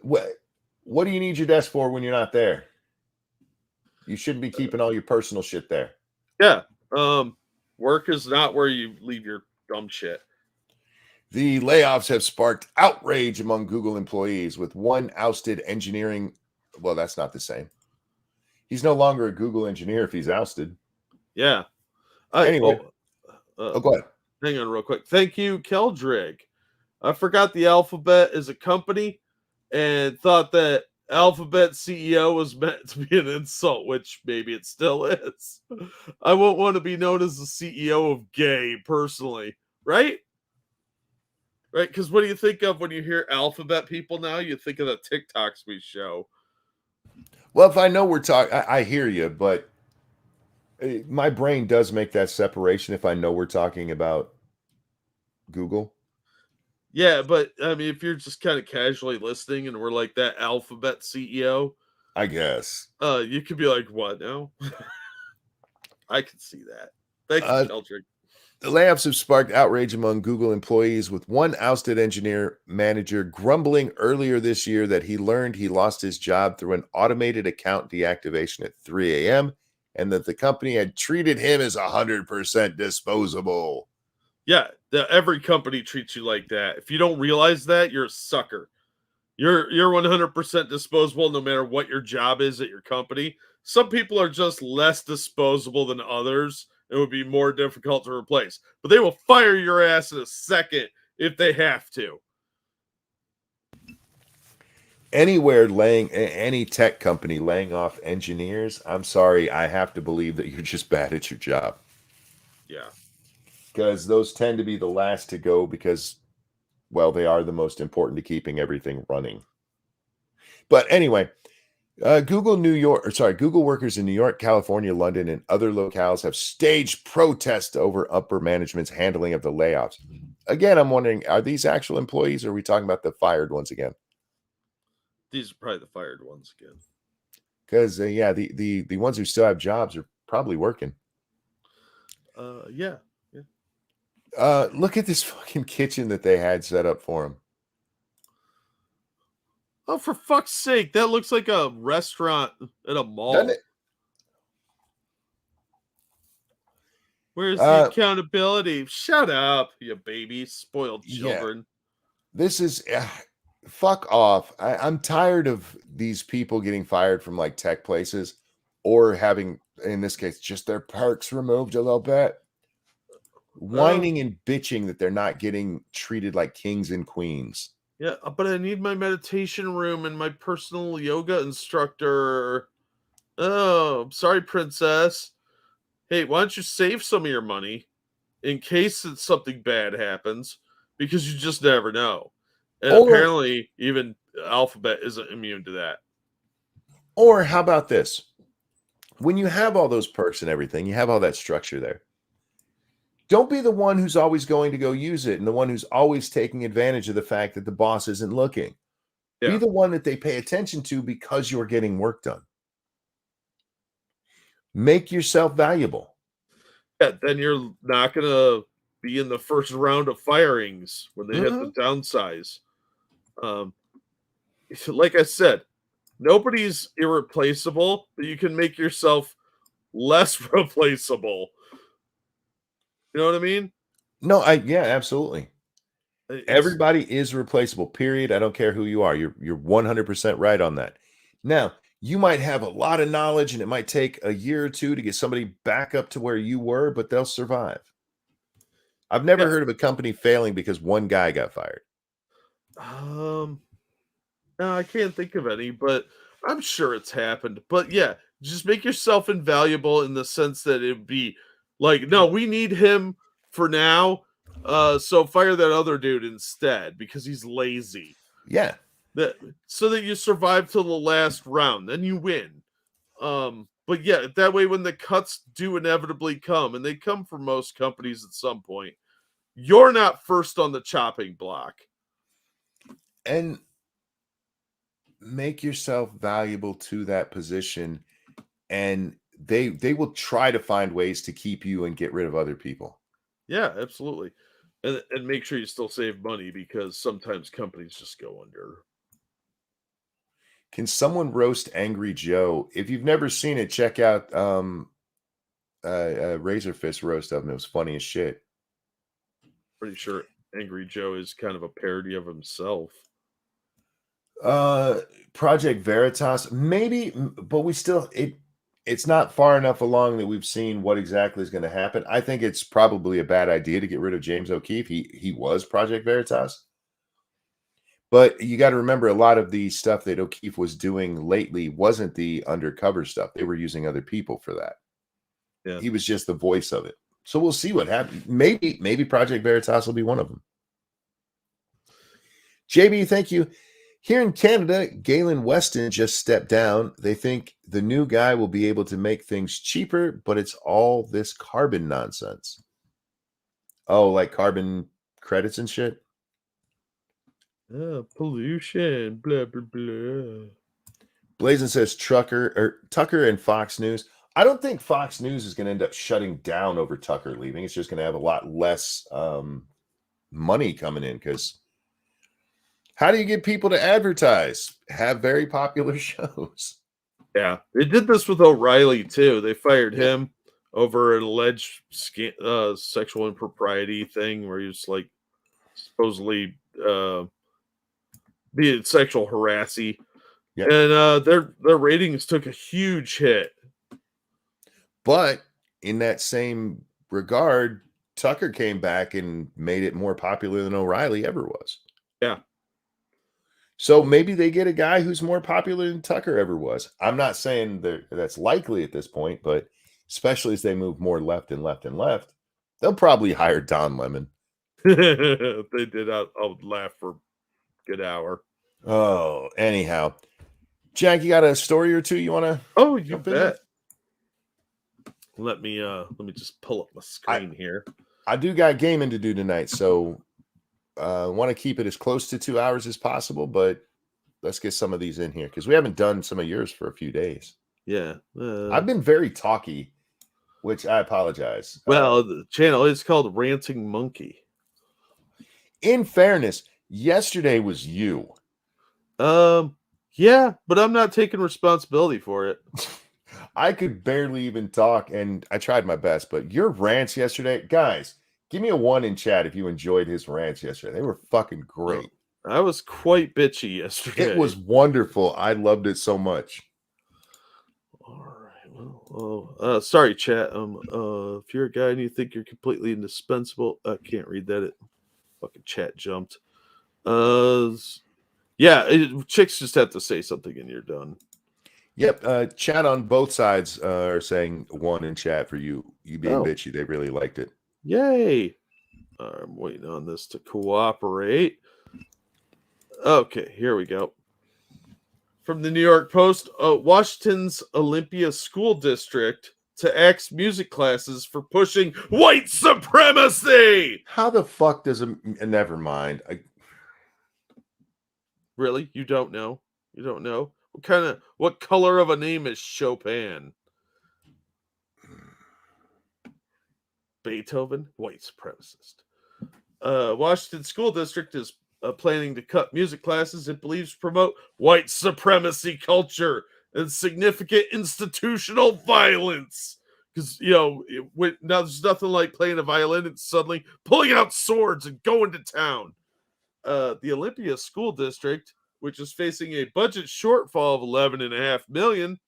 Speaker 1: What do you need your desk for when you're not there? You shouldn't be keeping all your personal shit there.
Speaker 2: Yeah. Work is not where you leave your dumb shit.
Speaker 1: The layoffs have sparked outrage among Google employees, with one ousted engineering. Well, that's not the same. He's no longer a Google engineer if he's ousted.
Speaker 2: Yeah.
Speaker 1: Anyway. Go ahead.
Speaker 2: Hang on real quick. Thank you, Keldrig. I forgot the Alphabet is a company and thought that Alphabet CEO was meant to be an insult, which maybe it still is. I won't want to be known as the CEO of gay, personally. Right? Right? Because what do you think of when you hear Alphabet people now? You think of the TikToks we show.
Speaker 1: Well, if I know we're talking, I hear you, but my brain does make that separation if I know we're talking about Google.
Speaker 2: Yeah, but I mean, if you're just kind of casually listening and we're like that Alphabet CEO,
Speaker 1: I guess.
Speaker 2: You could be like, what now? I can see that. Thank you, Keldrick.
Speaker 1: The layoffs have sparked outrage among Google employees, with one ousted engineer manager grumbling earlier this year that he learned he lost his job through an automated account deactivation at 3 a.m. and that the company had treated him as 100% disposable.
Speaker 2: Yeah, every company treats you like that. If you don't realize that, you're a sucker. You're 100% disposable no matter what your job is at your company. Some people are just less disposable than others. It would be more difficult to replace. But they will fire your ass in a second if they have to.
Speaker 1: Any tech company laying off engineers, I'm sorry, I have to believe that you're just bad at your job.
Speaker 2: Yeah.
Speaker 1: Because those tend to be the last to go because, well, they are the most important to keeping everything running. But anyway, Google workers in New York, California, London, and other locales have staged protests over upper management's handling of the layoffs. Again, I'm wondering, are these actual employees or are we talking about the fired ones again?
Speaker 2: These are probably the fired ones again.
Speaker 1: Because, the ones who still have jobs are probably working.
Speaker 2: Yeah.
Speaker 1: Look at this fucking kitchen that they had set up for him.
Speaker 2: Oh, for fuck's sake. That looks like a restaurant at a mall.
Speaker 1: Doesn't it?
Speaker 2: Where's the accountability? Shut up, you baby. Spoiled children.
Speaker 1: Yeah. This is... fuck off. I'm tired of these people getting fired from like tech places or having, in this case, just their perks removed a little bit. Whining and bitching that they're not getting treated like kings and queens.
Speaker 2: Yeah, but I need my meditation room and my personal yoga instructor. Oh, I'm sorry, princess. Hey, why don't you save some of your money in case something bad happens? Because you just never know. And apparently, even Alphabet isn't immune to that.
Speaker 1: Or how about this? When you have all those perks and everything, you have all that structure there. Don't be the one who's always going to go use it and the one who's always taking advantage of the fact that the boss isn't looking. Yeah. Be the one that they pay attention to because you're getting work done. Make yourself valuable.
Speaker 2: Yeah, then you're not going to be in the first round of firings when they hit the downsize. Like I said, nobody's irreplaceable, but you can make yourself less replaceable. You know what I mean?
Speaker 1: No, absolutely. Everybody is replaceable, period. I don't care who you are. You're 100% right on that. Now, you might have a lot of knowledge and it might take a year or two to get somebody back up to where you were, but they'll survive. I've never heard of a company failing because one guy got fired.
Speaker 2: No, I can't think of any, but I'm sure it's happened. But yeah, just make yourself invaluable in the sense that it'd be like, no, we need him for now. So fire that other dude instead because he's lazy.
Speaker 1: Yeah.
Speaker 2: So that you survive till the last round, then you win. But yeah, that way when the cuts do inevitably come, and they come for most companies at some point, you're not first on the chopping block.
Speaker 1: And make yourself valuable to that position, and they will try to find ways to keep you and get rid of other people.
Speaker 2: Yeah, absolutely. And make sure you still save money because sometimes companies just go under.
Speaker 1: Can someone roast Angry Joe? If you've never seen it, check out Razor Fist roast of him. It was funny as shit.
Speaker 2: Pretty sure Angry Joe is kind of a parody of himself.
Speaker 1: Project Veritas, maybe, but it's not far enough along that we've seen what exactly is going to happen. I think it's probably a bad idea to get rid of James O'Keefe. He was Project Veritas. But you got to remember, a lot of the stuff that O'Keefe was doing lately wasn't the undercover stuff. They were using other people for that.
Speaker 2: Yeah.
Speaker 1: He was just the voice of it. So we'll see what happens. Maybe Project Veritas will be one of them. JB, thank you. Here in Canada, Galen Weston just stepped down. They think the new guy will be able to make things cheaper, but it's all this carbon nonsense. Oh, like carbon credits and shit?
Speaker 2: Pollution, blah, blah, blah.
Speaker 1: Blazin says Tucker and Fox News. I don't think Fox News is going to end up shutting down over Tucker leaving. It's just going to have a lot less money coming in, because how do you get people to advertise? Have very popular shows.
Speaker 2: Yeah, they did this with O'Reilly too. They fired him over an alleged sexual impropriety thing where he was like supposedly being sexual harassy. Yep. And their ratings took a huge hit.
Speaker 1: But in that same regard, Tucker came back and made it more popular than O'Reilly ever was.
Speaker 2: Yeah.
Speaker 1: So maybe they get a guy who's more popular than Tucker ever was. I'm not saying that's likely at this point, but especially as they move more left and left and left, they'll probably hire Don Lemon.
Speaker 2: If they did, I would laugh for a good hour.
Speaker 1: Oh, anyhow. Jack, you got a story or two you want to?
Speaker 2: Oh, you bet. Let me just pull up my screen here.
Speaker 1: I do got gaming to do tonight, so want to keep it as close to 2 hours as possible, but let's get some of these in here because we haven't done some of yours for a few days.
Speaker 2: Yeah.
Speaker 1: I've been very talky, which I apologize.
Speaker 2: Well, the channel is called Ranting Monkey.
Speaker 1: In fairness, yesterday was you.
Speaker 2: Yeah, but I'm not taking responsibility for it.
Speaker 1: I could barely even talk, and I tried my best, but your rants yesterday, guys, give me a 1 in chat if you enjoyed his rants yesterday. They were fucking great.
Speaker 2: I was quite bitchy yesterday.
Speaker 1: It was wonderful. I loved it so much.
Speaker 2: All right. Well, sorry, chat. If you're a guy and you think you're completely indispensable, I can't read that. It fucking chat jumped. Chicks just have to say something and you're done.
Speaker 1: Yep. Chat on both sides are saying 1 in chat for you being bitchy. They really liked it.
Speaker 2: Yay. I'm waiting on this to cooperate. Okay, here we go. From the New York Post, Washington's Olympia School District to axe music classes for pushing white supremacy.
Speaker 1: How the fuck does never mind.
Speaker 2: Really? You don't know? You don't know? What color of a name is Chopin? Beethoven? White supremacist. Washington School District is planning to cut music classes it believes promote white supremacy culture and significant institutional violence. Because, now there's nothing like playing a violin and suddenly pulling out swords and going to town. The Olympia School District, which is facing a budget shortfall of $11.5 million,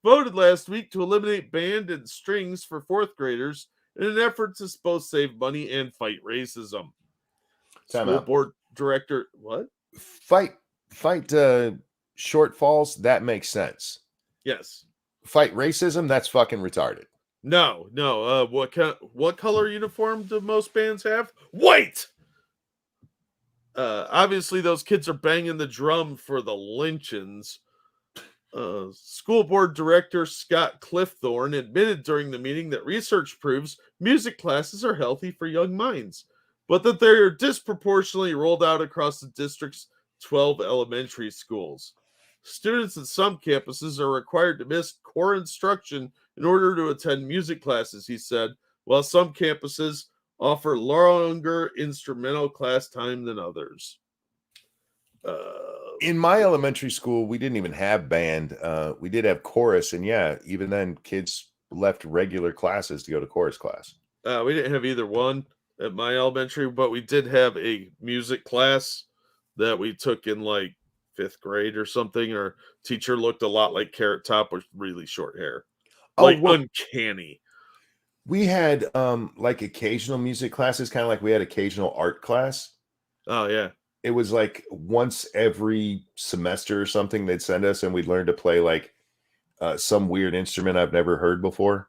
Speaker 2: voted last week to eliminate band and strings for 4th graders in an effort to both save money and fight racism. School board director, what?
Speaker 1: Fight shortfalls, that makes sense.
Speaker 2: Yes.
Speaker 1: Fight racism, that's fucking retarded.
Speaker 2: No. What color uniform do most bands have? White! Obviously, those kids are banging the drum for the lynchings. School board director Scott Cliffthorne admitted during the meeting that research proves music classes are healthy for young minds, but that they are disproportionately rolled out across the district's 12 elementary schools. Students at some campuses are required to miss core instruction in order to attend music classes, he said, while some campuses offer longer instrumental class time than others.
Speaker 1: In my elementary school, we didn't even have band. We did have chorus, and yeah, even then, kids left regular classes to go to chorus class.
Speaker 2: We didn't have either one at my elementary, but we did have a music class that we took in like 5th grade or something. Our teacher looked a lot like Carrot Top with really short hair, like uncanny.
Speaker 1: We had like occasional music classes, kind of like we had occasional art class.
Speaker 2: Oh yeah.
Speaker 1: It was like once every semester or something they'd send us, and we'd learn to play like some weird instrument I've never heard before.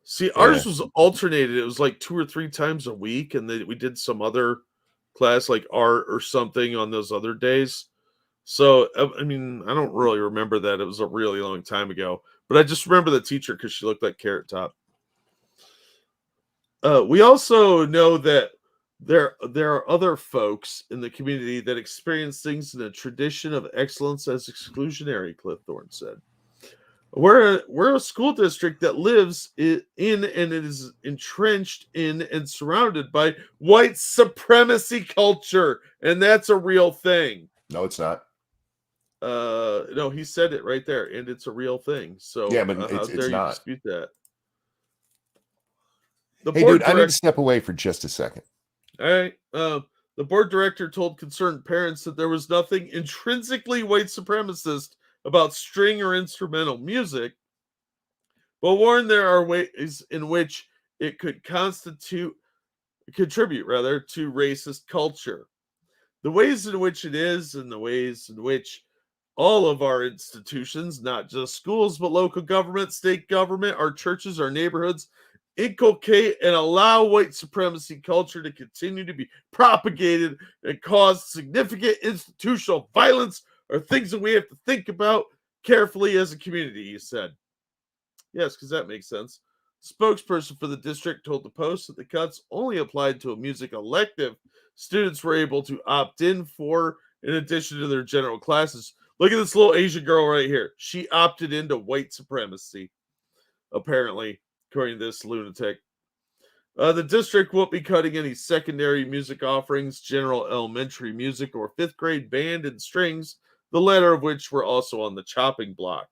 Speaker 2: See, ours was alternated. It was like 2 or 3 times a week, and then we did some other class like art or something on those other days. So I mean, I don't really remember that. It was a really long time ago, but I just remember the teacher because she looked like Carrot Top. We also know that there are other folks in the community that experience things in a tradition of excellence as exclusionary, Cliff Thorne said. We're a school district that lives in and it is entrenched in and surrounded by white supremacy culture, and that's a real thing.
Speaker 1: No, it's not.
Speaker 2: No, he said it right there, and it's a real thing. So
Speaker 1: yeah, but
Speaker 2: how
Speaker 1: it's
Speaker 2: dare you
Speaker 1: not.
Speaker 2: dispute that?
Speaker 1: Hey, dude, I need to step away for just a second.
Speaker 2: All right. The board director told concerned parents that there was nothing intrinsically white supremacist about string or instrumental music, but warned there are ways in which it could contribute to racist culture. The ways in which it is, and the ways in which all of our institutions, not just schools, but local government, state government, our churches, our neighborhoods, inculcate and allow white supremacy culture to continue to be propagated and cause significant institutional violence are things that we have to think about carefully as a community, he said. Yes, because that makes sense. Spokesperson for the district told the Post that the cuts only applied to a music elective students were able to opt in for in addition to their general classes. Look at this little Asian girl right here. She opted into white supremacy, apparently, according to this lunatic. The district won't be cutting any secondary music offerings, general elementary music, or 5th grade band and strings, the latter of which were also on the chopping block.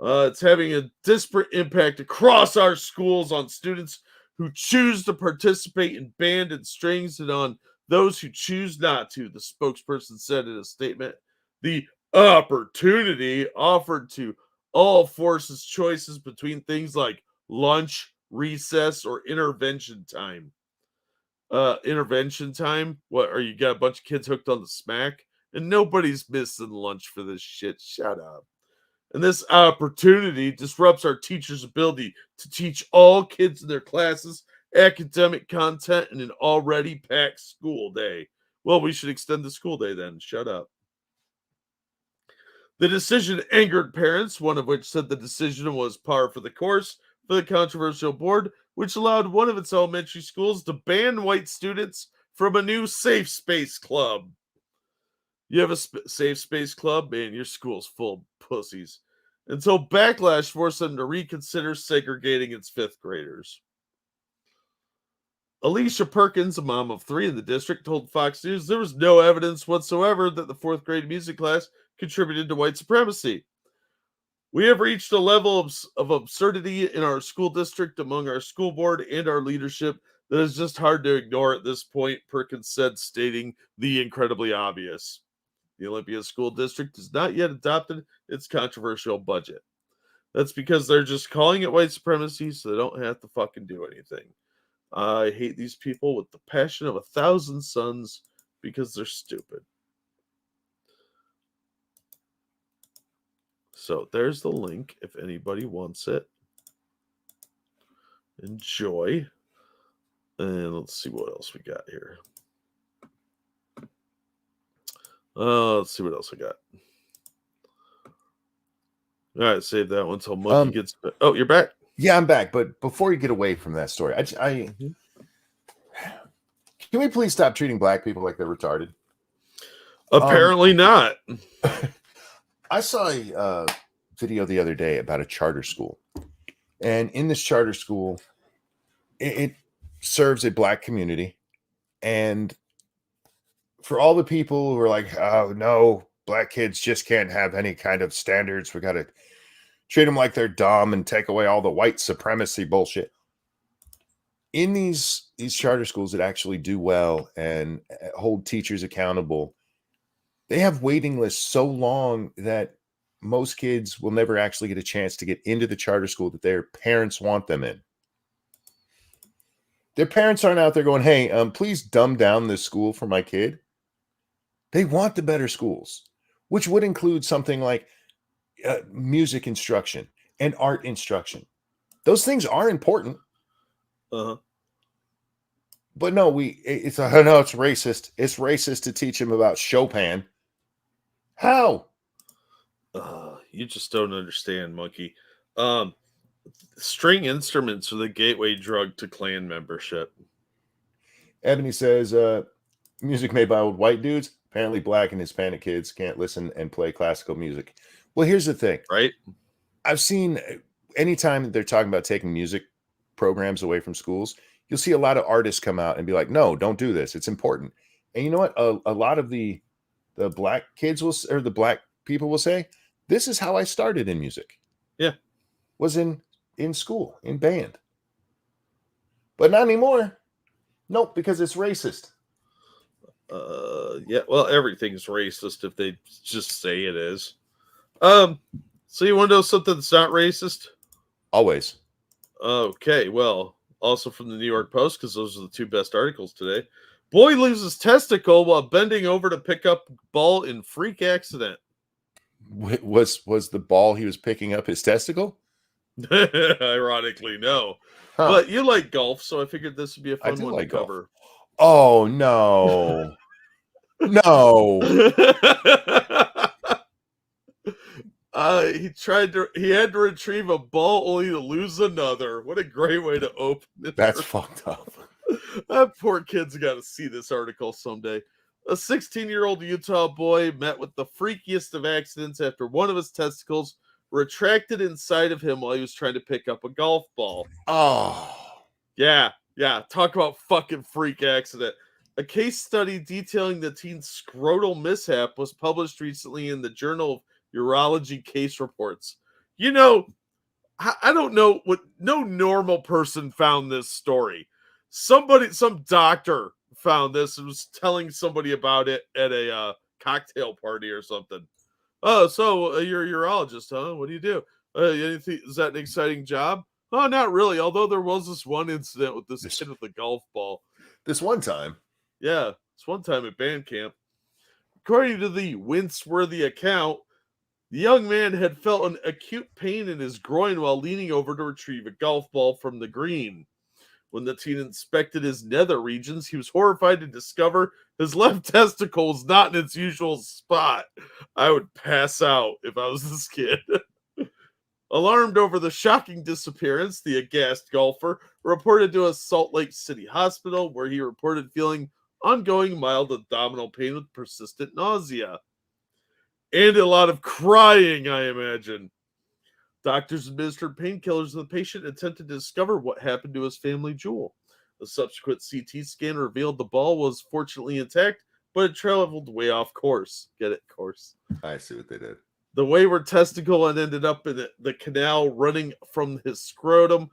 Speaker 2: It's having a disparate impact across our schools on students who choose to participate in band and strings and on those who choose not to, the spokesperson said in a statement. The opportunity offered to all forces choices between things like lunch, recess, or intervention time. Intervention time? What, are you got a bunch of kids hooked on the smack? And nobody's missing lunch for this shit. Shut up. And this opportunity disrupts our teachers' ability to teach all kids in their classes academic content in an already packed school day. Well, we should extend the school day then. Shut up. The decision angered parents, one of which said the decision was par for the course for the controversial board, which allowed one of its elementary schools to ban white students from a new safe space club. You have a safe space club, man, your school's full of pussies. Until backlash forced them to reconsider segregating its 5th graders. Alicia Perkins, a mom of 3 in the district, told Fox News there was no evidence whatsoever that the 4th grade music class contributed to white supremacy. We have reached a level of absurdity in our school district among our school board and our leadership that is just hard to ignore at this point, Perkins said, stating the incredibly obvious. The Olympia School District has not yet adopted its controversial budget. That's because they're just calling it white supremacy so they don't have to fucking do anything. I hate these people with the passion of 1,000 suns because they're stupid. So there's the link if anybody wants it. Enjoy. And let's see what else we got here. Let's see what else I got. All right, save that one until Monkey gets back. Oh, you're back?
Speaker 1: Yeah, I'm back. But before you get away from that story, can we please stop treating black people like they're retarded?
Speaker 2: Apparently not.
Speaker 1: I saw a video the other day about a charter school. And in this charter school, it serves a black community. And for all the people who are like, oh no, black kids just can't have any kind of standards. We got to treat them like they're dumb and take away all the white supremacy bullshit. In these charter schools that actually do well and hold teachers accountable, they have waiting lists so long that most kids will never actually get a chance to get into the charter school that their parents want them in. Their parents aren't out there going, hey, please dumb down this school for my kid. They want the better schools, which would include something like music instruction and art instruction. Those things are important.
Speaker 2: Uh-huh.
Speaker 1: But no, it's racist. It's racist to teach him about Chopin. How?
Speaker 2: You just don't understand, monkey. String instruments are the gateway drug to Klan membership.
Speaker 1: Ebony says, music made by old white dudes. Apparently black and Hispanic kids can't listen and play classical music. Well, here's the thing.
Speaker 2: Right?
Speaker 1: I've seen anytime they're talking about taking music programs away from schools, you'll see a lot of artists come out and be like, no, don't do this. It's important. And you know what? A lot of the black kids the black people will say, this is how I started in music.
Speaker 2: Yeah.
Speaker 1: Was in school, in band. But not anymore. Nope, because it's racist.
Speaker 2: Yeah, well, everything's racist if they just say it is. So you want to know something that's not racist?
Speaker 1: Always.
Speaker 2: Okay, well, also from the New York Post, because those are the two best articles today. Boy loses testicle while bending over to pick up ball in freak accident.
Speaker 1: Was the ball he was picking up his testicle?
Speaker 2: Ironically, no. Huh. But you like golf, so I figured this would be a fun one to cover.
Speaker 1: Oh, no. No.
Speaker 2: He had to retrieve a ball only to lose another. What a great way to open it.
Speaker 1: That's fucked up.
Speaker 2: That poor kid's got to see this article someday. A 16-year-old Utah boy met with the freakiest of accidents after one of his testicles retracted inside of him while he was trying to pick up a golf ball.
Speaker 1: Oh.
Speaker 2: Yeah. Talk about fucking freak accident. A case study detailing the teen's scrotal mishap was published recently in the Journal of Urology Case Reports. You know, I don't know what, no normal person found this story. Some doctor found this and was telling somebody about it at a cocktail party or something. Oh, so you're a urologist, huh? What do you do? Anything, is that an exciting job? Oh, not really. Although there was this one incident with this kid with a golf ball.
Speaker 1: This one time.
Speaker 2: Yeah, this one time at band camp. According to the Wince-worthy account, the young man had felt an acute pain in his groin while leaning over to retrieve a golf ball from the green. When the teen inspected his nether regions, he was horrified to discover his left testicle was not in its usual spot. I would pass out if I was this kid. Alarmed over the shocking disappearance, the aghast golfer reported to a Salt Lake City hospital, where he reported feeling ongoing mild abdominal pain with persistent nausea. And a lot of crying, I imagine. Doctors administered painkillers to the patient and attempted to discover what happened to his family jewel. A subsequent CT scan revealed the ball was fortunately intact, but it traveled way off course. Get it? Course.
Speaker 1: I see what they did.
Speaker 2: The wayward testicle had ended up in the canal running from his scrotum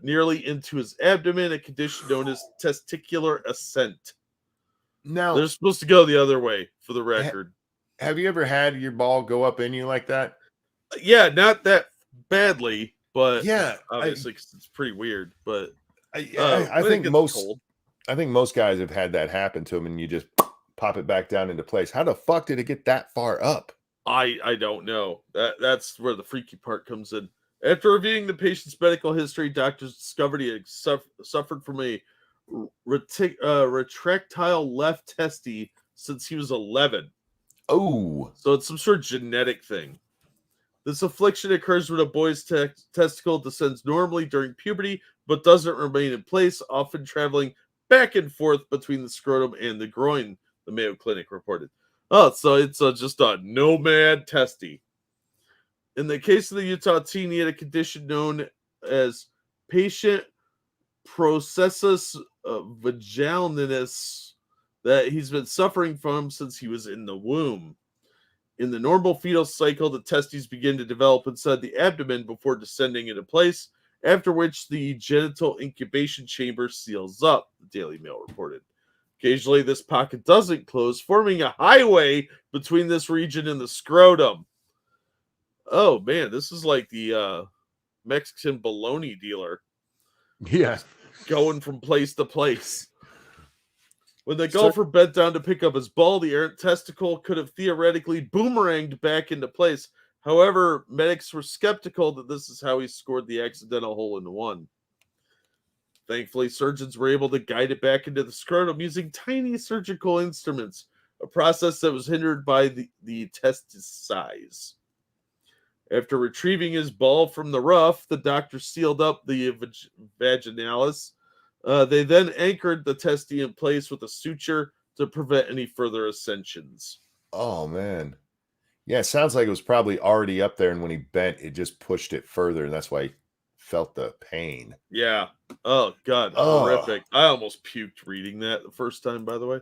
Speaker 2: nearly into his abdomen, a condition known as testicular ascent.
Speaker 1: Now,
Speaker 2: they're supposed to go the other way, for the record.
Speaker 1: Have you ever had your ball go up in you like that?
Speaker 2: Yeah, not that badly, but
Speaker 1: yeah,
Speaker 2: obviously it's pretty weird. But
Speaker 1: I think most guys have had that happen to them, and you just pop it back down into place. How the fuck did it get that far up?
Speaker 2: I don't know. That's where the freaky part comes in. After reviewing the patient's medical history, doctors discovered he had suffered from a retractile left testy since he was 11.
Speaker 1: Oh,
Speaker 2: so it's some sort of genetic thing. This affliction occurs when a boy's testicle descends normally during puberty, but doesn't remain in place, often traveling back and forth between the scrotum and the groin, the Mayo Clinic reported. Oh, so it's just a nomad testy. In the case of the Utah teen, he had a condition known as patient processus vaginalis that he's been suffering from since he was in the womb. In the normal fetal cycle, the testes begin to develop inside the abdomen before descending into place, after which the genital incubation chamber seals up, the Daily Mail reported. Occasionally, this pocket doesn't close, forming a highway between this region and the scrotum. Oh, man, this is like the Mexican bologna dealer.
Speaker 3: Yeah.
Speaker 2: Going from place to place. When the golfer bent down to pick up his ball, the errant testicle could have theoretically boomeranged back into place. However, medics were skeptical that this is how he scored the accidental hole-in-one. Thankfully, surgeons were able to guide it back into the scrotum using tiny surgical instruments, a process that was hindered by the testis size. After retrieving his ball from the rough, the doctor sealed up the vaginalis. They then anchored the testy in place with a suture to prevent any further ascensions.
Speaker 1: Oh, man. Yeah, it sounds like it was probably already up there, and when he bent, it just pushed it further, and that's why he felt the pain.
Speaker 2: Yeah. Oh, God. Horrific. I almost puked reading that the first time, by the way.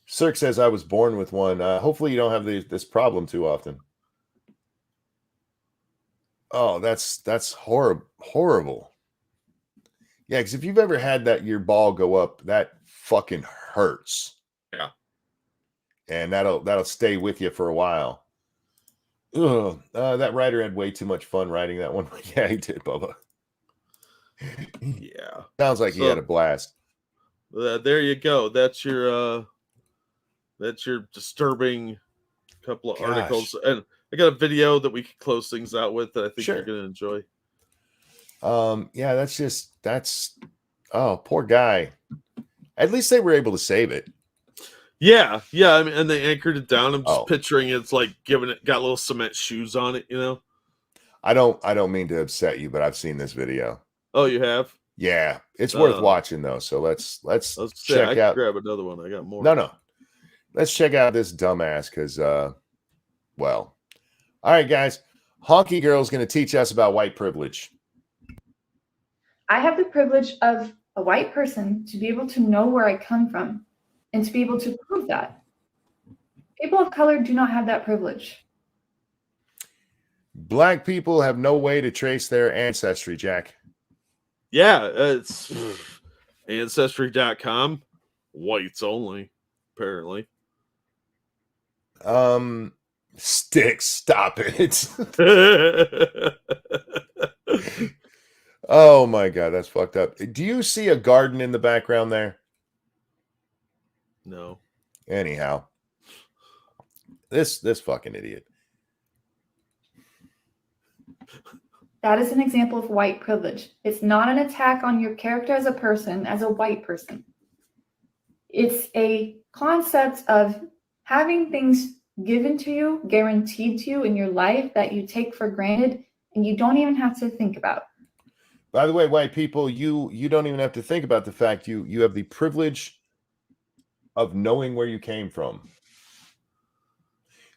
Speaker 1: Cirque says, I was born with one. Hopefully you don't have this problem too often. Oh, that's horrible. Yeah, because if you've ever had that your ball go up, that fucking hurts.
Speaker 2: Yeah.
Speaker 1: And that'll stay with you for a while. Ugh. That writer had way too much fun writing that one. Yeah, he did, Bubba.
Speaker 2: Yeah.
Speaker 1: Sounds like he had a blast.
Speaker 2: There you go. That's your disturbing couple of articles. And I got a video that we can close things out with that I think you're going to enjoy.
Speaker 1: Yeah, that's oh, poor guy. At least they were able to save it.
Speaker 2: Yeah. I mean, and they anchored it down. I'm just picturing it's like got little cement shoes on it, you know.
Speaker 1: I don't mean to upset you, but I've seen this video.
Speaker 2: Oh, you have?
Speaker 1: Yeah, it's worth watching though. So let's check out.
Speaker 2: Grab another one. I got more.
Speaker 1: No. Let's check out this dumbass because well. All right, guys. Honky Girl is going to teach us about white privilege.
Speaker 9: I have the privilege of a white person to be able to know where I come from and to be able to prove that. People of color do not have that privilege.
Speaker 1: Black people have no way to trace their ancestry, Jack.
Speaker 2: Yeah, it's ancestry.com. Whites only, apparently.
Speaker 1: Sticks, stop it. Oh my God, that's fucked up. Do you see a garden in the background there?
Speaker 2: No.
Speaker 1: Anyhow, this fucking idiot.
Speaker 9: That is an example of white privilege. It's not an attack on your character as a person, as a white person. It's a concept of having things given to you, guaranteed to you in your life that you take for granted and you don't even have to think about.
Speaker 1: By the way, white people, you don't even have to think about the fact you have the privilege of knowing where you came from.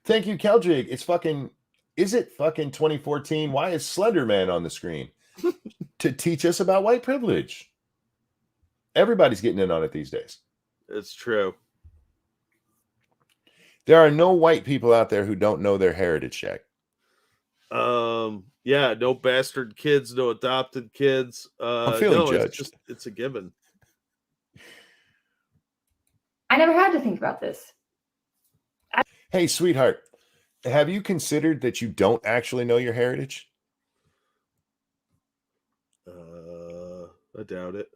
Speaker 1: Thank you, Keldrig. Is it fucking 2014? Why is Slender Man on the screen? To teach us about white privilege. Everybody's getting in on it these days.
Speaker 2: It's true.
Speaker 1: There are no white people out there who don't know their heritage, Jack.
Speaker 2: Yeah, no bastard kids, no adopted kids.
Speaker 1: I'm feeling judged.
Speaker 2: It's a given.
Speaker 9: I never had to think about this.
Speaker 1: Hey, sweetheart, have you considered that you don't actually know your heritage?
Speaker 2: I doubt it.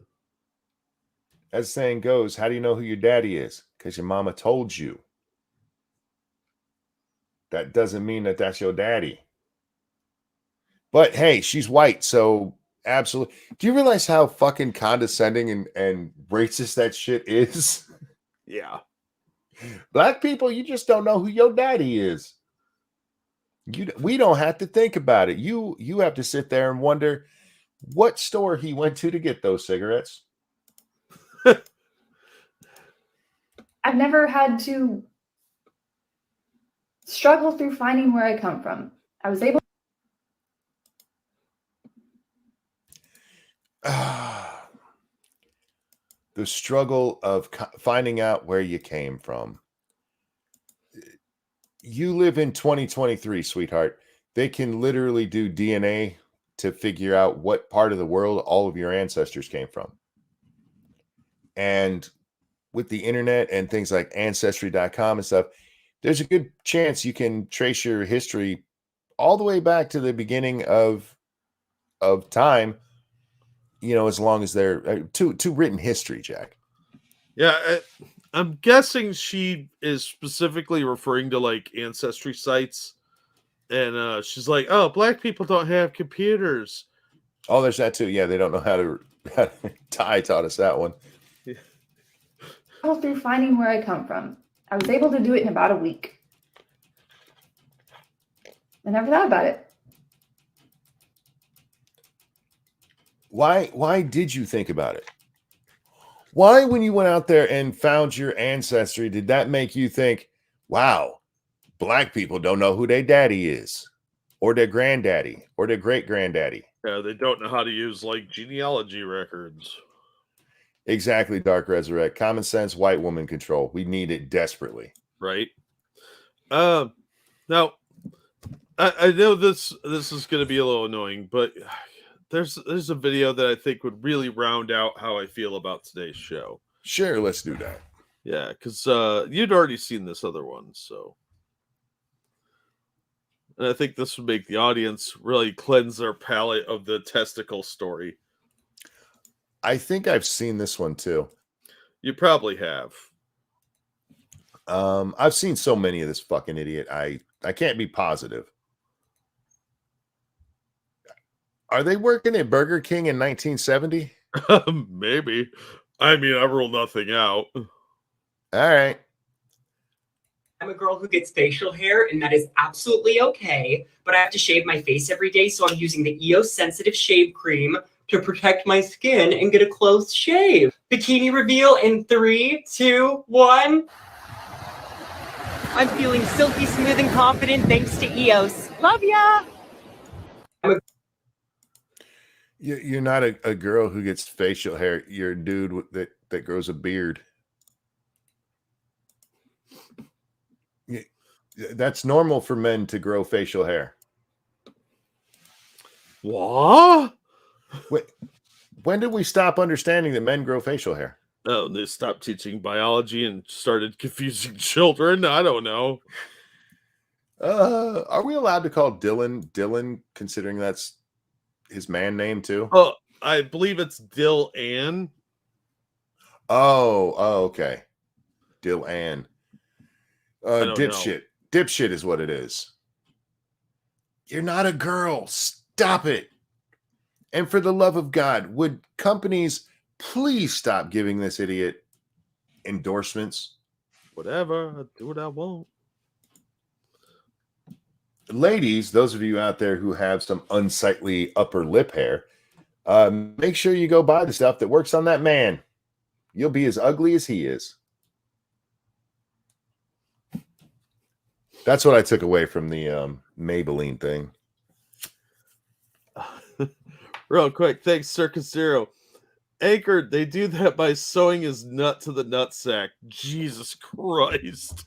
Speaker 1: As the saying goes, how do you know who your daddy is? Because your mama told you. That doesn't mean that that's your daddy. But hey, she's white, so absolutely. Do you realize how fucking condescending and racist that shit is?
Speaker 2: Yeah.
Speaker 1: Black people, you just don't know who your daddy is. We don't have to think about it. You have to sit there and wonder what store he went to get those cigarettes.
Speaker 9: I've never had to struggle through finding where I come from. I was able.
Speaker 1: the struggle of finding out where you came from. You live in 2023, sweetheart. They can literally do DNA to figure out what part of the world all of your ancestors came from. And with the internet and things like ancestry.com and stuff, there's a good chance you can trace your history all the way back to the beginning of time, you know, as long as they're to written history, Jack.
Speaker 2: Yeah, I'm guessing she is specifically referring to like ancestry sites, and she's like, "Oh, black people don't have computers."
Speaker 1: Oh, there's that too. Yeah, they don't know how to. Ty taught us that one.
Speaker 9: Through finding where I come from. I was able to do it in about a week. I never thought about it.
Speaker 1: Why did you think about it? Why, when you went out there and found your ancestry, did that make you think, wow, black people don't know who their daddy is, or their granddaddy, or their great granddaddy?
Speaker 2: Yeah, they don't know how to use like genealogy records.
Speaker 1: Exactly, Dark Resurrect. Common sense, white woman control. We need it desperately.
Speaker 2: Right. Now, I know this is going to be a little annoying, but there's a video that I think would really round out how I feel about today's show.
Speaker 1: Sure, let's do that.
Speaker 2: Yeah, because you'd already seen this other one, so. And I think this would make the audience really cleanse their palate of the testicle story.
Speaker 1: I think I've seen this one too.
Speaker 2: You probably have.
Speaker 1: I've seen so many of this fucking idiot. I can't be positive. Are they working at Burger King in 1970?
Speaker 2: Maybe. I mean, I rule nothing out.
Speaker 1: All right.
Speaker 10: I'm a girl who gets facial hair, and that is absolutely okay. But I have to shave my face every day, so I'm using the EOS Sensitive Shave Cream to protect my skin and get a close shave. Bikini reveal in 3, 2, 1. I'm feeling silky smooth and confident thanks to EOS. Love ya!
Speaker 1: You're not a girl who gets facial hair. You're a dude that grows a beard. That's normal for men to grow facial hair.
Speaker 2: What?
Speaker 1: Wait, when did we stop understanding that men grow facial hair?
Speaker 2: Oh, they stopped teaching biology and started confusing children. I don't know.
Speaker 1: Are we allowed to call Dylan, considering that's his man name too?
Speaker 2: Oh, I believe it's Dill Ann.
Speaker 1: Oh, okay. Dill Ann. Dipshit. Dipshit is what it is. You're not a girl. Stop it. And for the love of God, would companies please stop giving this idiot endorsements?
Speaker 2: Whatever. I'll do what I want.
Speaker 1: Ladies, those of you out there who have some unsightly upper lip hair, make sure you go buy the stuff that works on that man. You'll be as ugly as he is. That's what I took away from the Maybelline thing.
Speaker 2: Real quick, thanks, Circus Zero. Anchored, they do that by sewing his nut to the nutsack. Jesus Christ.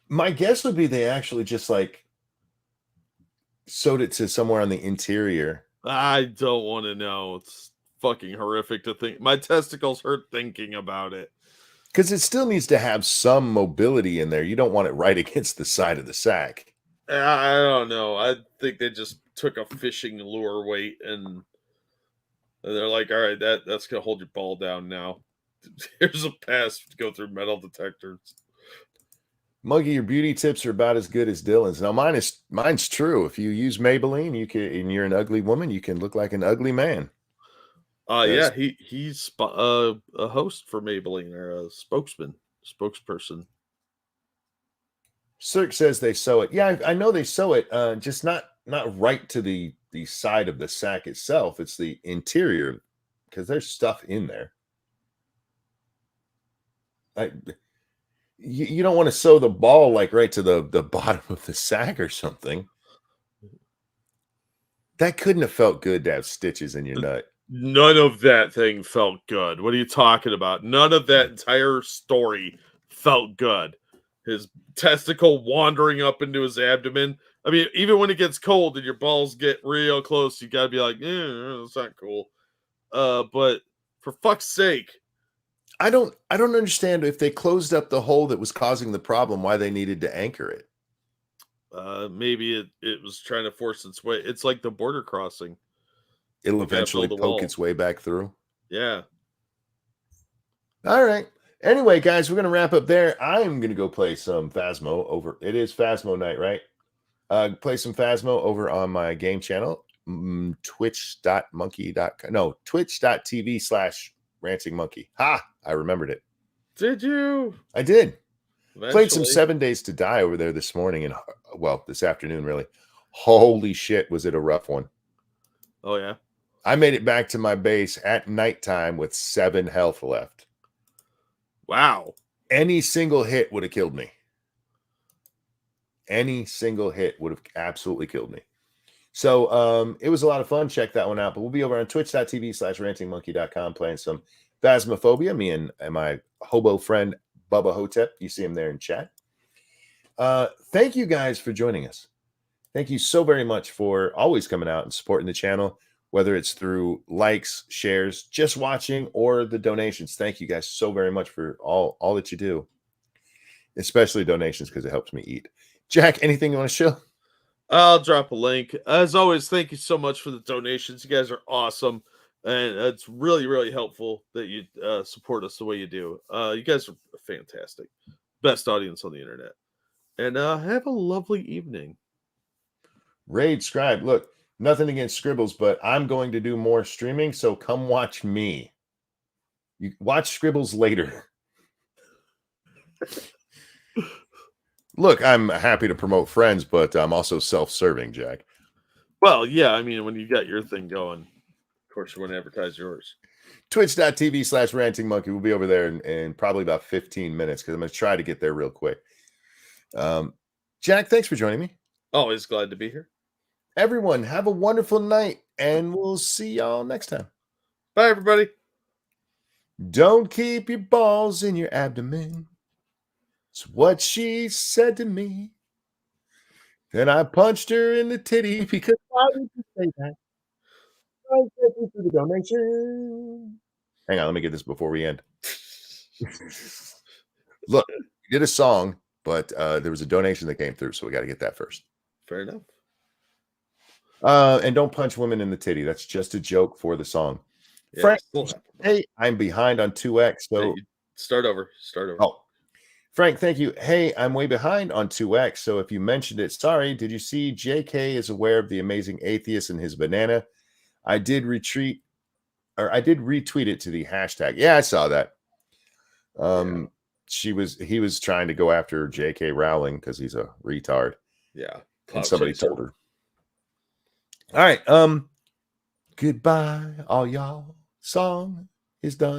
Speaker 1: My guess would be they actually just like sewed it to somewhere on the interior.
Speaker 2: I don't want to know. It's fucking horrific to think. My testicles hurt thinking about it.
Speaker 1: Because it still needs to have some mobility in there. You don't want it right against the side of the sack.
Speaker 2: I don't know. I think they just took a fishing lure weight and they're like, all right, that's going to hold your ball down now. Here's a pass to go through metal detectors.
Speaker 1: Muggy, your beauty tips are about as good as Dylan's. Now, mine's true. If you use Maybelline, and you're an ugly woman, you can look like an ugly man.
Speaker 2: Yeah, he's a host for Maybelline, or a spokesperson.
Speaker 1: Cirque says they sew it. Yeah, I know they sew it, just not right to the side of the sack itself. It's the interior, because there's stuff in there. You don't want to sew the ball like right to the bottom of the sack or something. That couldn't have felt good to have stitches in your nut.
Speaker 2: None of that thing felt good. What are you talking about? None of that entire story felt good. His testicle wandering up into his abdomen. I mean, even when it gets cold and your balls get real close, you gotta be like, that's not cool. But for fuck's sake.
Speaker 1: I don't understand if they closed up the hole that was causing the problem, why they needed to anchor it.
Speaker 2: Maybe it was trying to force its way. It's like the border crossing.
Speaker 1: It'll eventually poke its way back through.
Speaker 2: Yeah.
Speaker 1: All right. Anyway, guys, we're going to wrap up there. I'm going to go play some Phasmo over. It is Phasmo night, right? Play some Phasmo over on my game channel, twitch.monkey.com. No, twitch.tv/rantingmonkey. Ha! I remembered it.
Speaker 2: Did you?
Speaker 1: I did.
Speaker 2: Eventually.
Speaker 1: Played some 7 Days to Die over there this morning and, well, this afternoon, really. Holy shit, was it a rough one.
Speaker 2: Oh, yeah?
Speaker 1: I made it back to my base at nighttime with 7 health left.
Speaker 2: Wow.
Speaker 1: Any single hit would have killed me. Any single hit would have absolutely killed me. So it was a lot of fun. Check that one out. But we'll be over on twitch.tv/rantingmonkey.com playing some Phasmophobia. Me and my hobo friend, Bubba Hotep. You see him there in chat. Thank you guys for joining us. Thank you so very much for always coming out and supporting the channel, whether it's through likes, shares, just watching, or the donations. Thank you guys so very much for all that you do, especially donations, because it helps me eat. Jack, anything you want to show?
Speaker 2: I'll drop a link. As always, thank you so much for the donations. You guys are awesome. And it's really, really helpful that you support us the way you do. You guys are fantastic. Best audience on the internet. And have a lovely evening.
Speaker 1: Raid Scribe, look, nothing against Scribbles, but I'm going to do more streaming, so come watch me. You watch Scribbles later. Look, I'm happy to promote friends, but I'm also self-serving, Jack.
Speaker 2: Well, yeah, I mean, when you got your thing going, of course you want to advertise yours.
Speaker 1: Twitch.tv/rantingmonkey. We'll be over there in probably about 15 minutes because I'm going to try to get there real quick. Jack, thanks for joining me.
Speaker 2: Always glad to be here.
Speaker 1: Everyone, have a wonderful night, and we'll see y'all next time.
Speaker 2: Bye, everybody.
Speaker 1: Don't keep your balls in your abdomen. It's what she said to me. Then I punched her in the titty because why would you say that? Thank you for the donation. Hang on, let me get this before we end. Look, we did a song, but there was a donation that came through, so we got to get that first.
Speaker 2: Fair enough.
Speaker 1: And don't punch women in the titty. That's just a joke for the song.
Speaker 2: Yeah,
Speaker 1: Frank, hey, I'm behind on 2X. So
Speaker 2: hey, start over.
Speaker 1: Oh, Frank, thank you. Hey, I'm way behind on 2X. So if you mentioned it, sorry. Did you see JK is aware of the amazing atheist and his banana? I did retweet it to the hashtag. Yeah, I saw that. He was trying to go after JK Rowling because he's a retard.
Speaker 2: Yeah.
Speaker 1: And somebody told her. All right. Goodbye, all y'all. Song is done.